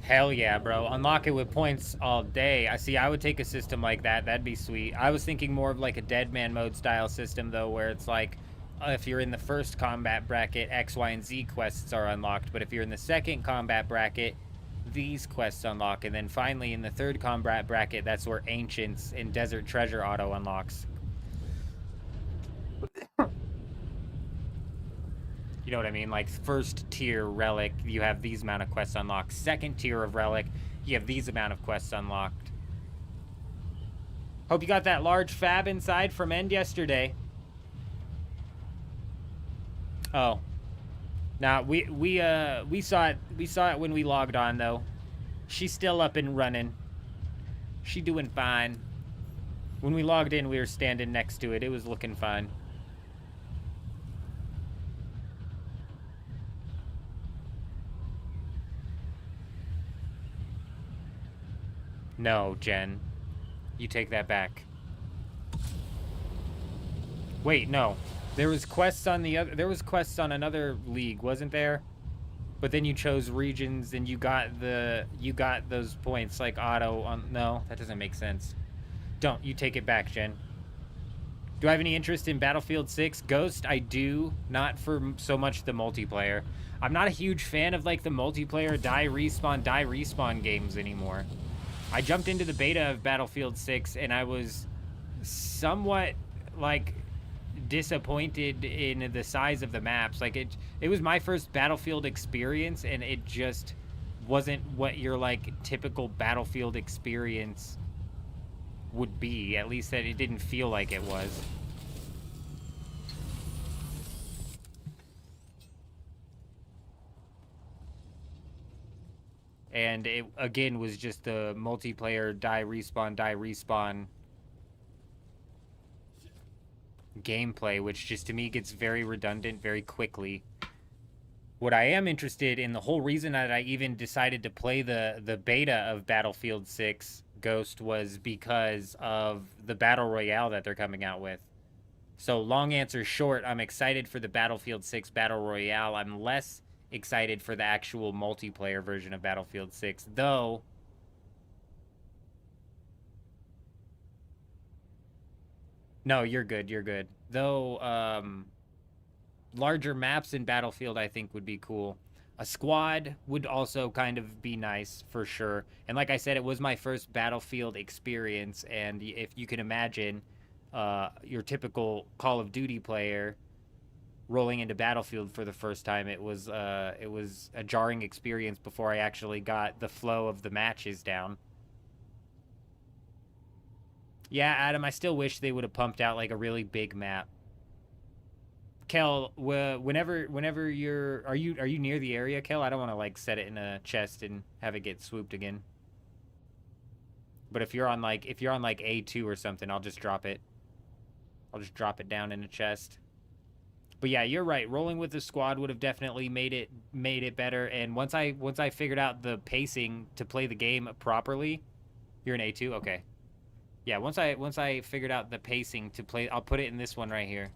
Hell yeah, bro. Unlock it with points all day. I would take a system like that. That'd be sweet. I was thinking more of like a Dead Man mode style system, though, where it's like, if you're in the first combat bracket, X, Y, and Z quests are unlocked. But if you're in the second combat bracket, these quests unlock. And then finally, in the third combat bracket, that's where Ancients and Desert Treasure auto unlocks. You know what I mean? Like, first tier relic, you have these amount of quests unlocked. Second tier of relic, you have these amount of quests unlocked. Hope you got that large fab inside from End yesterday. Oh. Nah, we saw it when we logged on though. She's still up and running. She doing fine. When we logged in, we were standing next to it. It was looking fine. No, Jen. You take that back. Wait, no. There was quests on another league, wasn't there? But then you chose regions and you got those points like auto on. No, that doesn't make sense. Don't. You take it back, Jen. Do I have any interest in Battlefield 6? Ghost, I do. Not for so much the multiplayer. I'm not a huge fan of like the multiplayer die respawn games anymore. I jumped into the beta of Battlefield 6 and I was somewhat like disappointed in the size of the maps. Like it was my first Battlefield experience and it just wasn't what your like typical Battlefield experience would be. At least that it didn't feel like it was. And it, again, was just the multiplayer die, respawn gameplay, which just to me gets very redundant very quickly. What I am interested in, the whole reason that I even decided to play the beta of Battlefield 6 Ghost was because of the Battle Royale that they're coming out with. So long answer short, I'm excited for the Battlefield 6 Battle Royale. I'm less excited for the actual multiplayer version of Battlefield 6, though. No, you're good, you're good. Though, larger maps in Battlefield I think would be cool. A squad would also kind of be nice, for sure. And like I said, it was my first Battlefield experience, and if you can imagine, your typical Call of Duty player rolling into Battlefield for the first time, it was a jarring experience before I actually got the flow of the matches down. Yeah, Adam, I still wish they would have pumped out like a really big map. Kel, whenever you're, are you near the area, Kel? I don't want to like set it in a chest and have it get swooped again. But if you're on like A2 or something, I'll just drop it. I'll just drop it down in a chest. But yeah, you're right. Rolling with the squad would have definitely made it better. And once I figured out the pacing to play the game properly, you're in A2, okay. Yeah, once I figured out the pacing to play, I'll put it in this one right here.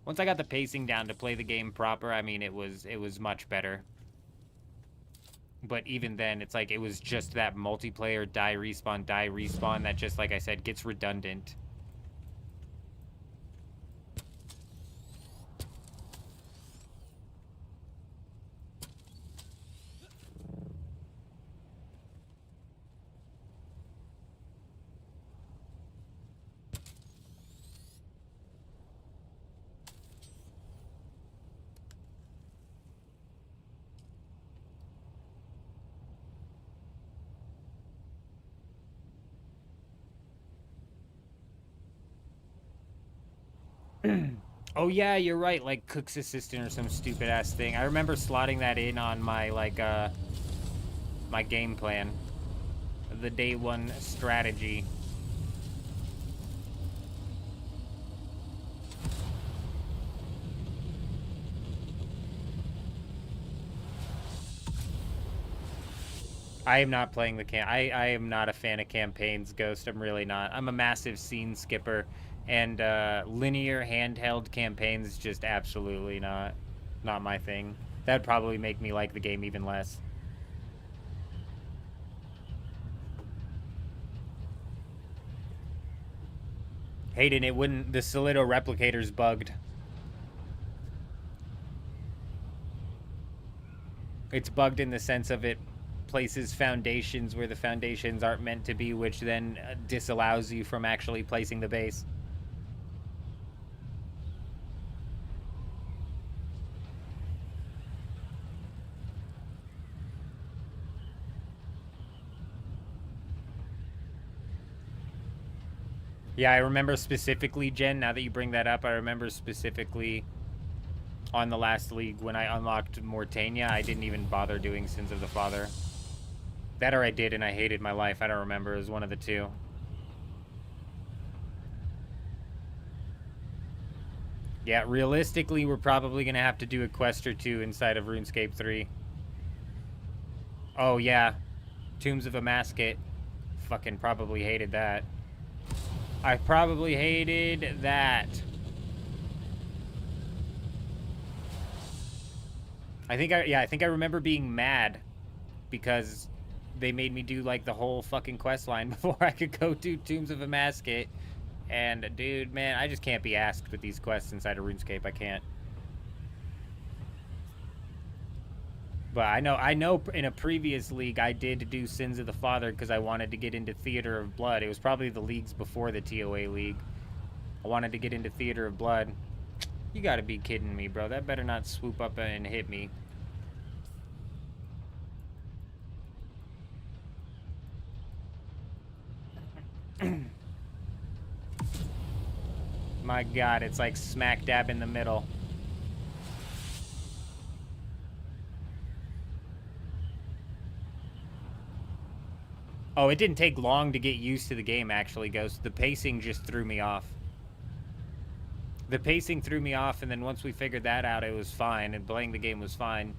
Once I got the pacing down to play the game proper, I mean, it was much better. But even then, it's like it was just that multiplayer die respawn that just, like I said, gets redundant. Oh yeah, you're right, like Cook's Assistant or some stupid ass thing. I remember slotting that in on my like my game plan. The day one strategy. I am not playing the I am not a fan of campaigns, Ghost. I'm really not. I'm a massive scene skipper. And linear handheld campaigns just absolutely not my thing. That'd probably make me like the game even less. Hayden, it wouldn't. The Solido replicator's bugged. It's bugged in the sense of it places foundations where the foundations aren't meant to be, which then disallows you from actually placing the base. Yeah, I remember specifically, Jen, now that you bring that up, I remember specifically on the last league when I unlocked Mortania, I didn't even bother doing Sins of the Father. That or I did and I hated my life. I don't remember. It was one of the two. Yeah, realistically, we're probably going to have to do a quest or two inside of RuneScape 3. Oh, yeah. Tombs of a Masket. Fucking probably hated that. I probably hated that. I think I remember being mad because they made me do like the whole fucking quest line before I could go do Tombs of a Masket. And dude, man, I just can't be asked with these quests inside of RuneScape. I can't. But I know in a previous league I did do Sins of the Father because I wanted to get into Theater of Blood. It was probably the leagues before the TOA league. I wanted to get into Theater of Blood. You gotta be kidding me, bro. That better not swoop up and hit me. My god, it's like smack dab in the middle. Oh, it didn't take long to get used to the game, actually, Ghost. The pacing just threw me off. The pacing threw me off, and then once we figured that out, it was fine, and playing the game was fine.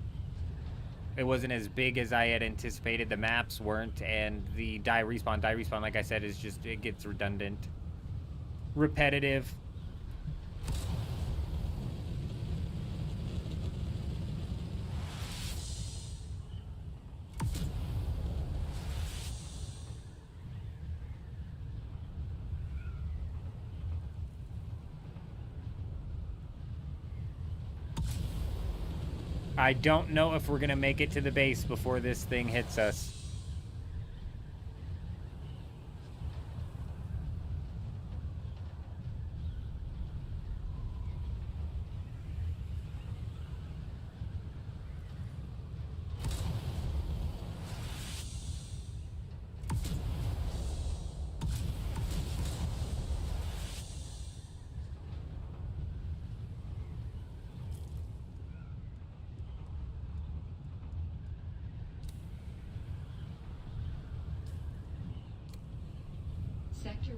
It wasn't as big as I had anticipated. The maps weren't, and the die respawn, like I said, is just, it gets redundant. Repetitive. I don't know if we're gonna make it to the base before this thing hits us.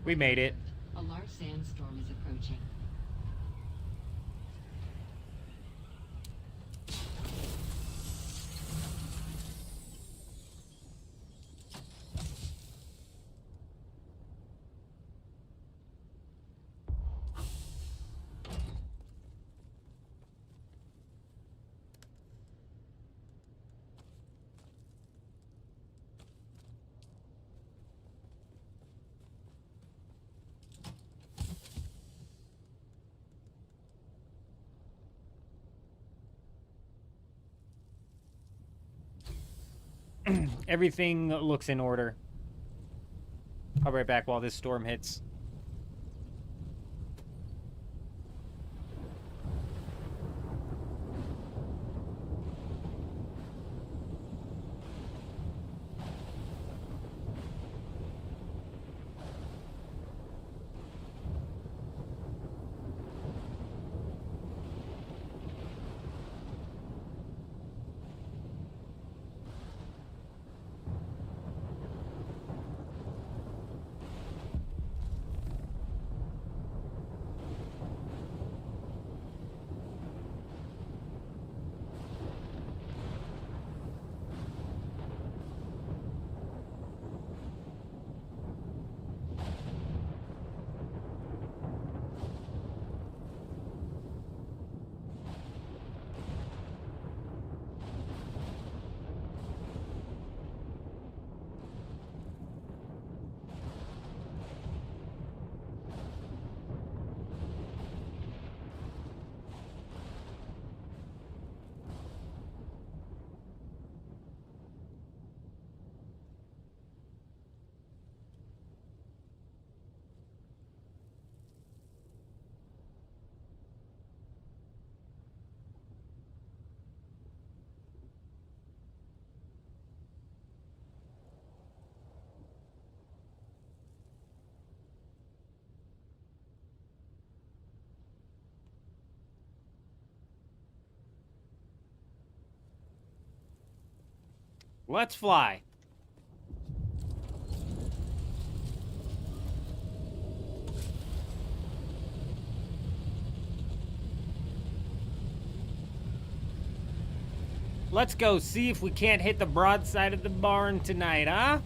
We made it. A large sandstorm is approaching. Everything looks in order. I'll be right back while this storm hits. Let's fly. Let's go see if we can't hit the broadside of the barn tonight, huh?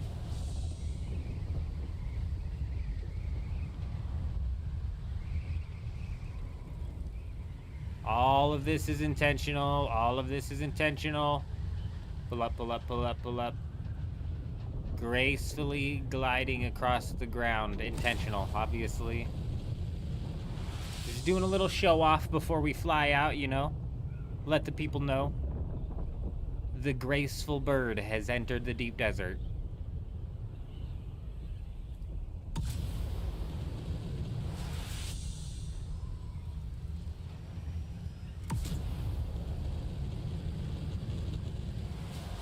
All of this is intentional. All of this is intentional. Pull up, pull up, pull up, pull up. Gracefully gliding across the ground. Intentional, obviously. Just doing a little show off before we fly out, you know? Let the people know. The graceful bird has entered the deep desert.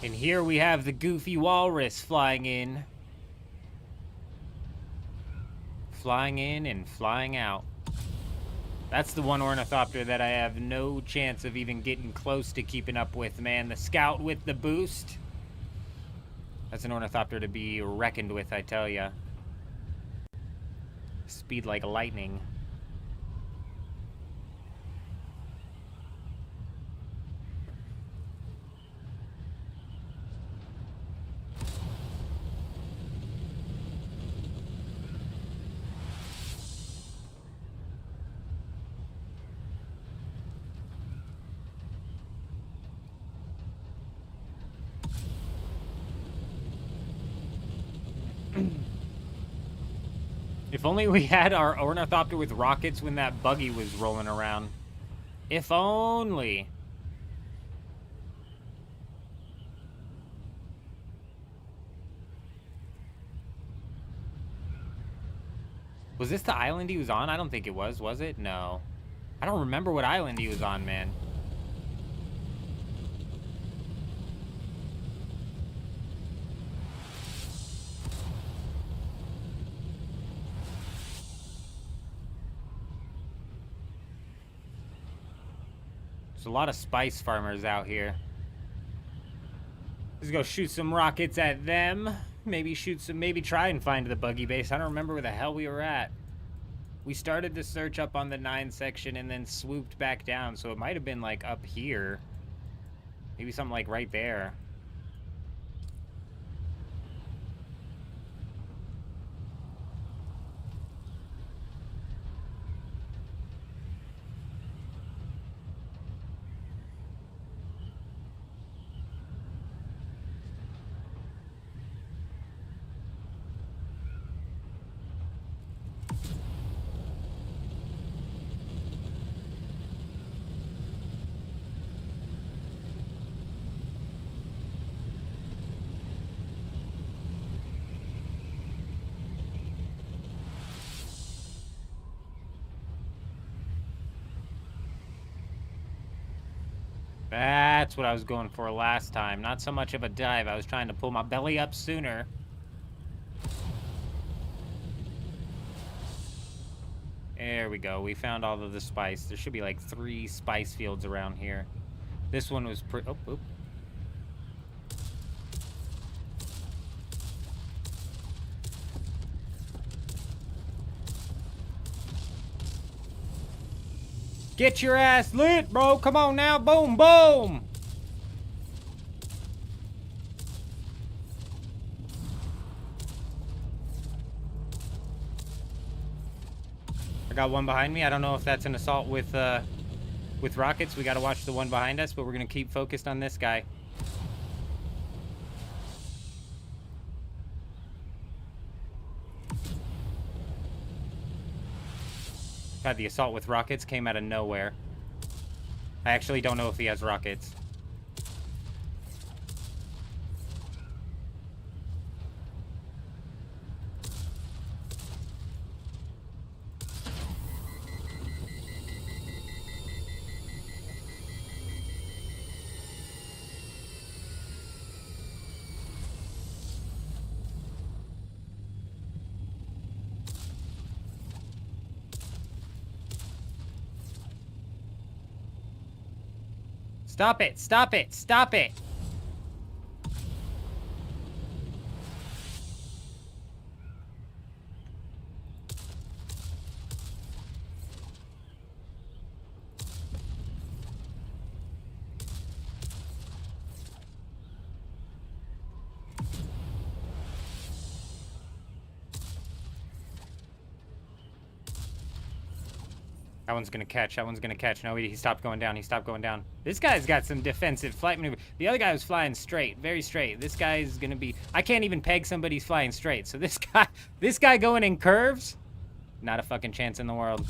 And here we have the goofy walrus flying in. Flying in and flying out. That's the one ornithopter that I have no chance of even getting close to keeping up with, man. The scout with the boost. That's an ornithopter to be reckoned with, I tell ya. Speed like lightning. If only we had our ornithopter with rockets when that buggy was rolling around. If only. Was this the island he was on? I don't think it was it? No. I don't remember what island he was on, man. There's a lot of spice farmers out here. Let's go shoot some rockets at them. Maybe shoot some, maybe try and find the buggy base. I don't remember where the hell we were at. We started the search up on the 9 section and then swooped back down, so it might have been like up here. Maybe something like right there. That's what I was going for last time. Not so much of a dive. I was trying to pull my belly up sooner. There we go. We found all of the spice. There should be like 3 spice fields around here. This one was pretty... Oh. Get your ass lit, bro. Come on now. Boom, boom. I got one behind me. I don't know if that's an assault with rockets. We got to watch the one behind us, but we're going to keep focused on this guy. God, the assault with rockets came out of nowhere. I actually don't know if he has rockets. Stop it! Stop it! Stop it! That one's gonna catch. That one's gonna catch. No, he stopped going down. He stopped going down. This guy's got some defensive flight maneuver. The other guy was flying straight, very straight. This guy is gonna be. I can't even peg somebody's flying straight. So this guy going in curves, not a fucking chance in the world.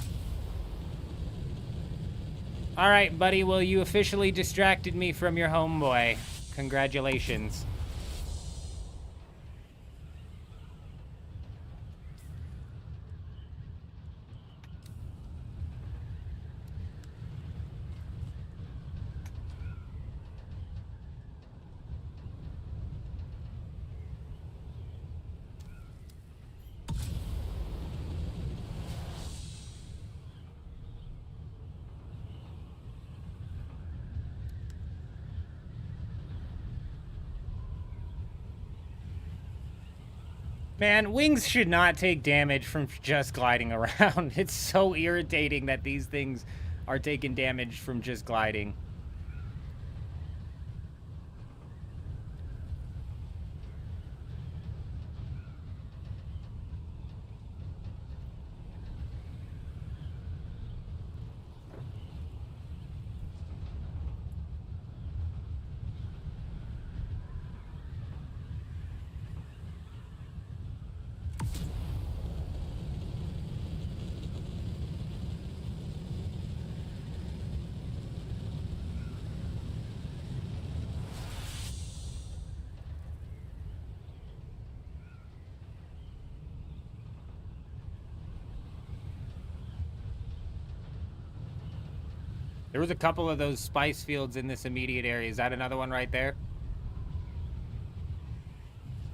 All right, buddy. Well, you officially distracted me from your homeboy. Congratulations. Man, wings should not take damage from just gliding around. It's so irritating that these things are taking damage from just gliding. There was a couple of those spice fields in this immediate area. Is that another one right there?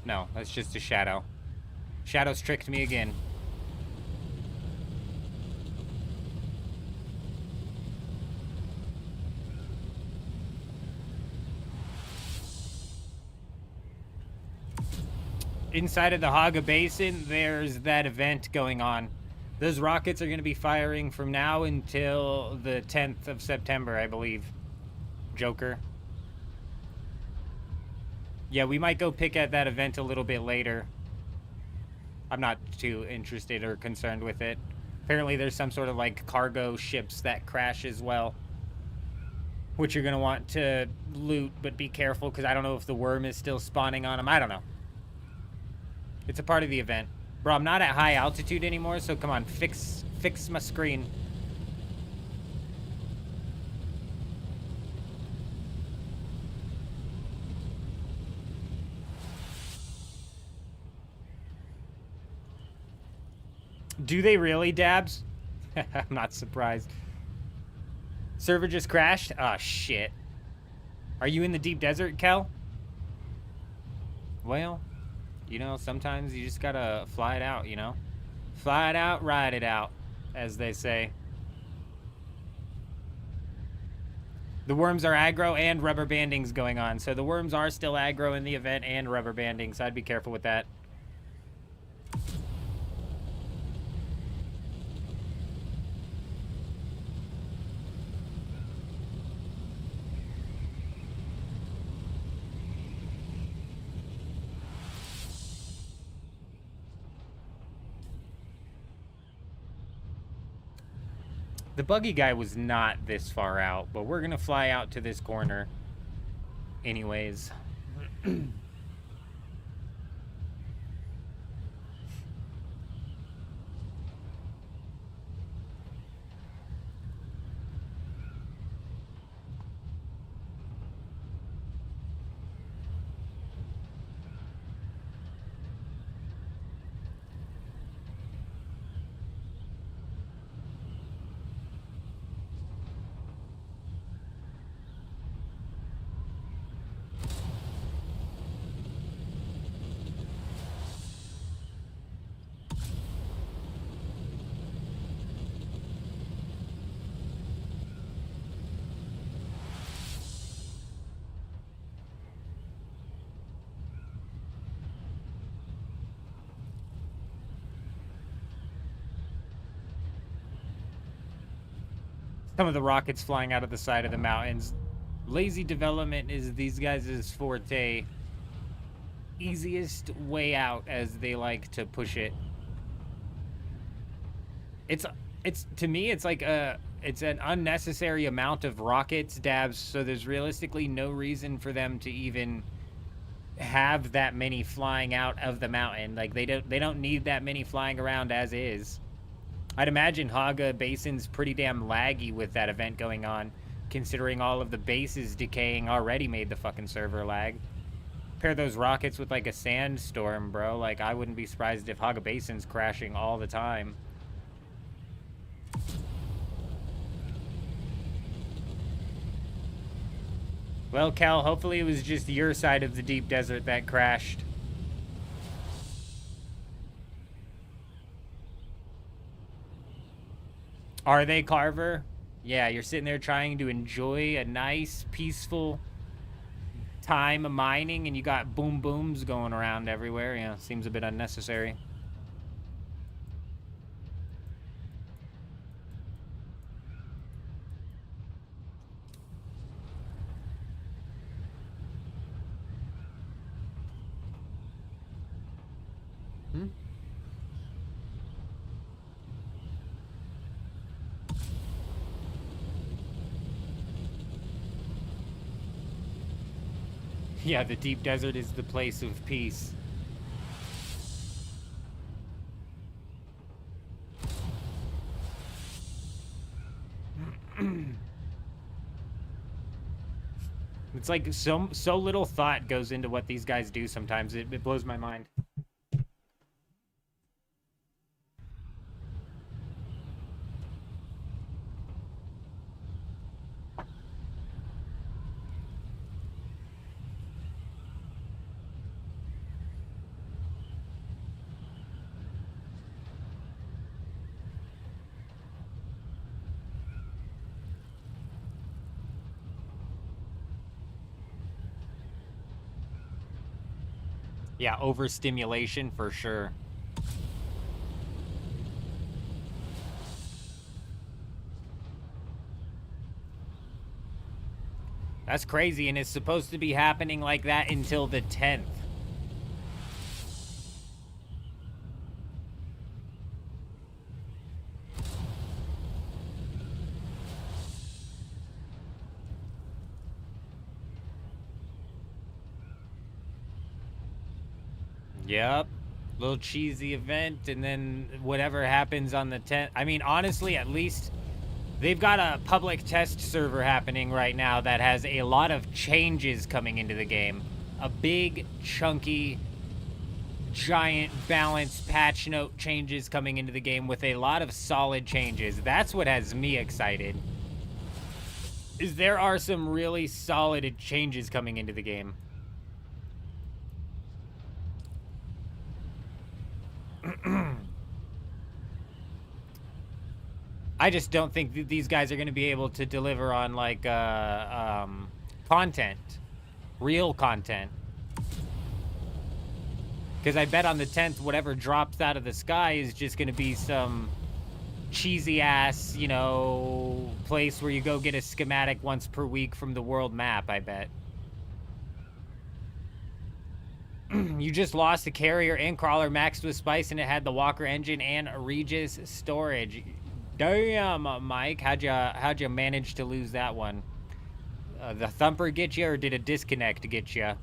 No, that's just a shadow. Shadow's tricked me again. Inside of the Haga Basin, there's that event going on. Those rockets are going to be firing from now until the 10th of September, I believe. Joker. Yeah, we might go pick at that event a little bit later. I'm not too interested or concerned with it. Apparently there's some sort of like cargo ships that crash as well, which you're going to want to loot, but be careful because I don't know if the worm is still spawning on them. I don't know. It's a part of the event. Bro, I'm not at high altitude anymore, so come on, fix my screen. Do they really, Dabs? I'm not surprised. Server just crashed? Oh, shit. Are you in the deep desert, Kel? Well, you know, sometimes you just gotta fly it out, you know? Fly it out, ride it out, as they say. The worms are aggro and rubber banding's going on. So the worms are still aggro in the event and rubber banding, so I'd be careful with that. The buggy guy was not this far out, but we're gonna fly out to this corner anyways. Some of the rockets flying out of the side of the mountains. Lazy development is these guys' forte. Easiest way out, as they like to push it. It's, to me, it's like it's an unnecessary amount of rockets, dabs, so there's realistically no reason for them to even have that many flying out of the mountain. Like, they don't need that many flying around as is. I'd imagine Haga Basin's pretty damn laggy with that event going on, considering all of the bases decaying already made the fucking server lag. Pair those rockets with like a sandstorm, bro. Like, I wouldn't be surprised if Haga Basin's crashing all the time. Well, Cal, hopefully it was just your side of the deep desert that crashed. Are they, Carver? Yeah, you're sitting there trying to enjoy a nice, peaceful time of mining, and you got boom booms going around everywhere. Yeah, seems a bit unnecessary. Yeah, the deep desert is the place of peace. It's like so little thought goes into what these guys do sometimes. It blows my mind. Yeah, overstimulation for sure. That's crazy, and it's supposed to be happening like that until the 10th. Yep. Little cheesy event, and then whatever happens on the 10th. I mean, honestly, at least they've got a public test server happening right now that has a lot of changes coming into the game. A big, chunky, giant balance patch note changes coming into the game with a lot of solid changes. That's what has me excited. Is there are some really solid changes coming into the game. I just don't think these guys are going to be able to deliver on, like, content. Real content. Because I bet on the 10th, whatever drops out of the sky is just going to be some cheesy-ass, you know, place where you go get a schematic once per week from the world map, I bet. You just lost a carrier and crawler maxed with spice, and it had the Walker engine and Regis storage. Damn, Mike, how'd you manage to lose that one? The thumper get you, or did a disconnect get you?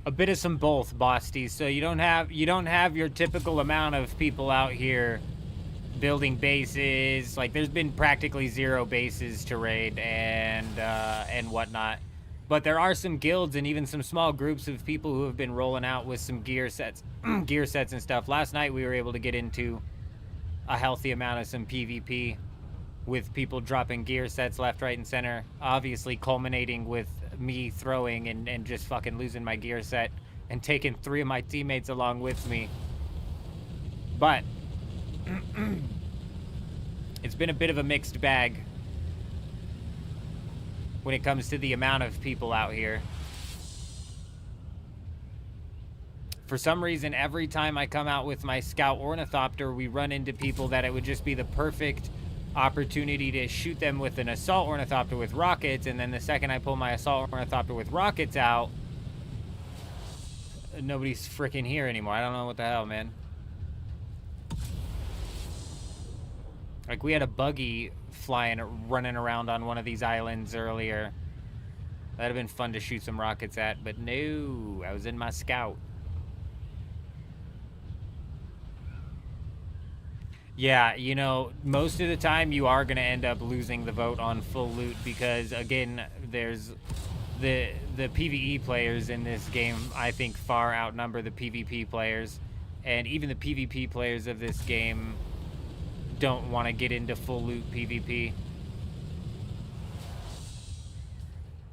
A bit of some both, Bosty. So you don't have your typical amount of people out here building bases. Like, there's been practically zero bases to raid and whatnot. But there are some guilds and even some small groups of people who have been rolling out with some gear sets and stuff. Last night we were able to get into a healthy amount of some PvP with people dropping gear sets left, right, and center. Obviously culminating with me throwing and just fucking losing my gear set and taking 3 of my teammates along with me. But it's been a bit of a mixed bag when it comes to the amount of people out here. For some reason, every time I come out with my Scout Ornithopter, we run into people that it would just be the perfect opportunity to shoot them with an Assault Ornithopter with rockets, and then the second I pull my Assault Ornithopter with rockets out, nobody's freaking here anymore. I don't know what the hell, man. Like, we had a buggy running around on one of these islands earlier. That'd have been fun to shoot some rockets at, but no, I was in my Scout. Yeah, you know, most of the time you are going to end up losing the vote on full loot because, again, there's the PvE players in this game, I think, far outnumber the PvP players. And even the PvP players of this game don't want to get into full loot PvP.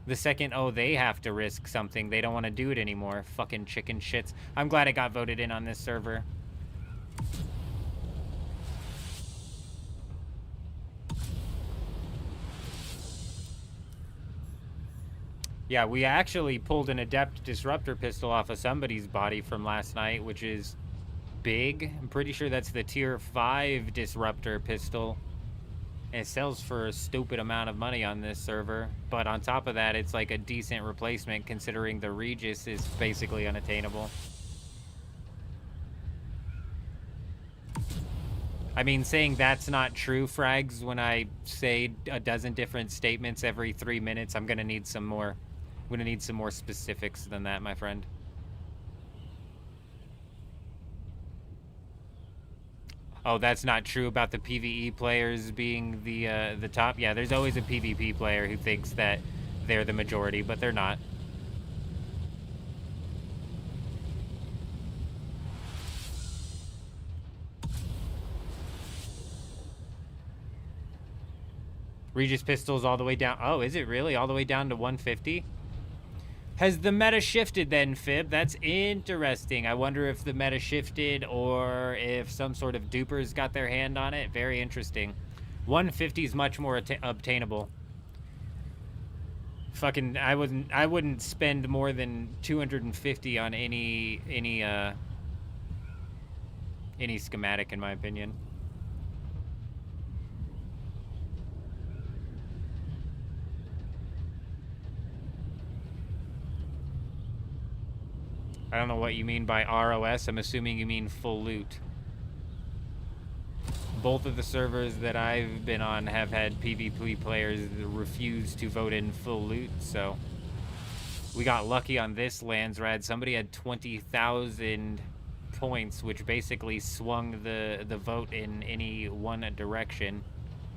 The second, they have to risk something, they don't want to do it anymore. Fucking chicken shits. I'm glad it got voted in on this server. Yeah, we actually pulled an Adept Disruptor pistol off of somebody's body from last night, which is big. I'm pretty sure that's the Tier 5 Disruptor pistol. And it sells for a stupid amount of money on this server. But on top of that, it's like a decent replacement considering the Regis is basically unattainable. I mean, saying that's not true, Frags, when I say a dozen different statements every 3 minutes, I'm going to need some more. I'm going to need some more specifics than that, my friend. Oh, that's not true about the PvE players being the top? Yeah, there's always a PvP player who thinks that they're the majority, but they're not. Regis pistols all the way down. Oh, is it really all the way down to 150? Has the meta shifted then, Fib? That's interesting. I wonder if the meta shifted or if some sort of dupers got their hand on it. Very interesting. 150 is much more obtainable. Fucking, I wouldn't spend more than 250 on any schematic, in my opinion. I don't know what you mean by ROS. I'm assuming you mean full loot. Both of the servers that I've been on have had PvP players refuse to vote in full loot, so we got lucky on this Landsrad. Somebody had 20,000 points, which basically swung the vote in any one direction.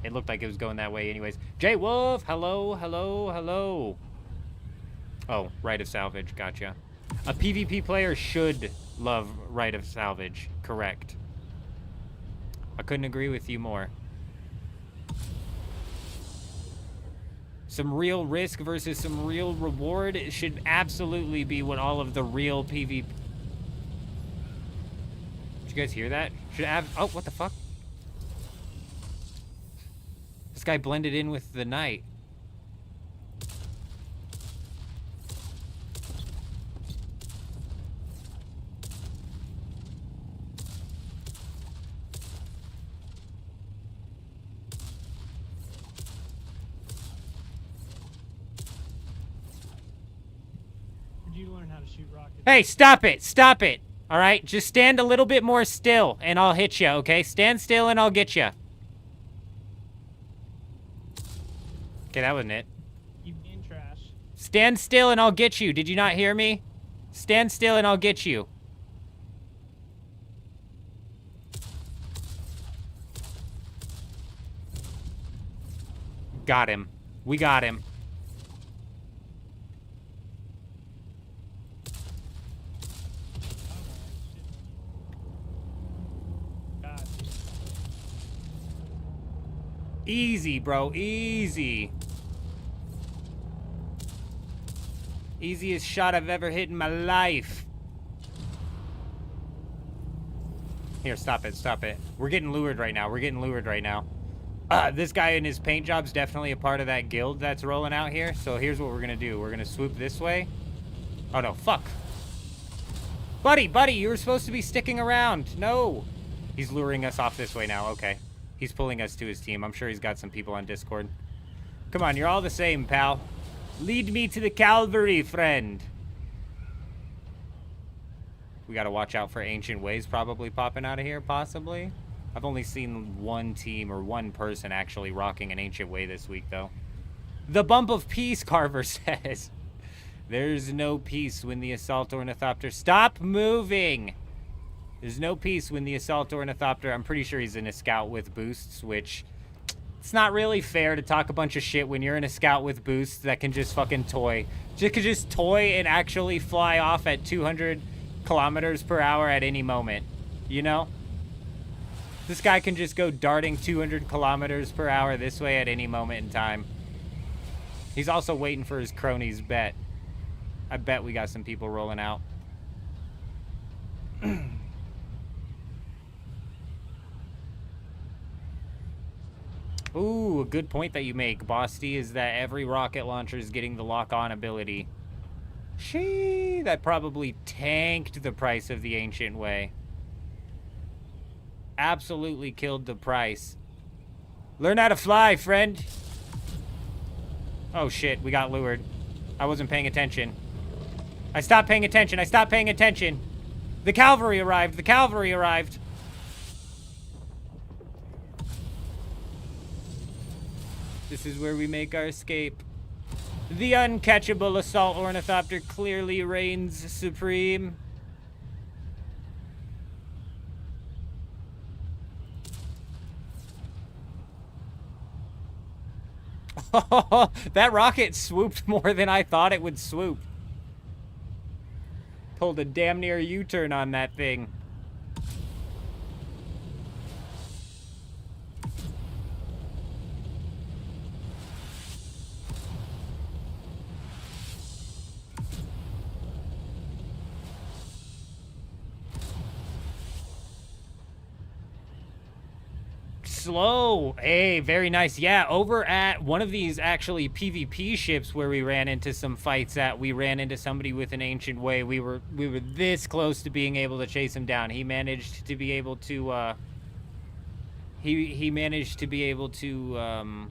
It looked like it was going that way anyways. Jay Wolf, hello, hello, hello. Oh, right of salvage, gotcha. A PvP player should love right of salvage, correct. I couldn't agree with you more. Some real risk versus some real reward should absolutely be what all of the real PvP... Did you guys hear that? Oh, what the fuck? This guy blended in with the night. Hey, stop it! Stop it! Alright? Just stand a little bit more still, and I'll hit you, okay? Stand still and I'll get you. Okay, that wasn't it. You being trash. Stand still and I'll get you. Did you not hear me? Stand still and I'll get you. Got him. We got him. Easy, bro. Easy. Easiest shot I've ever hit in my life. Here, stop it. Stop it. We're getting lured right now. We're getting lured right now. This guy in his paint job's definitely a part of that guild that's rolling out here. So here's what we're going to do. We're going to swoop this way. Oh, no. Fuck. Buddy, you were supposed to be sticking around. No. He's luring us off this way now. Okay. He's pulling us to his team. I'm sure he's got some people on Discord. Come on, you're all the same, pal. Lead me to the Calvary, friend. We gotta watch out for Ancient Ways probably popping out of here, possibly. I've only seen one team or one person actually rocking an Ancient Way this week, though. The Bump of Peace, Carver says. There's no peace when the Assault Ornithopter... Stop moving! There's no peace when the Assault Ornithopter... I'm pretty sure he's in a scout with boosts, which... It's not really fair to talk a bunch of shit when you're in a scout with boosts that can just fucking toy. Just toy and actually fly off at 200 kilometers per hour at any moment. You know? This guy can just go darting 200 kilometers per hour this way at any moment in time. He's also waiting for his cronies bet. I bet we got some people rolling out. Ooh, a good point that you make, Bosty, is that every rocket launcher is getting the lock-on ability. Shee, that probably tanked the price of the Ancient Way. Absolutely killed the price. Learn how to fly, friend. Oh shit, we got lured. I wasn't paying attention. I stopped paying attention. I stopped paying attention. The cavalry arrived. The cavalry arrived. This is where we make our escape. The uncatchable Assault Ornithopter clearly reigns supreme. That rocket swooped more than I thought it would swoop. Pulled a damn near U-turn on that thing. Slow. Hey, very nice. Yeah, over at one of these actually PvP ships where we ran into some fights at, we ran into somebody with an Ancient Way. We were this close to being able to chase him down. He managed to be able to he managed to be able to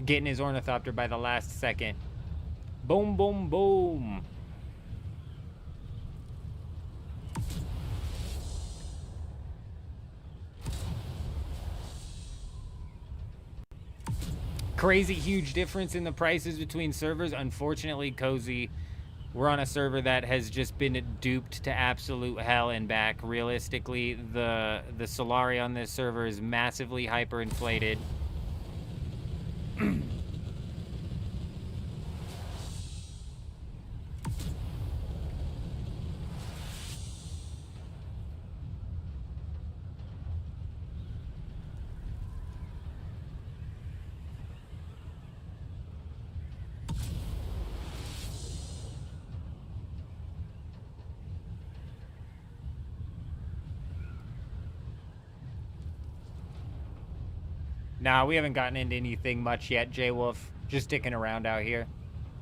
get in his Ornithopter by the last second. Boom, boom, boom. Crazy huge difference in the prices between servers. Unfortunately, Cozy, we're on a server that has just been duped to absolute hell and back. Realistically, the Solari on this server is massively hyperinflated. Nah, we haven't gotten into anything much yet, J-Wolf. Just sticking around out here.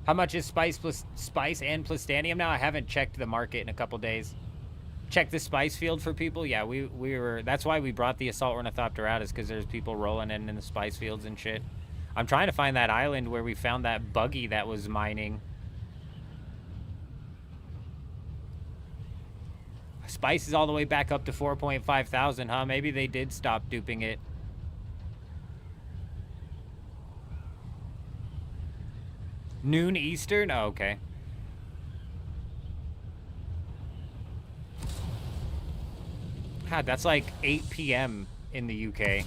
How much is spice and plastanium now? I haven't checked the market in a couple days. Check the spice field for people? Yeah, we were... That's why we brought the Assault Ornithopter out, is because there's people rolling in the spice fields and shit. I'm trying to find that island where we found that buggy that was mining. Spice is all the way back up to 4.5 thousand, huh? Maybe they did stop duping it. Noon Eastern? Oh, okay. God, that's like 8 p.m. in the UK.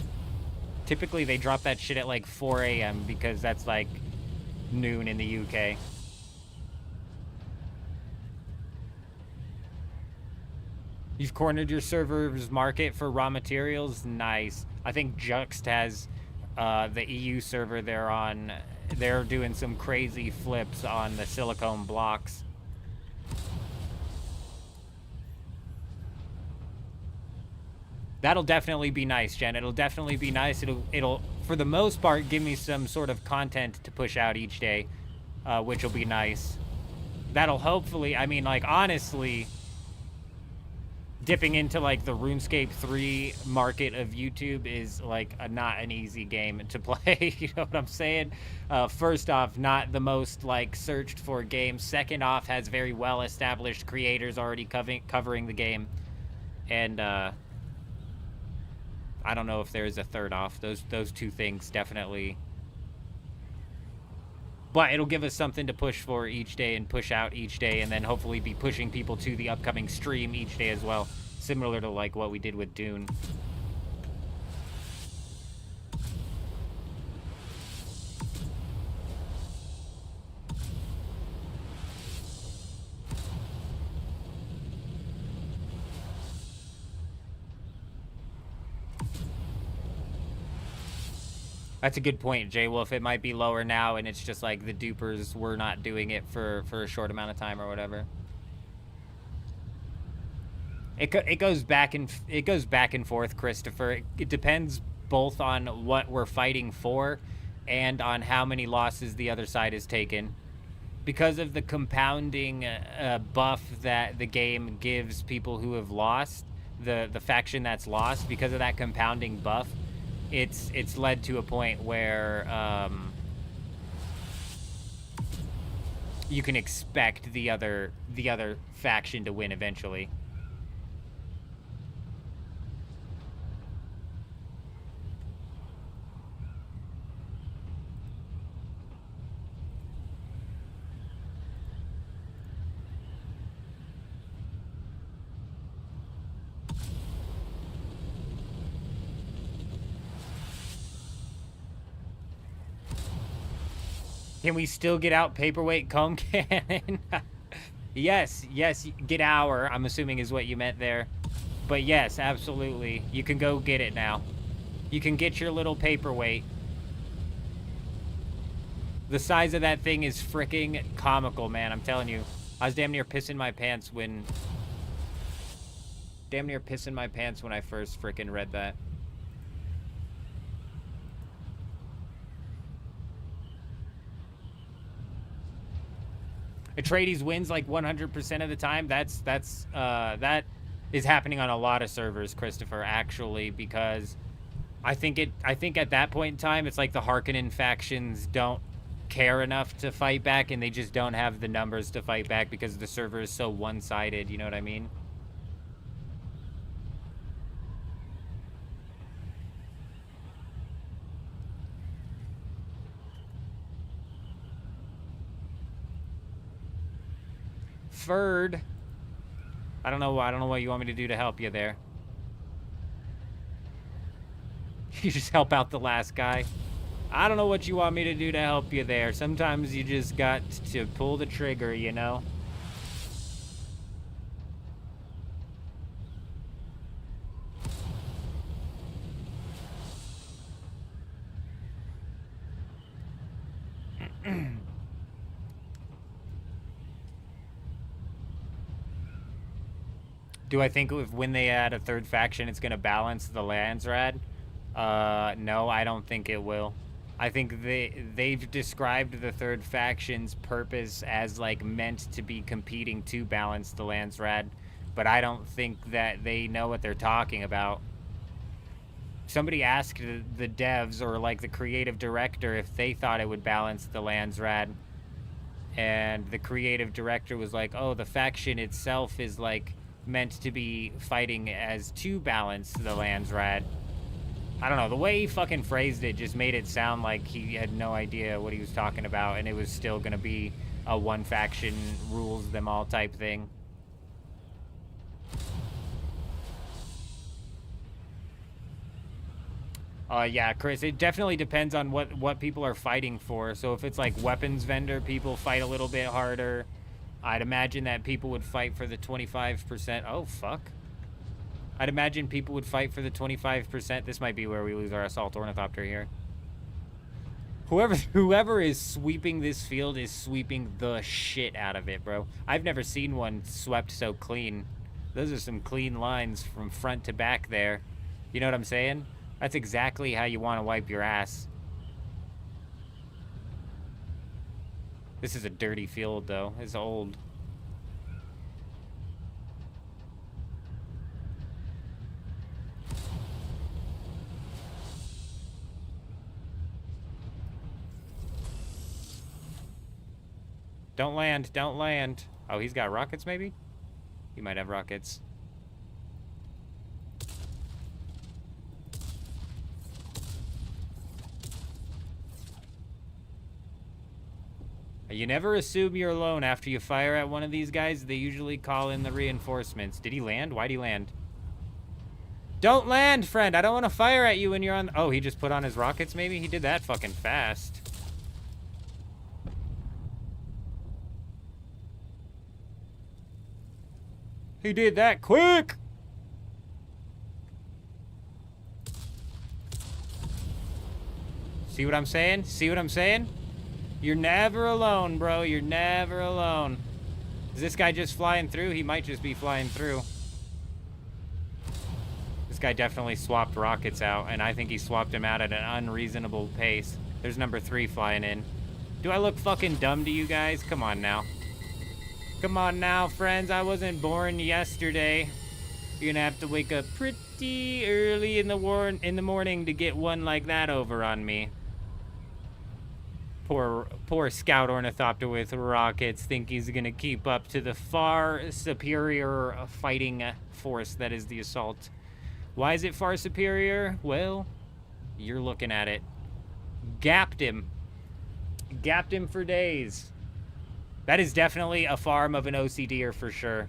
Typically, they drop that shit at like 4 a.m. because that's like noon in the UK. You've cornered your server's market for raw materials. Nice. I think Juxt has the EU server they're on. They're doing some crazy flips on the silicone blocks. That'll definitely be nice, Jen. It'll definitely be nice. It'll for the most part give me some sort of content to push out each day, which will be nice. That'll hopefully, I mean, like, honestly, dipping into like the RuneScape 3 market of YouTube is like not an easy game to play. You know what I'm saying? First off, not the most like searched for game. Second off, has very well established creators already covering the game, and I don't know if there's a third off. Those two things definitely. But it'll give us something to push for each day and push out each day, and then hopefully be pushing people to the upcoming stream each day as well. Similar to like what we did with Dune. That's a good point, Jay Wolf. It might be lower now, and it's just like the dupers were not doing it for a short amount of time or whatever. It goes back and forth, Christopher. It depends both on what we're fighting for, and on how many losses the other side has taken. Because of the compounding buff that the game gives people who have lost, the faction that's lost, because of that compounding buff. It's led to a point where you can expect the other faction to win eventually. Can we still get out paperweight comb cannon? Yes, get our, I'm assuming is what you meant there. But yes, absolutely. You can go get it now. You can get your little paperweight. The size of that thing is freaking comical, man. I'm telling you. I was damn near pissing my pants when I first freaking read that. Atreides wins like 100% of the time. That is happening on a lot of servers, Christopher, actually, because I think at that point in time it's like the Harkonnen factions don't care enough to fight back, and they just don't have the numbers to fight back because the server is so one-sided, you know what I mean? Ferd. I don't know what you want me to do to help you there. You just help out the last guy. I don't know what you want me to do to help you there. Sometimes you just got to pull the trigger, you know? Do I think when they add a third faction, it's going to balance the Landsrad? No, I don't think it will. I think they've described the third faction's purpose as like meant to be competing to balance the Landsrad, but I don't think that they know what they're talking about. Somebody asked the devs or like the creative director if they thought it would balance the Landsrad, and the creative director was like, "Oh, the faction itself is like meant to be fighting as to balance the Landsrad." I don't know, the way he fucking phrased it just made it sound like he had no idea what he was talking about, and it was still gonna be a one faction rules them all type thing. Yeah, Chris, it definitely depends on what people are fighting for. So if it's like weapons vendor, people fight a little bit harder. I'd imagine that people would fight for the 25%. Oh, fuck. I'd imagine people would fight for the 25%. This might be where we lose our assault ornithopter here. Whoever is sweeping this field is sweeping the shit out of it, bro. I've never seen one swept so clean. Those are some clean lines from front to back there. You know what I'm saying? That's exactly how you want to wipe your ass. This is a dirty field, though. It's old. Don't land, don't land. Oh, he's got rockets, maybe? He might have rockets. You never assume you're alone after you fire at one of these guys. They usually call in the reinforcements. Did he land? Why'd he land? Don't land, friend. I don't want to fire at you when you're on... Oh, he just put on his rockets, maybe? He did that fucking fast. He did that quick! See what I'm saying? See what I'm saying? You're never alone, bro. You're never alone. Is this guy just flying through? He might just be flying through. This guy definitely swapped rockets out, and I think he swapped them out at an unreasonable pace. There's number 3 flying in. Do I look fucking dumb to you guys? Come on now. Come on now, friends. I wasn't born yesterday. You're gonna have to wake up pretty early in the morning to get one like that over on me. Poor scout ornithopter with rockets think he's gonna keep up to the far superior fighting force that is the assault. Why is it far superior? Well, you're looking at it. Gapped him. Gapped him for days. That is definitely a farm of an OCDer for sure.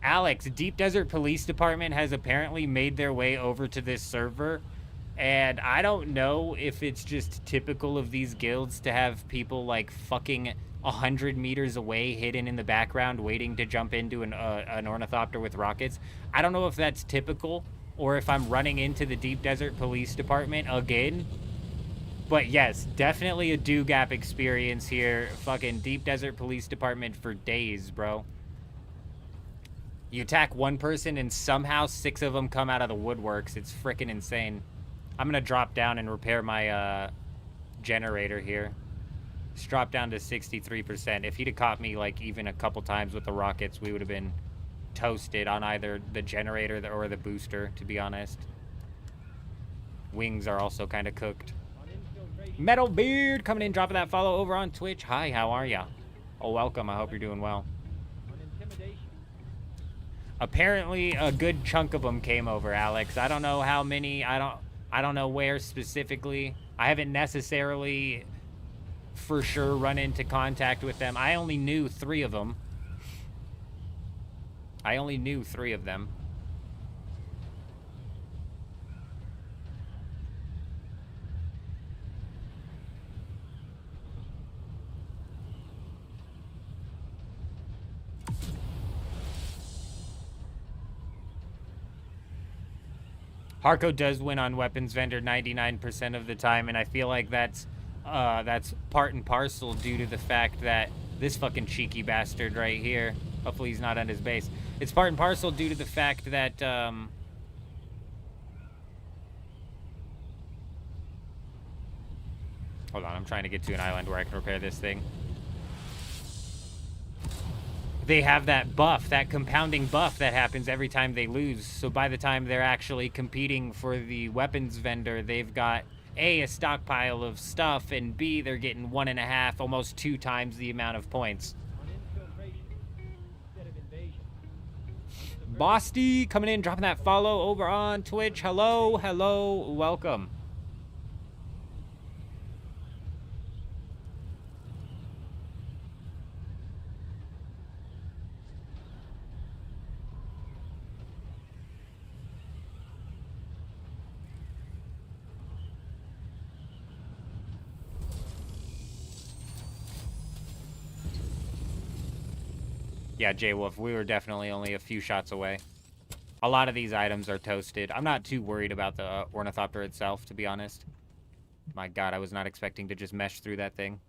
Alex, Deep Desert Police Department has apparently made their way over to this server. And I don't know if it's just typical of these guilds to have people like fucking 100 meters away hidden in the background waiting to jump into an ornithopter with rockets. I don't know if that's typical or if I'm running into the Deep Desert Police Department again. But yes, definitely a do-gap experience here. Fucking Deep Desert Police Department for days, bro. You attack one person and somehow 6 of them come out of the woodworks. It's freaking insane. I'm gonna drop down and repair my generator here. Just drop down to 63%. If he'd have caught me like even a couple times with the rockets, we would have been toasted on either the generator or the booster, to be honest. Wings are also kind of cooked. Metal Beard coming in, dropping that follow over on Twitch. Hi, how are ya? Oh, welcome. I hope you're doing well. Apparently, a good chunk of them came over, Alex. I don't know how many. I don't know where specifically. I haven't necessarily for sure run into contact with them. I only knew 3 of them. I only knew 3 of them. Harco does win on weapons vendor 99% of the time, and I feel like that's part and parcel due to the fact that this fucking cheeky bastard right here, hopefully he's not on his base. It's part and parcel due to the fact that hold on, I'm trying to get to an island where I can repair this thing. They have that buff, that compounding buff that happens every time they lose. So by the time they're actually competing for the weapons vendor, they've got A, a stockpile of stuff, and B, they're getting 1.5, almost 2 times the amount of points. Bosty coming in, dropping that follow over on Twitch. Hello, hello, welcome. Yeah, J-Wolf, we were definitely only a few shots away. A lot of these items are toasted. I'm not too worried about the ornithopter itself, to be honest. My god, I was not expecting to just mesh through that thing.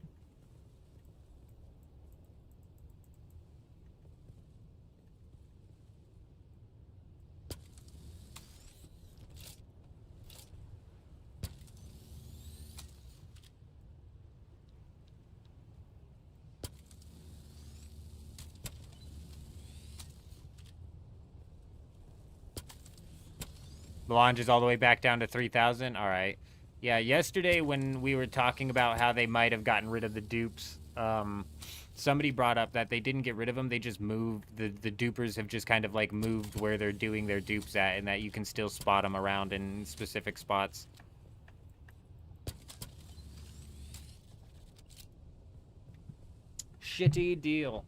The launch is all the way back down to 3,000. All right. Yeah, yesterday when we were talking about how they might have gotten rid of the dupes, somebody brought up that they didn't get rid of them. They just moved. The dupers have just kind of like moved where they're doing their dupes at, and that you can still spot them around in specific spots. Shitty deal.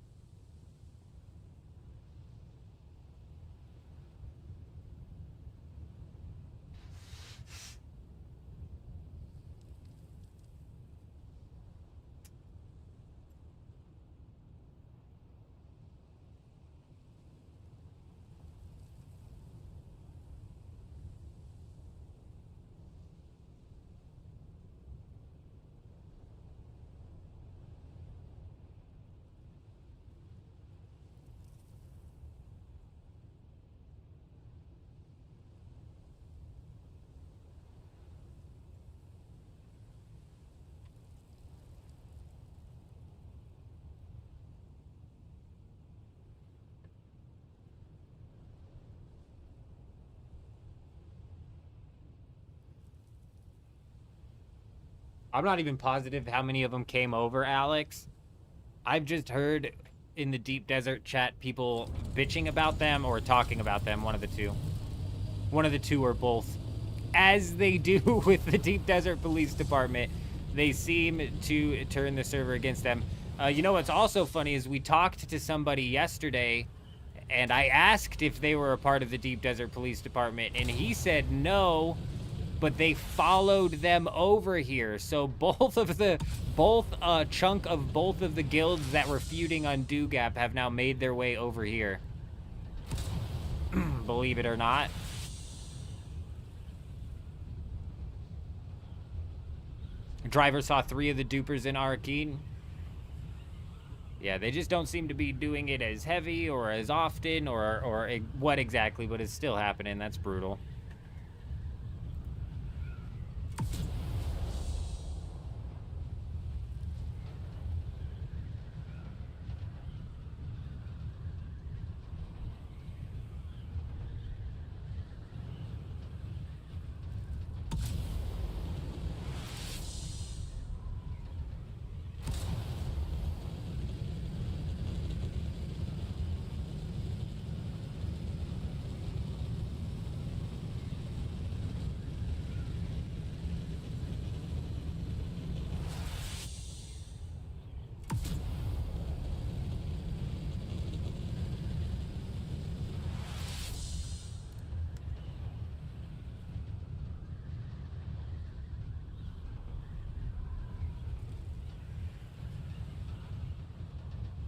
I'm not even positive how many of them came over, Alex. I've just heard in the Deep Desert chat people bitching about them or talking about them, one of the two. One of the two or both. As they do with the Deep Desert Police Department, they seem to turn the server against them. You know what's also funny is we talked to somebody yesterday, and I asked if they were a part of the Deep Desert Police Department, and he said no, but they followed them over here. So both a chunk of both of the guilds that were feuding on Dugap have now made their way over here. Believe it or not. Driver saw 3 of the dupers in Arkeen. Yeah, they just don't seem to be doing it as heavy or as often or what exactly, but it's still happening. That's brutal.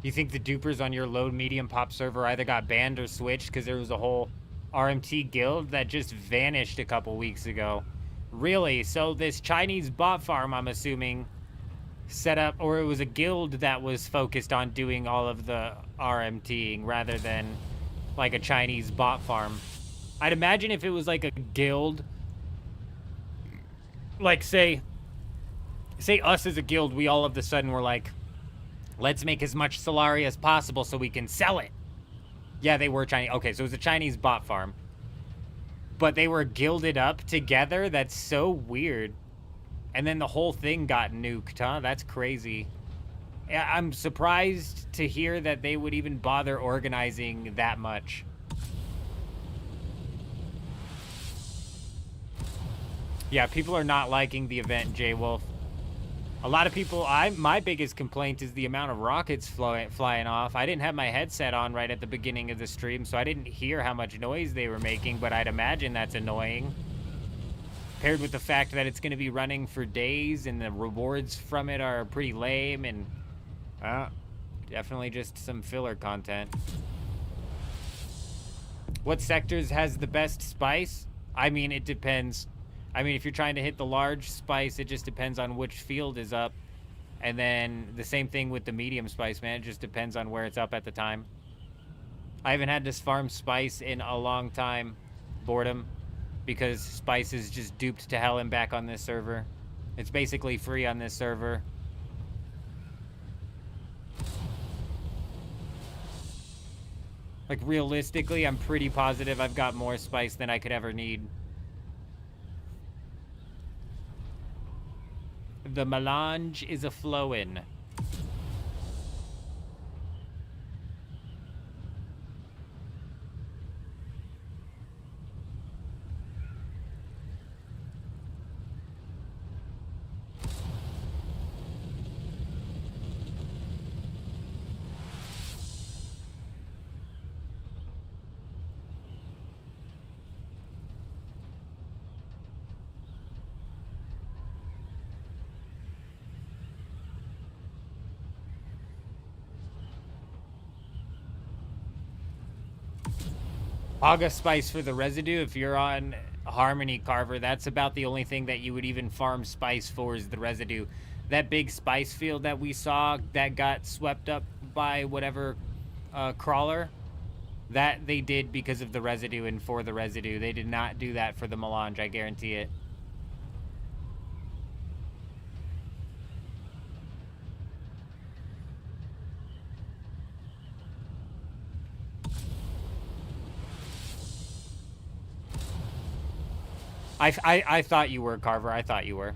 You think the dupers on your low medium pop server either got banned or switched because there was a whole RMT guild that just vanished a couple weeks ago? Really? So this Chinese bot farm, I'm assuming, set up, or it was a guild that was focused on doing all of the RMTing rather than like a Chinese bot farm. I'd imagine if it was like a guild, like say us as a guild, we all of a sudden were like, let's make as much Solari as possible so we can sell it. Yeah, they were Chinese. Okay, so it was a Chinese bot farm. But they were guilded up together? That's so weird. And then the whole thing got nuked, huh? That's crazy. I'm surprised to hear that they would even bother organizing that much. Yeah, people are not liking the event, J-Wolf. A lot of people, my biggest complaint is the amount of rockets flying off. I didn't have my headset on right at the beginning of the stream, so I didn't hear how much noise they were making, but I'd imagine that's annoying. Paired with the fact that it's going to be running for days and the rewards from it are pretty lame, and Definitely just some filler content. What sectors has the best spice? I mean, it depends. I mean, if you're trying to hit the large spice, it just depends on which field is up. And then the same thing with the medium spice, man. It just depends on where it's up at the time. I haven't had this farm spice in a long time. Boredom. Because spice is just duped to hell and back on this server. It's basically free on this server. Like, realistically, I'm pretty positive I've got more spice than I could ever need. The melange is a flowin'. August spice for the residue. If you're on Harmony Carver, that's about the only thing that you would even farm spice for is the residue. That big spice field that we saw that got swept up by whatever crawler, that they did because of the residue and for the residue. They did not do that for the melange, I guarantee it. I thought you were, Carver. I thought you were.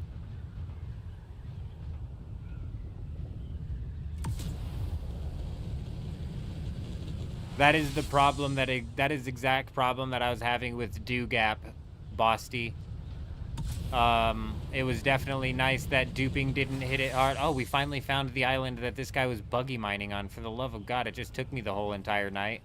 That is the problem that is the exact problem that I was having with Dew Gap, Bosty. It was definitely nice that duping didn't hit it hard. Oh, we finally found the island that this guy was buggy mining on. For the love of God, it just took me the whole entire night.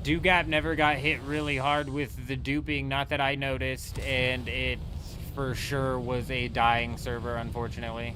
Dew Gap never got hit really hard with the duping, not that I noticed, and it for sure was a dying server, unfortunately.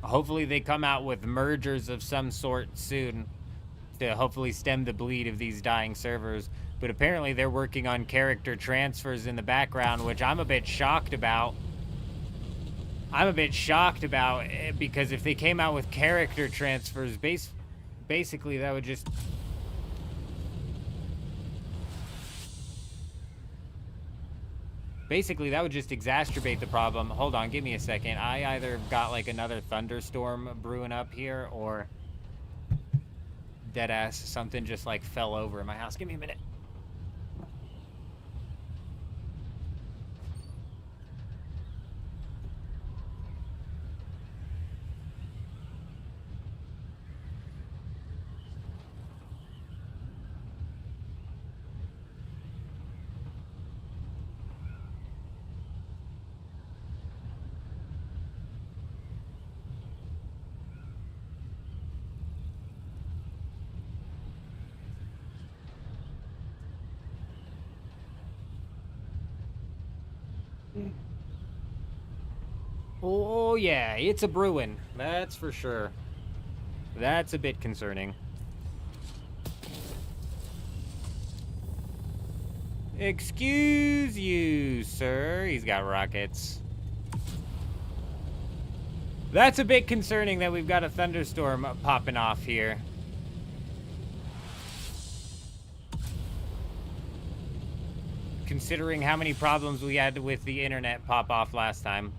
Hopefully they come out with mergers of some sort soon to hopefully stem the bleed of these dying servers. But apparently they're working on character transfers in the background, which I'm a bit shocked about. Because if they came out with character transfers, basically that would just... Basically, that would just exacerbate the problem. Hold on, give me a second. I either got like another thunderstorm brewing up here, or deadass something just like fell over in my house. Give me a minute. Oh yeah, it's a brewing. That's for sure. That's a bit concerning. Excuse you, sir. He's got rockets. That's a bit concerning that we've got a thunderstorm popping off here. considering how many problems we had with the internet pop off last time.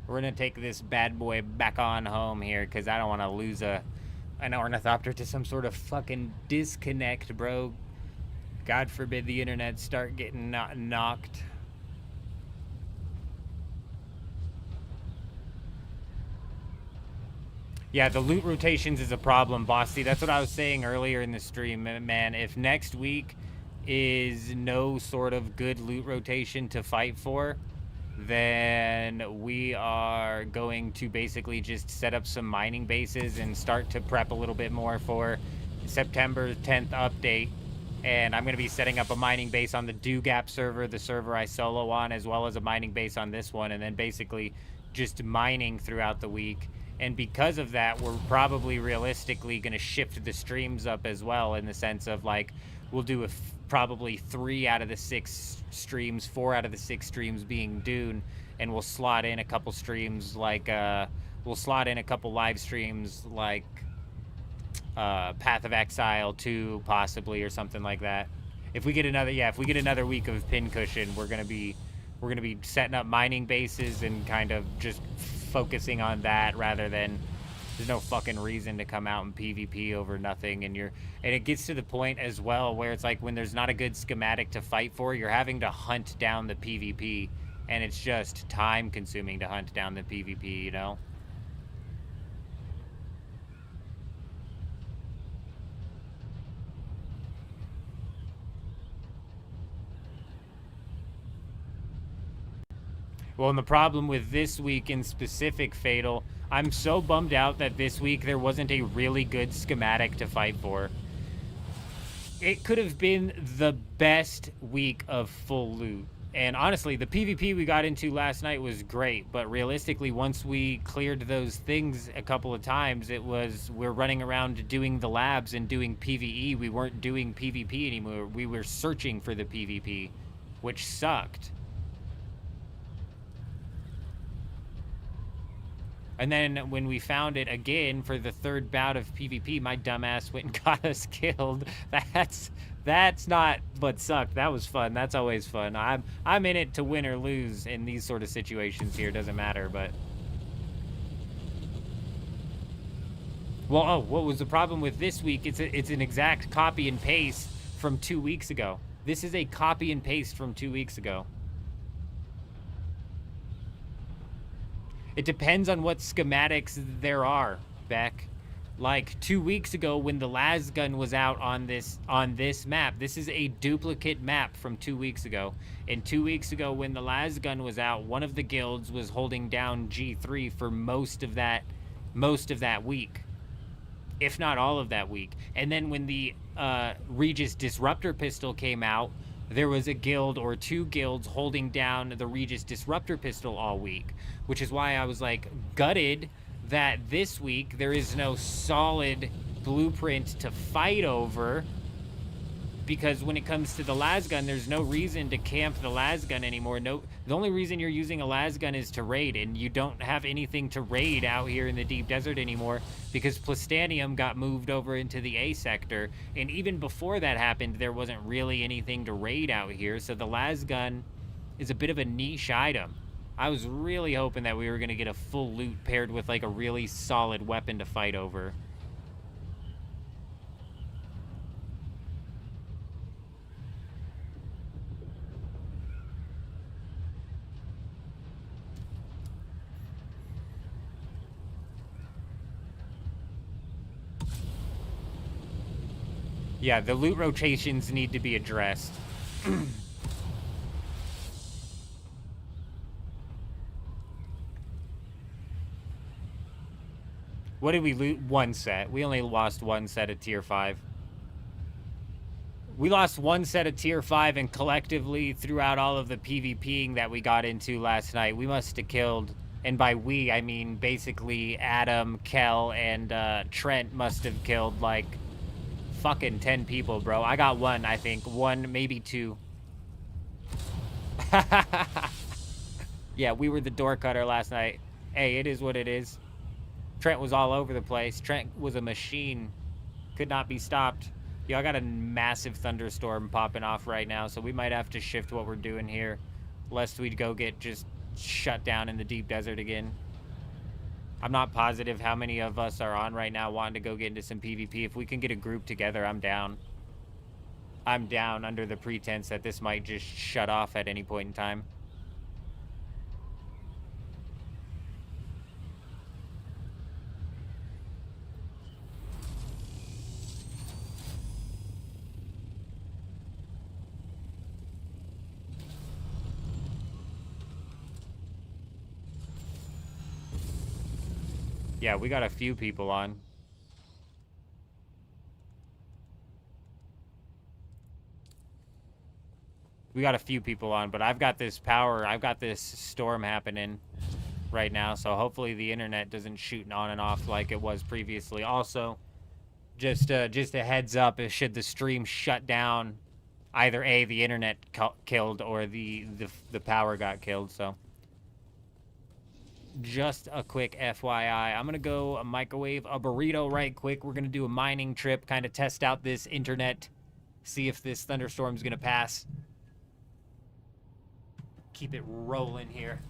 We're gonna take this bad boy back on home here, because I don't want to lose an ornithopter to some sort of fucking disconnect, bro. God forbid the internet start getting knocked. Yeah, the loot rotations is a problem, Bossy. That's what I was saying earlier in the stream, man. If next week is no sort of good loot rotation to fight for, then we are going to basically just set up some mining bases and start to prep a little bit more for September 10th update. And I'm going to be setting up a mining base on the Do-Gap server, the server I solo on, as well as a mining base on this one, and then basically just mining throughout the week. And because of that, we're probably realistically going to shift the streams up as well, in the sense of, like, we'll do probably 3 out of the 6 streams, 4 out of the 6 streams being Dune, and we'll slot in a couple streams like, we'll slot in a couple live streams like Path of Exile 2, possibly, or something like that. If we get another week of Pincushion, we're gonna be setting up mining bases and kind of just focusing on that, rather than, there's no fucking reason to come out and PvP over nothing. And it gets to the point as well where it's like, when there's not a good schematic to fight for, you're having to hunt down the PvP, and it's just time consuming to hunt down the PvP, you know? Well, and the problem with this week in specific, Fatal, I'm so bummed out that this week there wasn't a really good schematic to fight for. It could have been the best week of full loot. And honestly, the PvP we got into last night was great, but realistically, once we cleared those things a couple of times, we're running around doing the labs and doing PvE. We weren't doing PvP anymore. We were searching for the PvP, which sucked. And then when we found it again for the 3rd bout of PvP, my dumbass went and got us killed. That's not what sucked. That was fun. That's always fun. I'm in it to win or lose in these sort of situations here. Doesn't matter, but... Well, oh, what was the problem with this week? It's an exact copy and paste from 2 weeks ago. This is a copy and paste from 2 weeks ago. It depends on what schematics there are, Beck. Like 2 weeks ago when the lasgun was out on this map, this is a duplicate map from 2 weeks ago. And 2 weeks ago when the lasgun was out, one of the guilds was holding down G3 for most of that week, if not all of that week. And then when the Regis Disruptor pistol came out, there was a guild or 2 guilds holding down the Regis Disruptor pistol all week, which is why I was like gutted that this week there is no solid blueprint to fight over, because when it comes to the lasgun, there's no reason to camp the lasgun anymore. The only reason you're using a lasgun is to raid, and you don't have anything to raid out here in the deep desert anymore, because Plastanium got moved over into the A sector, and even before that happened, there wasn't really anything to raid out here, so the lasgun is a bit of a niche item. I was really hoping that we were going to get a full loot paired with like a really solid weapon to fight over. Yeah, the loot rotations need to be addressed. What did we loot? 1 set. We only lost 1 set of tier 5. We lost 1 set of tier 5, and collectively throughout all of the PvPing that we got into last night, we must have killed, and by we, I mean basically Adam, Kel, and Trent must have killed like fucking 10 people, bro. I got 1, I think. 1, maybe 2. Yeah, we were the door cutter last night. Hey, it is what it is. Trent was all over the place. Trent was a machine. Could not be stopped. Yo, I got a massive thunderstorm popping off right now, so we might have to shift what we're doing here, lest we go get just shut down in the deep desert again. I'm not positive how many of us are on right now wanting to go get into some PvP. If we can get a group together, I'm down. I'm down under the pretense that this might just shut off at any point in time. Yeah, we got a few people on. We got a few people on, but I've got this storm happening right now, so hopefully the internet doesn't shoot on and off like it was previously. Also, just a heads up, should the stream shut down, either A, the internet killed, or the power got killed, so just a quick FYI. I'm gonna go microwave a burrito right quick. We're gonna do a mining trip, kind of test out this internet, see if this thunderstorm's gonna pass. Keep it rolling here.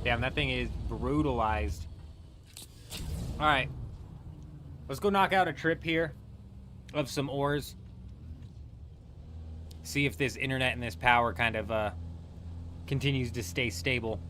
Damn, that thing is brutalized. Alright. Let's go knock out a trip here of some ores. See if this internet and this power kind of continues to stay stable.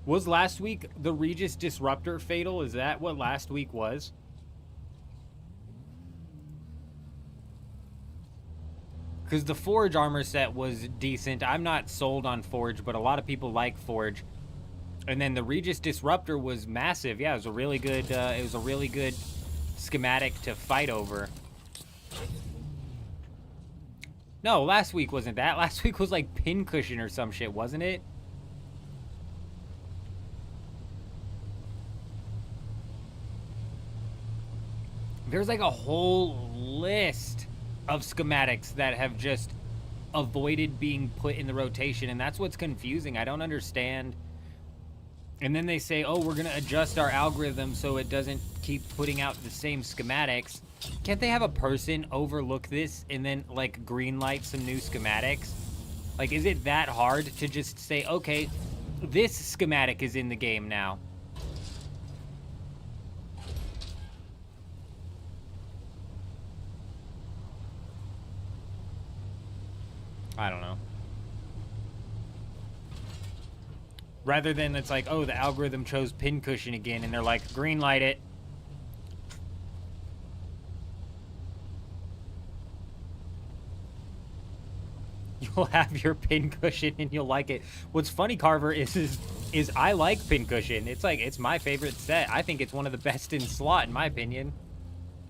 Was last week the Regis Disruptor fatal? Is that what last week was? Because the Forge armor set was decent. I'm not sold on Forge, but a lot of people like Forge. And then the Regis Disruptor was massive. Yeah, it was a really good. It was a really good schematic to fight over. No, last week wasn't that. Last week was like Pincushion or some shit, wasn't it? There's like a whole list of schematics that have just avoided being put in the rotation, and that's what's confusing. I don't understand. And then they say, oh, we're going to adjust our algorithm so it doesn't keep putting out the same schematics. Can't they have a person overlook this and then, like, green light some new schematics? Like, is it that hard to just say, okay, this schematic is in the game now? I don't know. Rather than it's like, oh, the algorithm chose Pincushion again, and they're like, green light it. You'll have your Pincushion and you'll like it. What's funny, Carver, is I like Pincushion. It's like, it's my favorite set. I think it's one of the best in slot, in my opinion.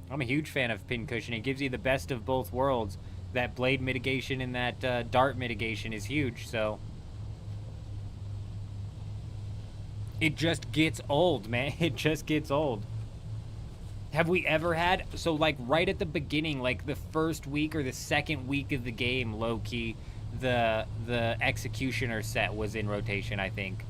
I'm a huge fan of Pincushion. It gives you the best of both worlds. That blade mitigation and that dart mitigation is huge, so... It just gets old, man. It just gets old. Have we ever had... So, like, right at the beginning, like, the first week or the second week of the game, low-key, the Executioner set was in rotation, I think.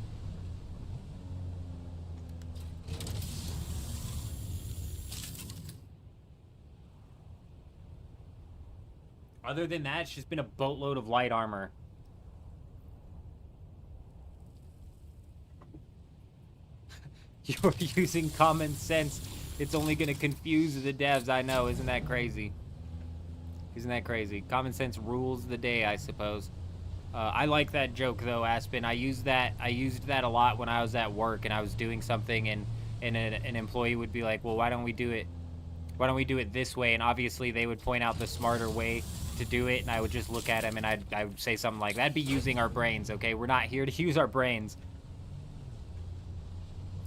Other than that, it's just been a boatload of light armor. You're using common sense. It's only going to confuse the devs. I know. Isn't that crazy? Isn't that crazy? Common sense rules the day, I suppose. I like that joke, though, Aspen. I used that a lot when I was at work and I was doing something, and an employee would be like, well, why don't we do it? Why don't we do it this way? And obviously they would point out the smarter way to do it, and I would just look at him and I would say something like, that'd be using our brains, okay? We're not here to use our brains.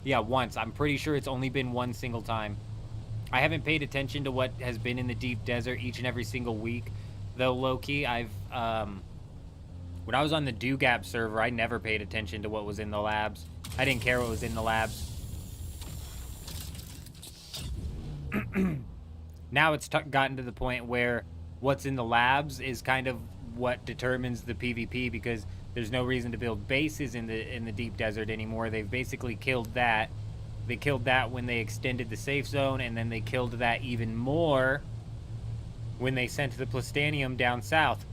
Yeah, once. I'm pretty sure it's only been one single time. I haven't paid attention to what has been in the deep desert each and every single week, though, low-key. I've, when I was on the DoGap server, I never paid attention to what was in the labs. I didn't care what was in the labs. Now it's gotten to the point where what's in the labs is kind of what determines the PvP, because there's no reason to build bases in the deep desert anymore. They've basically killed that. They killed that when they extended the safe zone, and then they killed that even more when they sent the Plastanium down south.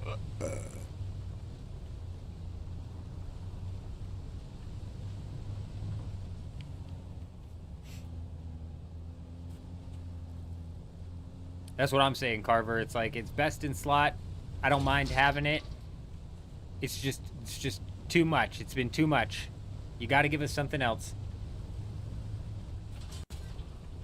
That's what I'm saying, Carver. It's like, it's best in slot. I don't mind having it. It's just too much. It's been too much. You got to give us something else.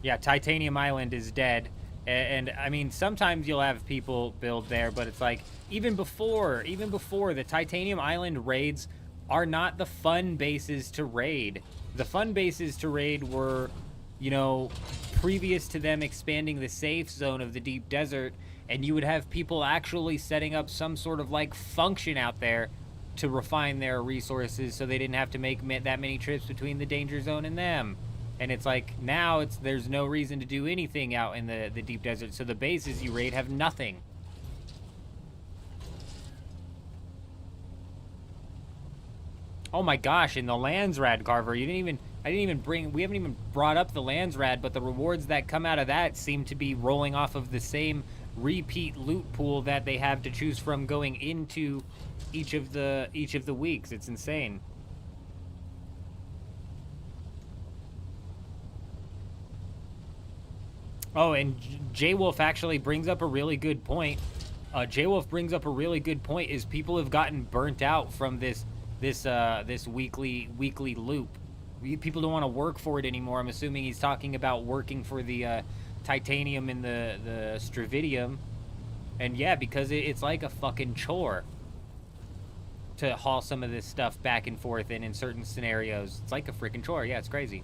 Yeah, Titanium Island is dead. And I mean, sometimes you'll have people build there, but it's like, even before, the Titanium Island raids are not the fun bases to raid. The fun bases to raid were, you know, previous to them expanding the safe zone of the deep desert, and you would have people actually setting up some sort of, like, function out there to refine their resources so they didn't have to make that many trips between the danger zone and them. And it's like, now there's no reason to do anything out in the deep desert, so the bases you raid have nothing. Oh my gosh, and the Landsrad, Carver, we haven't even brought up the Landsrad, but the rewards that come out of that seem to be rolling off of the same repeat loot pool that they have to choose from going into each of the weeks. It's insane. Oh, and J-Wolf actually brings up a really good point. J-Wolf brings up a really good point, is people have gotten burnt out from this weekly loop. People don't want to work for it anymore. I'm assuming he's talking about working for the Titanium and the Stravidium. And yeah, because it's like a fucking chore to haul some of this stuff back and forth in certain scenarios. It's like a freaking chore. Yeah, it's crazy.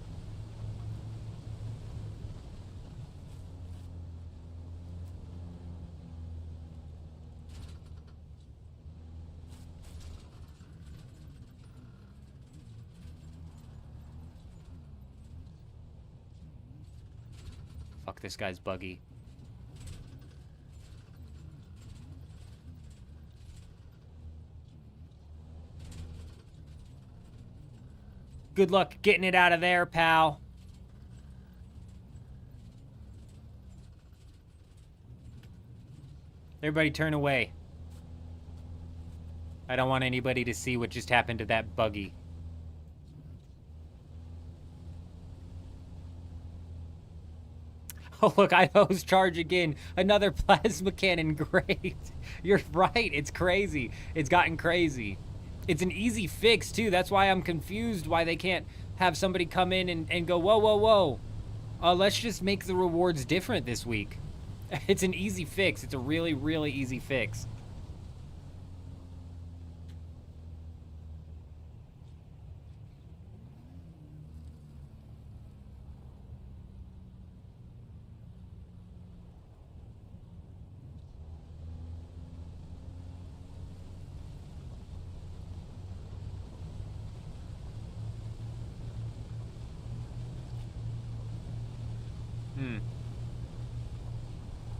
Fuck, this guy's buggy. Good luck getting it out of there, pal. Everybody turn away. I don't want anybody to see what just happened to that buggy. Oh, look, Idaho's charge again. Another plasma cannon. Great. You're right. It's crazy. It's gotten crazy. It's an easy fix, too. That's why I'm confused why they can't have somebody come in and go, whoa, whoa, whoa. Let's just make the rewards different this week. It's an easy fix. It's a really, really easy fix.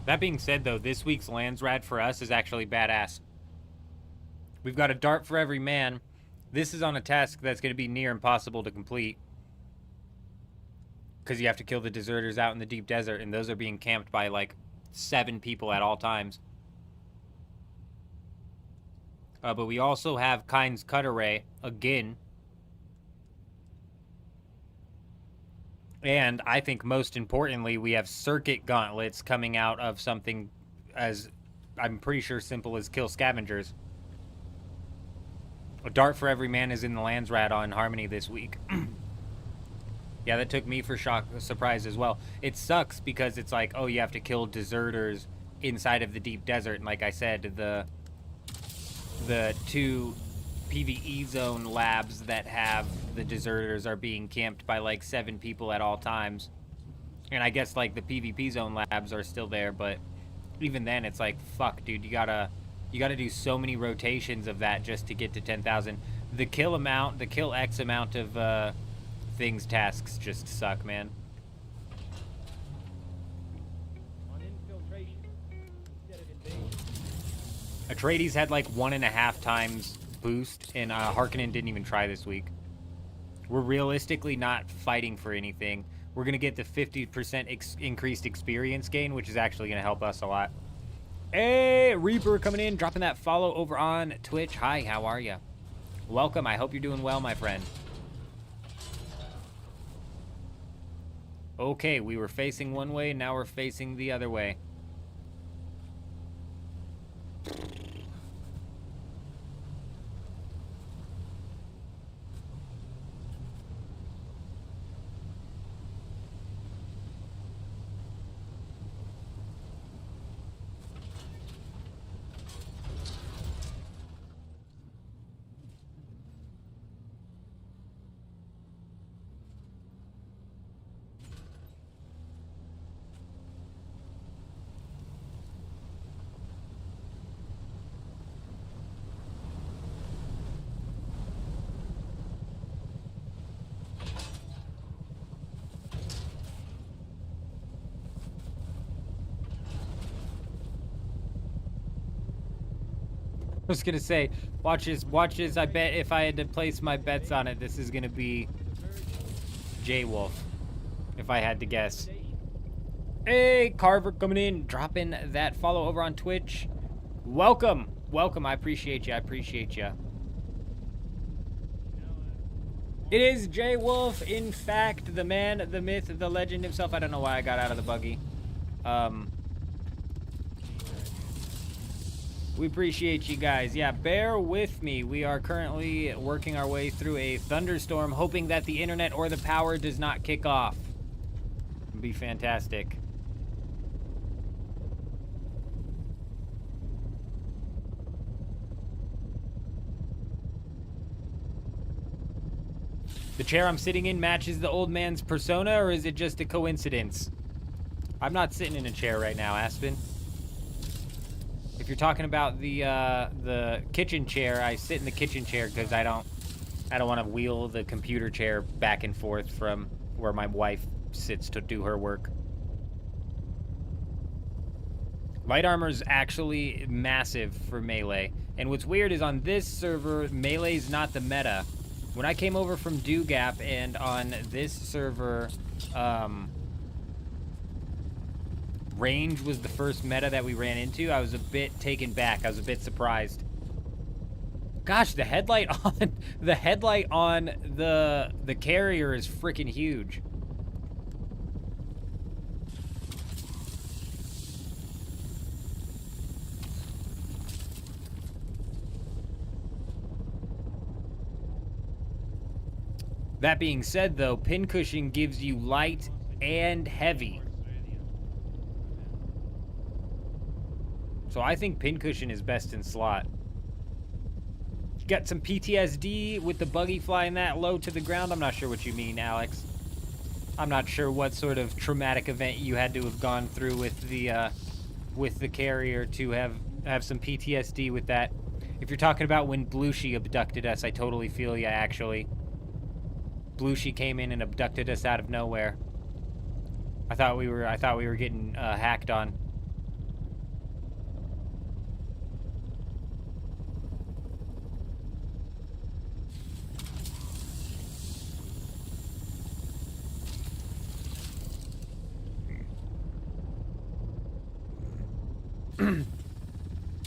That being said, though, this week's Lands Rad for us is actually badass. We've got a dart for every man. This is on a task that's going to be near impossible to complete. Because you have to kill the deserters out in the deep desert, and those are being camped by, like, 7 people at all times. But we also have Kind's Cut Array, again. And I think most importantly, we have circuit gauntlets coming out of something as, I'm pretty sure, simple as kill scavengers. A dart for every man is in the Lands Rad on Harmony this week. Yeah, that took me for surprise as well. It sucks because it's like, oh, you have to kill deserters inside of the deep desert. And like I said, the 2 PvE zone labs that have the deserters are being camped by like 7 people at all times. And I guess like the PvP zone labs are still there, but even then it's like, fuck, dude, you gotta do so many rotations of that just to get to 10,000. The kill X amount of things tasks just suck, man. On infiltration instead of invasion. Atreides had like 1.5 times boost, and Harkonnen didn't even try this week. We're realistically not fighting for anything. We're going to get the 50% increased experience gain, which is actually going to help us a lot. Hey, Reaper coming in, dropping that follow over on Twitch. Hi, how are you? Welcome. I hope you're doing well, my friend. Okay, we were facing one way, now we're facing the other way. I was gonna say, watch this. I bet if I had to place my bets on it, this is gonna be J-Wolf, if I had to guess. Hey, Carver coming in, dropping that follow over on Twitch. Welcome, welcome. I appreciate you. I appreciate you. It is J-Wolf, in fact, the man, the myth, the legend himself. I don't know why I got out of the buggy. We appreciate you guys. Yeah, bear with me. We are currently working our way through a thunderstorm, hoping that the internet or the power does not kick off. It'd be fantastic. chair I'm sitting in matches the old man's persona, or is it just a coincidence? I'm not sitting in a chair right now, Aspen. If you're talking about the kitchen chair, I sit in the kitchen chair because I don't want to wheel the computer chair back and forth from where my wife sits to do her work. Light armor's actually massive for melee. And what's weird is on this server, melee's not the meta. When I came over from Dewgap and on this server, range was the first meta that we ran into, I was a bit taken back. I was a bit surprised. Gosh, the headlight on the carrier is freaking huge. That being said, though, pincushion gives you light and heavy. So I think pincushion is best in slot. Got some PTSD with the buggy flying that low to the ground? I'm not sure what you mean, Alex. I'm not sure what sort of traumatic event you had to have gone through with the carrier to have some PTSD with that. If you're talking about when Blushi abducted us, I totally feel ya, actually. Blushi came in and abducted us out of nowhere. I thought we were getting hacked on.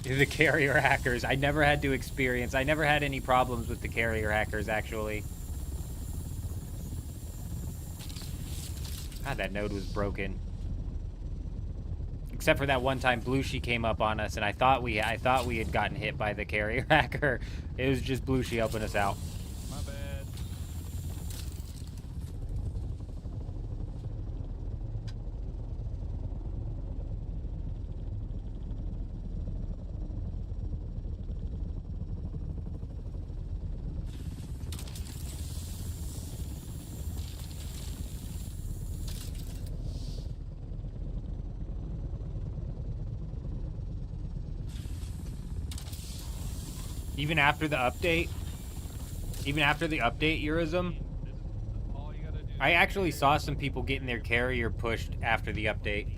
The carrier hackers. I never had to experience. I never had any problems with the carrier hackers, actually. God, that node was broken. Except for that one time Blushi came up on us, and I thought we had gotten hit by the carrier hacker. It was just Blushi helping us out. My bad. Even after the update, Eurism, All you gotta do. I actually saw some people getting their carrier pushed after the update.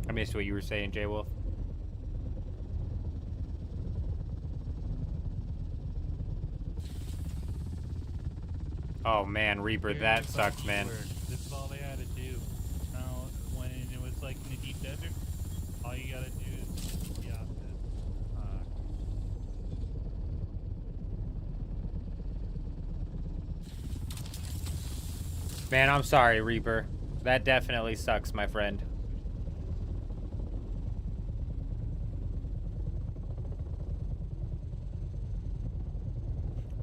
I missed what you were saying, J-Wolf. Oh man, Reaper, that sucks, man. This is all they had to do. Now, when it was like in the deep desert, all you gotta do is the opposite. Man, I'm sorry, Reaper. That definitely sucks, my friend.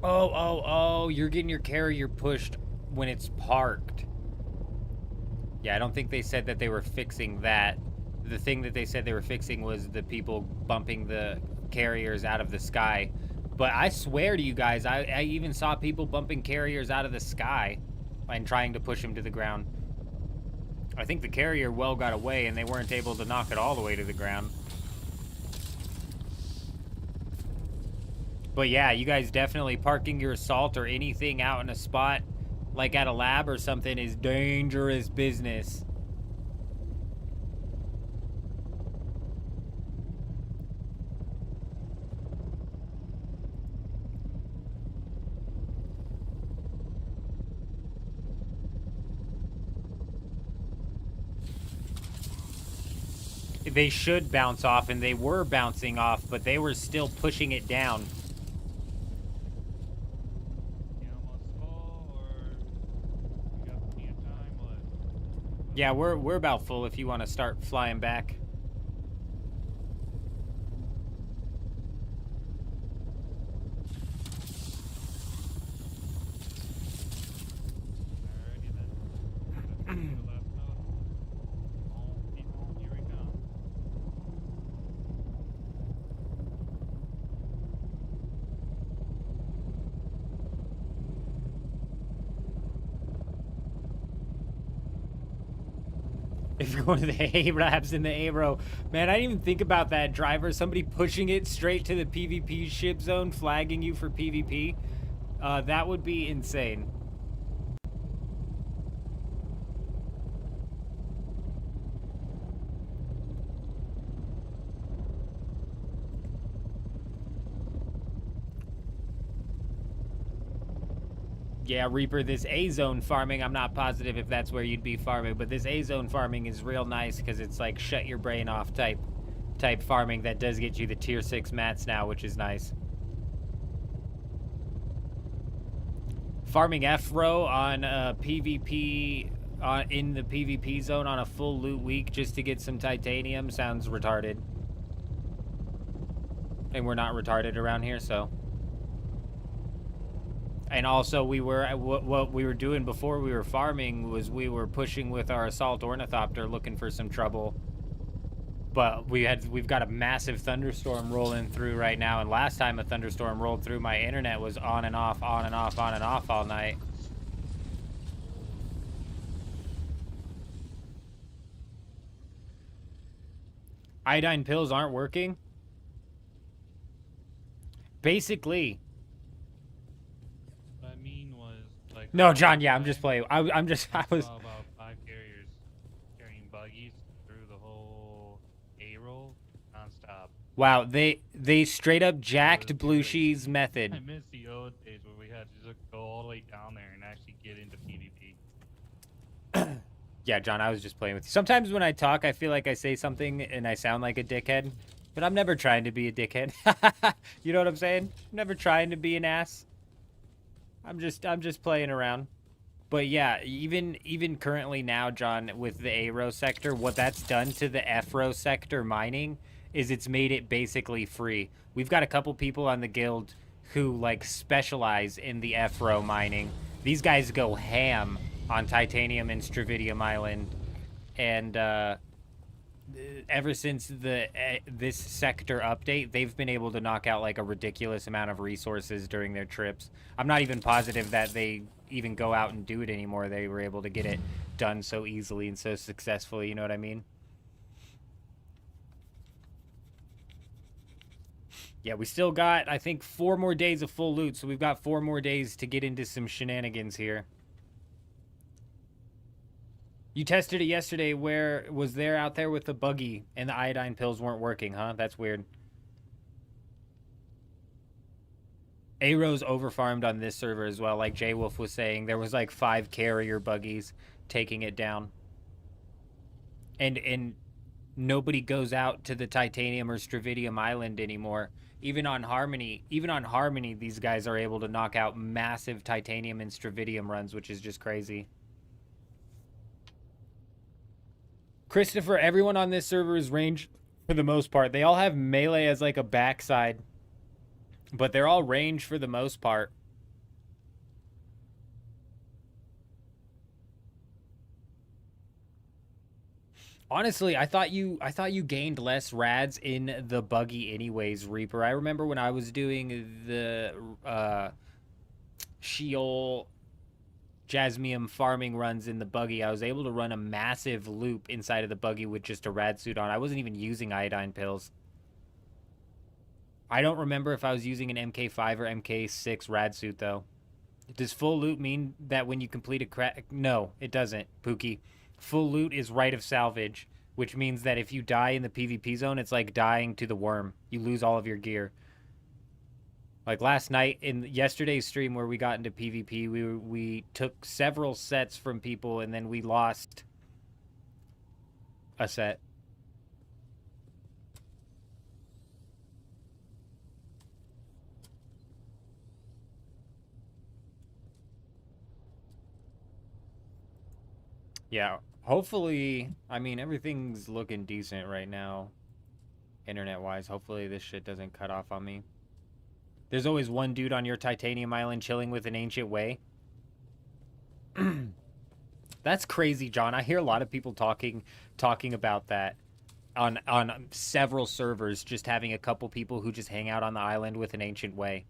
Oh, you're getting your carrier pushed when it's parked. Yeah, I don't think they said that they were fixing that. The thing that they said they were fixing was the people bumping the carriers out of the sky. But I swear to you guys, I even saw people bumping carriers out of the sky and trying to push them to the ground. I think the carrier well got away and they weren't able to knock it all the way to the ground. But yeah, you guys definitely parking your assault or anything out in a spot like at a lab or something is dangerous business. They should bounce off, and they were bouncing off, but they were still pushing it down. You almost full, or you got plenty of time? What? Yeah, we're about full if you want to start flying back. Alrighty then. The last node. All people, here we come. If you're going to the Arabs in the Abro. Man, I didn't even think about that, driver. Somebody pushing it straight to the PvP ship zone, flagging you for PvP. That would be insane. Yeah, Reaper, this A-zone farming, I'm not positive if that's where you'd be farming, but this A-zone farming is real nice because it's like shut your brain off type farming that does get you the tier 6 mats now, which is nice. Farming F-row on PvP, in the PvP zone on a full loot week just to get some titanium sounds retarded. And we're not retarded around here, so... And also, what we were doing before we were farming was we were pushing with our assault ornithopter looking for some trouble. But we've got a massive thunderstorm rolling through right now, and last time a thunderstorm rolled through, my internet was on and off, on and off, on and off all night. Iodine pills aren't working? Basically. No, John, yeah, I'm just playing. I was... About 5 carriers carrying buggies through the whole A-roll nonstop. Wow, they straight up jacked Blue She's method. I miss the old days where we had to just go all the way down there and actually get into PvP. Yeah, John, I was just playing with you. Sometimes when I talk, I feel like I say something and I sound like a dickhead, but I'm never trying to be a dickhead. You know what I'm saying? I'm never trying to be an ass. I'm just playing around. But yeah, even currently now, John, with the A-row sector, what that's done to the F-row sector mining is it's made it basically free. We've got a couple people on the guild who like specialize in the F-row mining. These guys go ham on Titanium and Stravidium Island, and ever since this sector update, they've been able to knock out like a ridiculous amount of resources during their trips. I'm not even positive that they even go out and do it anymore. They were able to get it done so easily and so successfully, you know what I mean? Yeah, we still got, I think, 4 more days of full loot, so we've got 4 more days to get into some shenanigans here. You tested it yesterday. Where was there out there with the buggy and the iodine pills weren't working, huh? That's weird. A-Row's overfarmed on this server as well, like J-Wolf was saying. There was like 5 carrier buggies taking it down. And nobody goes out to the Titanium or Stravidium Island anymore. Even on Harmony, these guys are able to knock out massive Titanium and Stravidium runs, which is just crazy. Christopher, everyone on this server is ranged for the most part. They all have melee as like a backside, but they're all ranged for the most part. Honestly, I thought you gained less rads in the buggy anyways, Reaper. I remember when I was doing the Sheol Jasmium farming runs in the buggy, I was able to run a massive loop inside of the buggy with just a rad suit on. I wasn't even using iodine pills. I don't remember if I was using an MK5 or MK6 rad suit, though. Does full loot mean that when you complete a crack? No, it doesn't, Pookie. Full loot is right of salvage, which means that if you die in the PvP zone, it's like dying to the worm. You lose all of your gear. Like last night in yesterday's stream where we got into PvP, we took several sets from people and then we lost a set. Yeah, hopefully, I mean, everything's looking decent right now, internet-wise. Hopefully this shit doesn't cut off on me. There's always one dude on your Titanium Island chilling with an ancient way. That's crazy, John. I hear a lot of people talking about that on several servers, just having a couple people who just hang out on the island with an ancient way.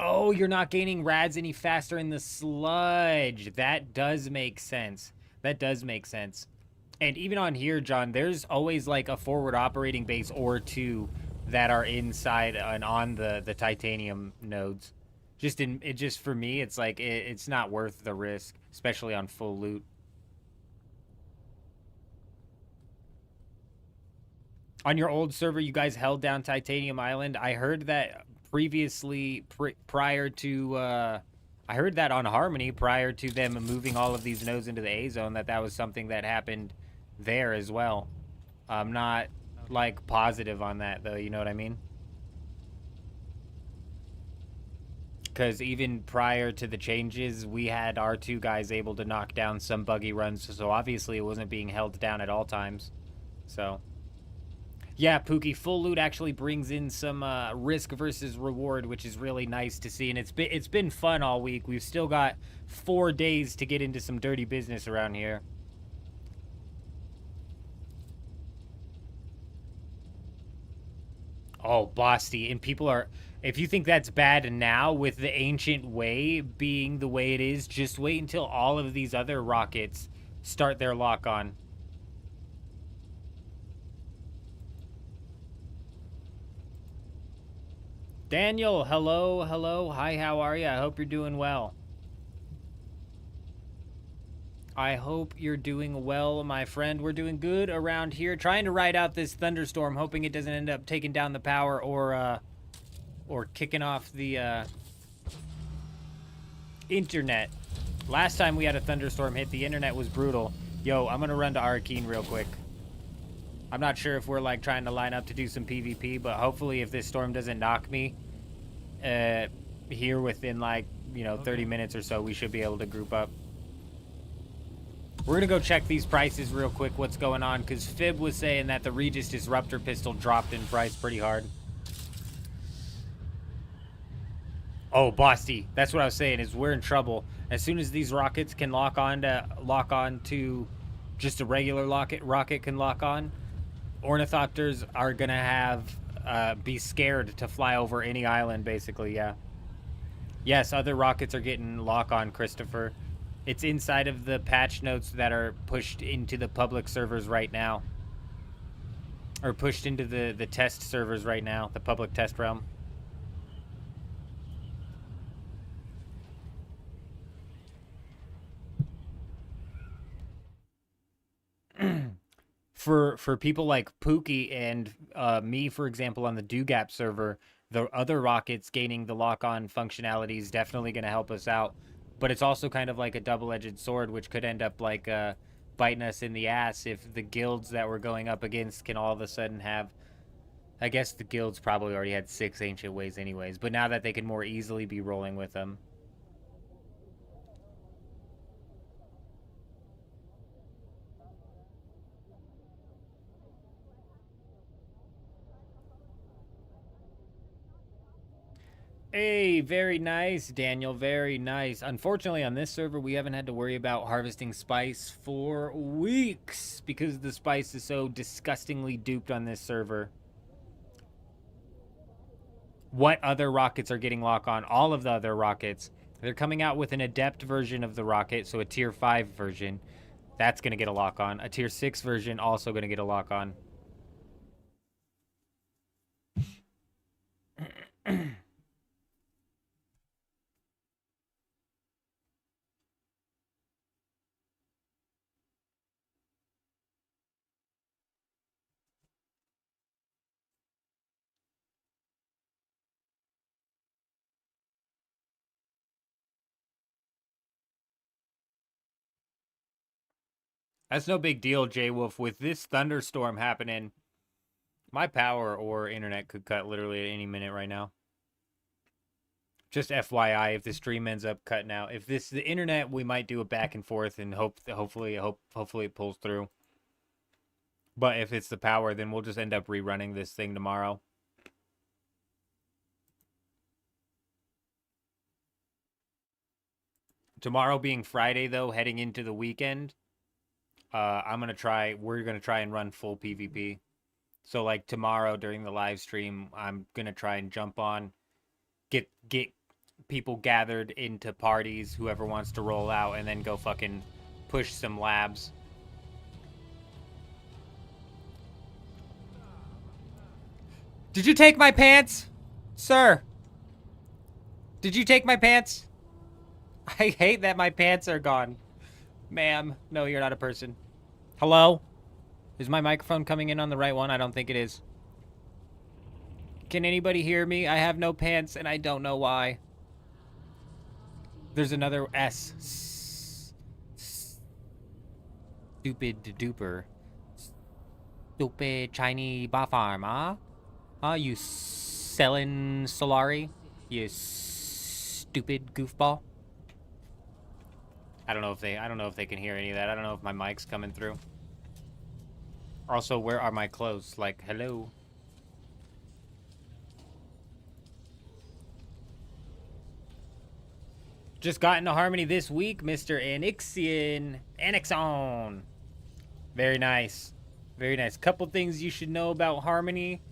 Oh, you're not gaining rads any faster in the sludge. That does make sense. That does make sense. And even on here, John, there's always like a forward operating base or two that are inside and on the titanium nodes. Just for me, it's like it's not worth the risk, especially on full loot. On your old server, you guys held down Titanium Island. I heard that previously, prior to, I heard that on Harmony, prior to them moving all of these nodes into the A zone, that was something that happened there as well. I'm not, like, positive on that, though, you know what I mean? Because even prior to the changes, we had our two guys able to knock down some buggy runs, so obviously it wasn't being held down at all times. So... yeah, Pookie, full loot actually brings in some risk versus reward, which is really nice to see, and it's been fun all week. We've still got 4 days to get into some dirty business around here. Oh, Bosty, and people are... if you think that's bad now, with the Ancient Way being the way it is, just wait until all of these other rockets start their lock-on. Daniel, hello, hello. Hi, how are you? I hope you're doing well. I hope you're doing well, my friend. We're doing good around here. Trying to ride out this thunderstorm, hoping it doesn't end up taking down the power or kicking off the internet. Last time we had a thunderstorm hit, the internet was brutal. Yo, I'm gonna run to Arkeen real quick. I'm not sure if we're like trying to line up to do some PvP, but hopefully if this storm doesn't knock me here within like, you know, 30 minutes or so, we should be able to group up. We're gonna go check these prices real quick, what's going on, because Fib was saying that the Regis Disruptor pistol dropped in price pretty hard. Oh, Bosty, that's what I was saying, is we're in trouble. As soon as these rockets can lock on to just a regular rocket can lock on, ornithopters are gonna have be scared to fly over any island, basically. Yeah. Yes, other rockets are getting lock on, Christopher. It's inside of the patch notes that are pushed into the public servers right now, or pushed into the test servers right now, the public test realm. For people like Pookie and me, for example, on the Dugap server, the other rockets gaining the lock-on functionality is definitely going to help us out. But it's also kind of like a double-edged sword, which could end up like biting us in the ass if the guilds that we're going up against can all of a sudden have... I guess the guilds probably already had 6 Ancient Ways anyways, but now that they can more easily be rolling with them. Hey, very nice, Daniel. Very nice. Unfortunately, on this server, we haven't had to worry about harvesting spice for weeks because the spice is so disgustingly duped on this server. What other rockets are getting lock on? All of the other rockets. They're coming out with an adept version of the rocket, so a tier 5 version. That's going to get a lock on. A tier 6 version also going to get a lock on. That's no big deal, J-Wolf. With this thunderstorm happening, my power or internet could cut literally at any minute right now. Just FYI, if the stream ends up cutting out. If this the internet, we might do a back and forth and hopefully it pulls through. But if it's the power, then we'll just end up rerunning this thing tomorrow. Tomorrow being Friday, though, heading into the weekend, we're gonna try and run full PvP. So like tomorrow during the live stream, I'm gonna try and jump on, get people gathered into parties, whoever wants to roll out, and then go fucking push some labs. Did you take my pants? Sir? Did you take my pants? I hate that my pants are gone. Ma'am, no, you're not a person. Hello? Is my microphone coming in on the right one? I don't think it is. Can anybody hear me? I have no pants and I don't know why. There's another S. Stupid duper. Stupid Chinese bar farm, huh? Huh? You selling Solari? You stupid goofball. I don't know if they can hear any of that. I don't know if my mic's coming through. Also, where are my clothes? Like, hello. Just got into Harmony this week, Mr. Annexon. Very nice. Very nice. Couple things you should know about Harmony.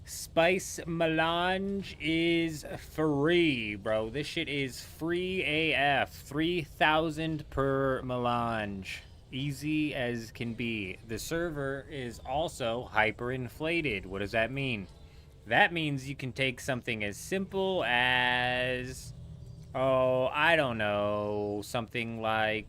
Spice Melange is free, bro. This shit is free AF. 3,000 per melange. Easy as can be. The server is also hyperinflated. What does that mean? That means you can take something as simple as... oh, I don't know. Something like...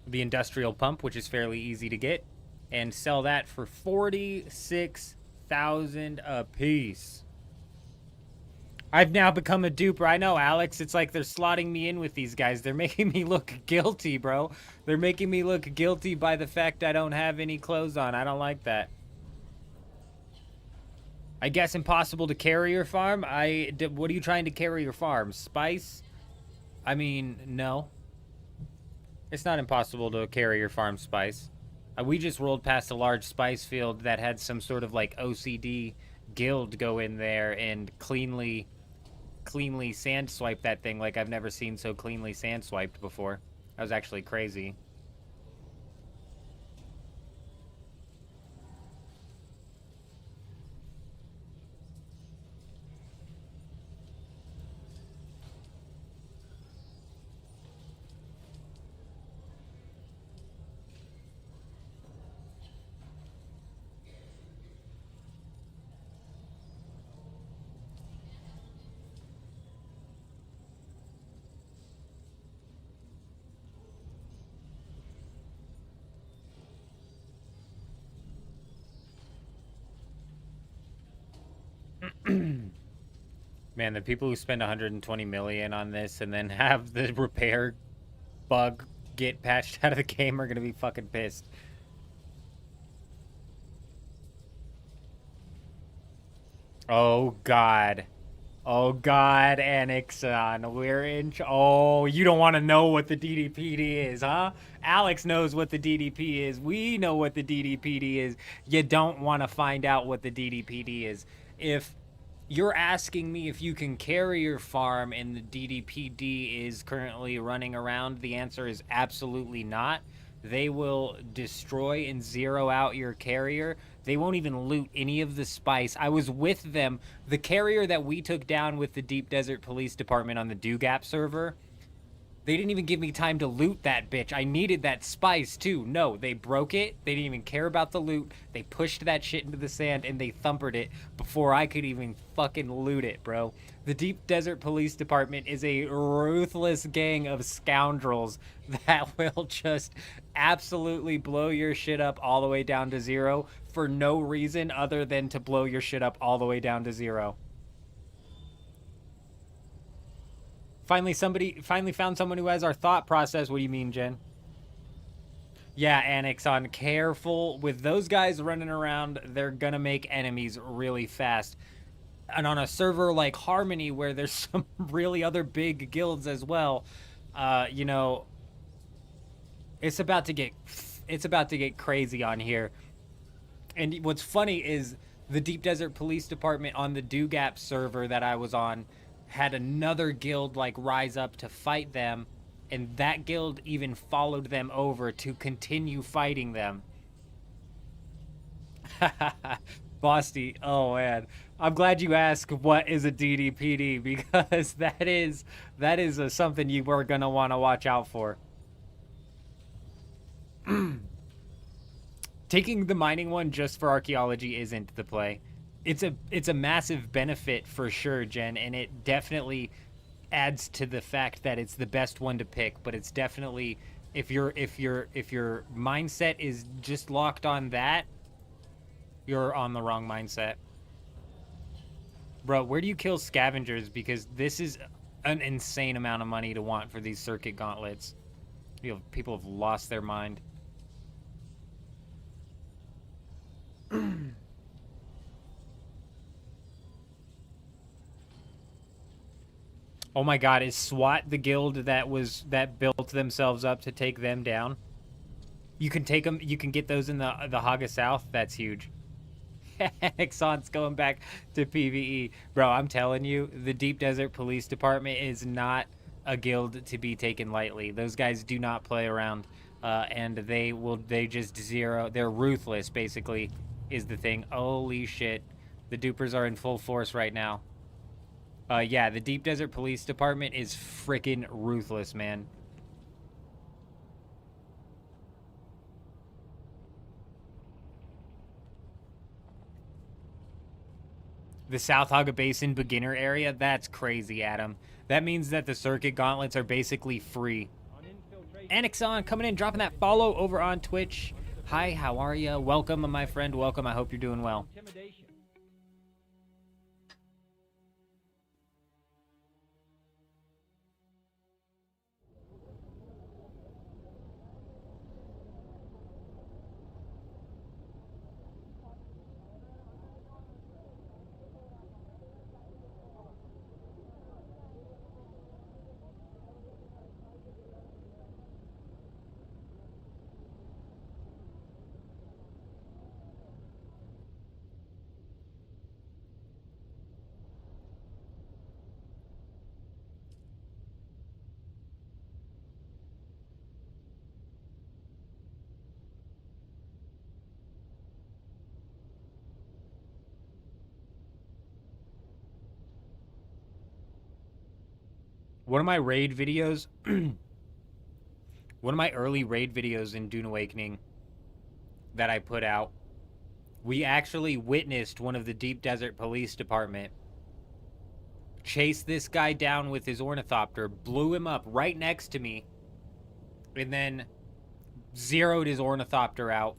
the industrial pump, which is fairly easy to get, and sell that for 46,000 a piece. I've now become a duper. I know, Alex. It's like they're slotting me in with these guys. They're making me look guilty, bro. They're making me look guilty by the fact I don't have any clothes on. I don't like that. I guess impossible to carry your farm? What are you trying to carry your farm? Spice? I mean, no. It's not impossible to carry your farm spice. We just rolled past a large spice field that had some sort of like OCD guild go in there and cleanly sand swipe that thing like I've never seen so cleanly sand swiped before. That was actually crazy. Man, the people who spend 120 million on this and then have the repair bug get patched out of the game are gonna be fucking pissed. Oh god. Oh god, Annexon, we're in... oh, you don't want to know what the DDPD is, huh? Alex knows what the DDP is. We know what the DDPD is. You don't want to find out what the DDPD is. If you're asking me if you can carry your farm and the DDPD is currently running around, the answer is absolutely not. They will destroy and zero out your carrier. They won't even loot any of the spice. I was with them. The carrier that we took down with the Deep Desert Police Department on the Dugap server, they didn't even give me time to loot that bitch. I needed that spice too. No, they broke it. They didn't even care about the loot. They pushed that shit into the sand and they thumpered it before I could even fucking loot it, bro. The Deep Desert Police Department is a ruthless gang of scoundrels that will just absolutely blow your shit up all the way down to zero for no reason other than to blow your shit up all the way down to zero. Finally found someone who has our thought process. What do you mean, Jen? Yeah, Annexon, careful with those guys running around. They're gonna make enemies really fast. And on a server like Harmony, where there's some really other big guilds as well, you know, it's about to get crazy on here. And what's funny is the Deep Desert Police Department on the Dugap server that I was on had another guild like rise up to fight them, and that guild even followed them over to continue fighting them. Bosty, oh man. I'm glad you asked what is a DDPD because that is something you were gonna want to watch out for. Taking the mining one just for archaeology isn't the play. It's a massive benefit for sure, Jen, and it definitely adds to the fact that it's the best one to pick, but it's definitely if your mindset is just locked on that, you're on the wrong mindset. Bro, where do you kill scavengers? Because this is an insane amount of money to want for these circuit gauntlets. People have lost their mind. Oh my god, is SWAT the guild that built themselves up to take them down? You can take them, you can get those in the Haga South. That's huge. Exxon's going back to PvE. Bro, I'm telling you, the Deep Desert Police Department is not a guild to be taken lightly. Those guys do not play around. And they just zero. They're ruthless, basically, is the thing. Holy shit. The dupers are in full force right now. Yeah, the Deep Desert Police Department is freaking ruthless, man. The South Haga Basin beginner area? That's crazy, Adam. That means that the circuit gauntlets are basically free. Anixon coming in, dropping that follow over on Twitch. Hi, how are you? Welcome, my friend. Welcome. I hope you're doing well. Intimidation. One of my raid videos, one of my early raid videos in Dune Awakening that I put out, we actually witnessed one of the Deep Desert Police Department chase this guy down with his ornithopter, blew him up right next to me, and then zeroed his ornithopter out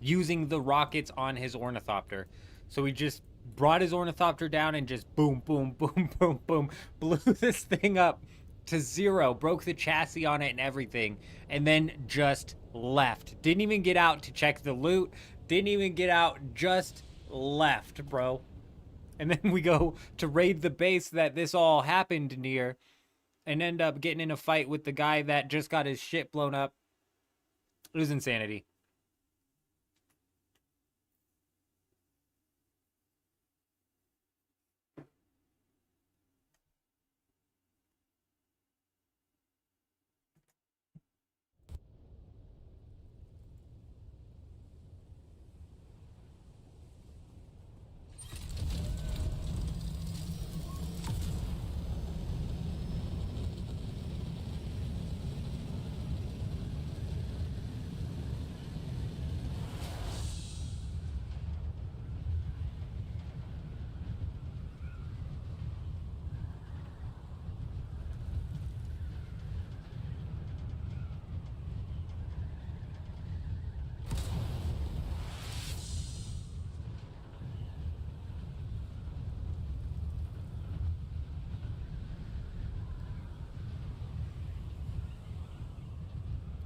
using the rockets on his ornithopter. So we just brought his ornithopter down and just boom, boom, boom, boom, boom, blew this thing up to zero, broke the chassis on it and everything, and then just left. Didn't even get out to check the loot, didn't even get out, just left, bro. And then we go to raid the base that this all happened near and end up getting in a fight with the guy that just got his shit blown up. It was insanity.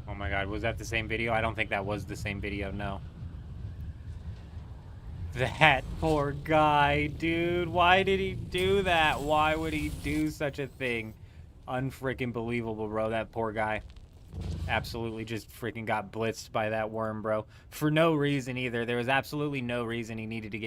Oh my god, was that the same video? I don't think that was the same video, no. That poor guy, dude. Why did he do that? Why would he do such a thing? Unfreaking believable, bro. That poor guy. Absolutely just freaking got blitzed by that worm, bro. For no reason either. There was absolutely no reason he needed to get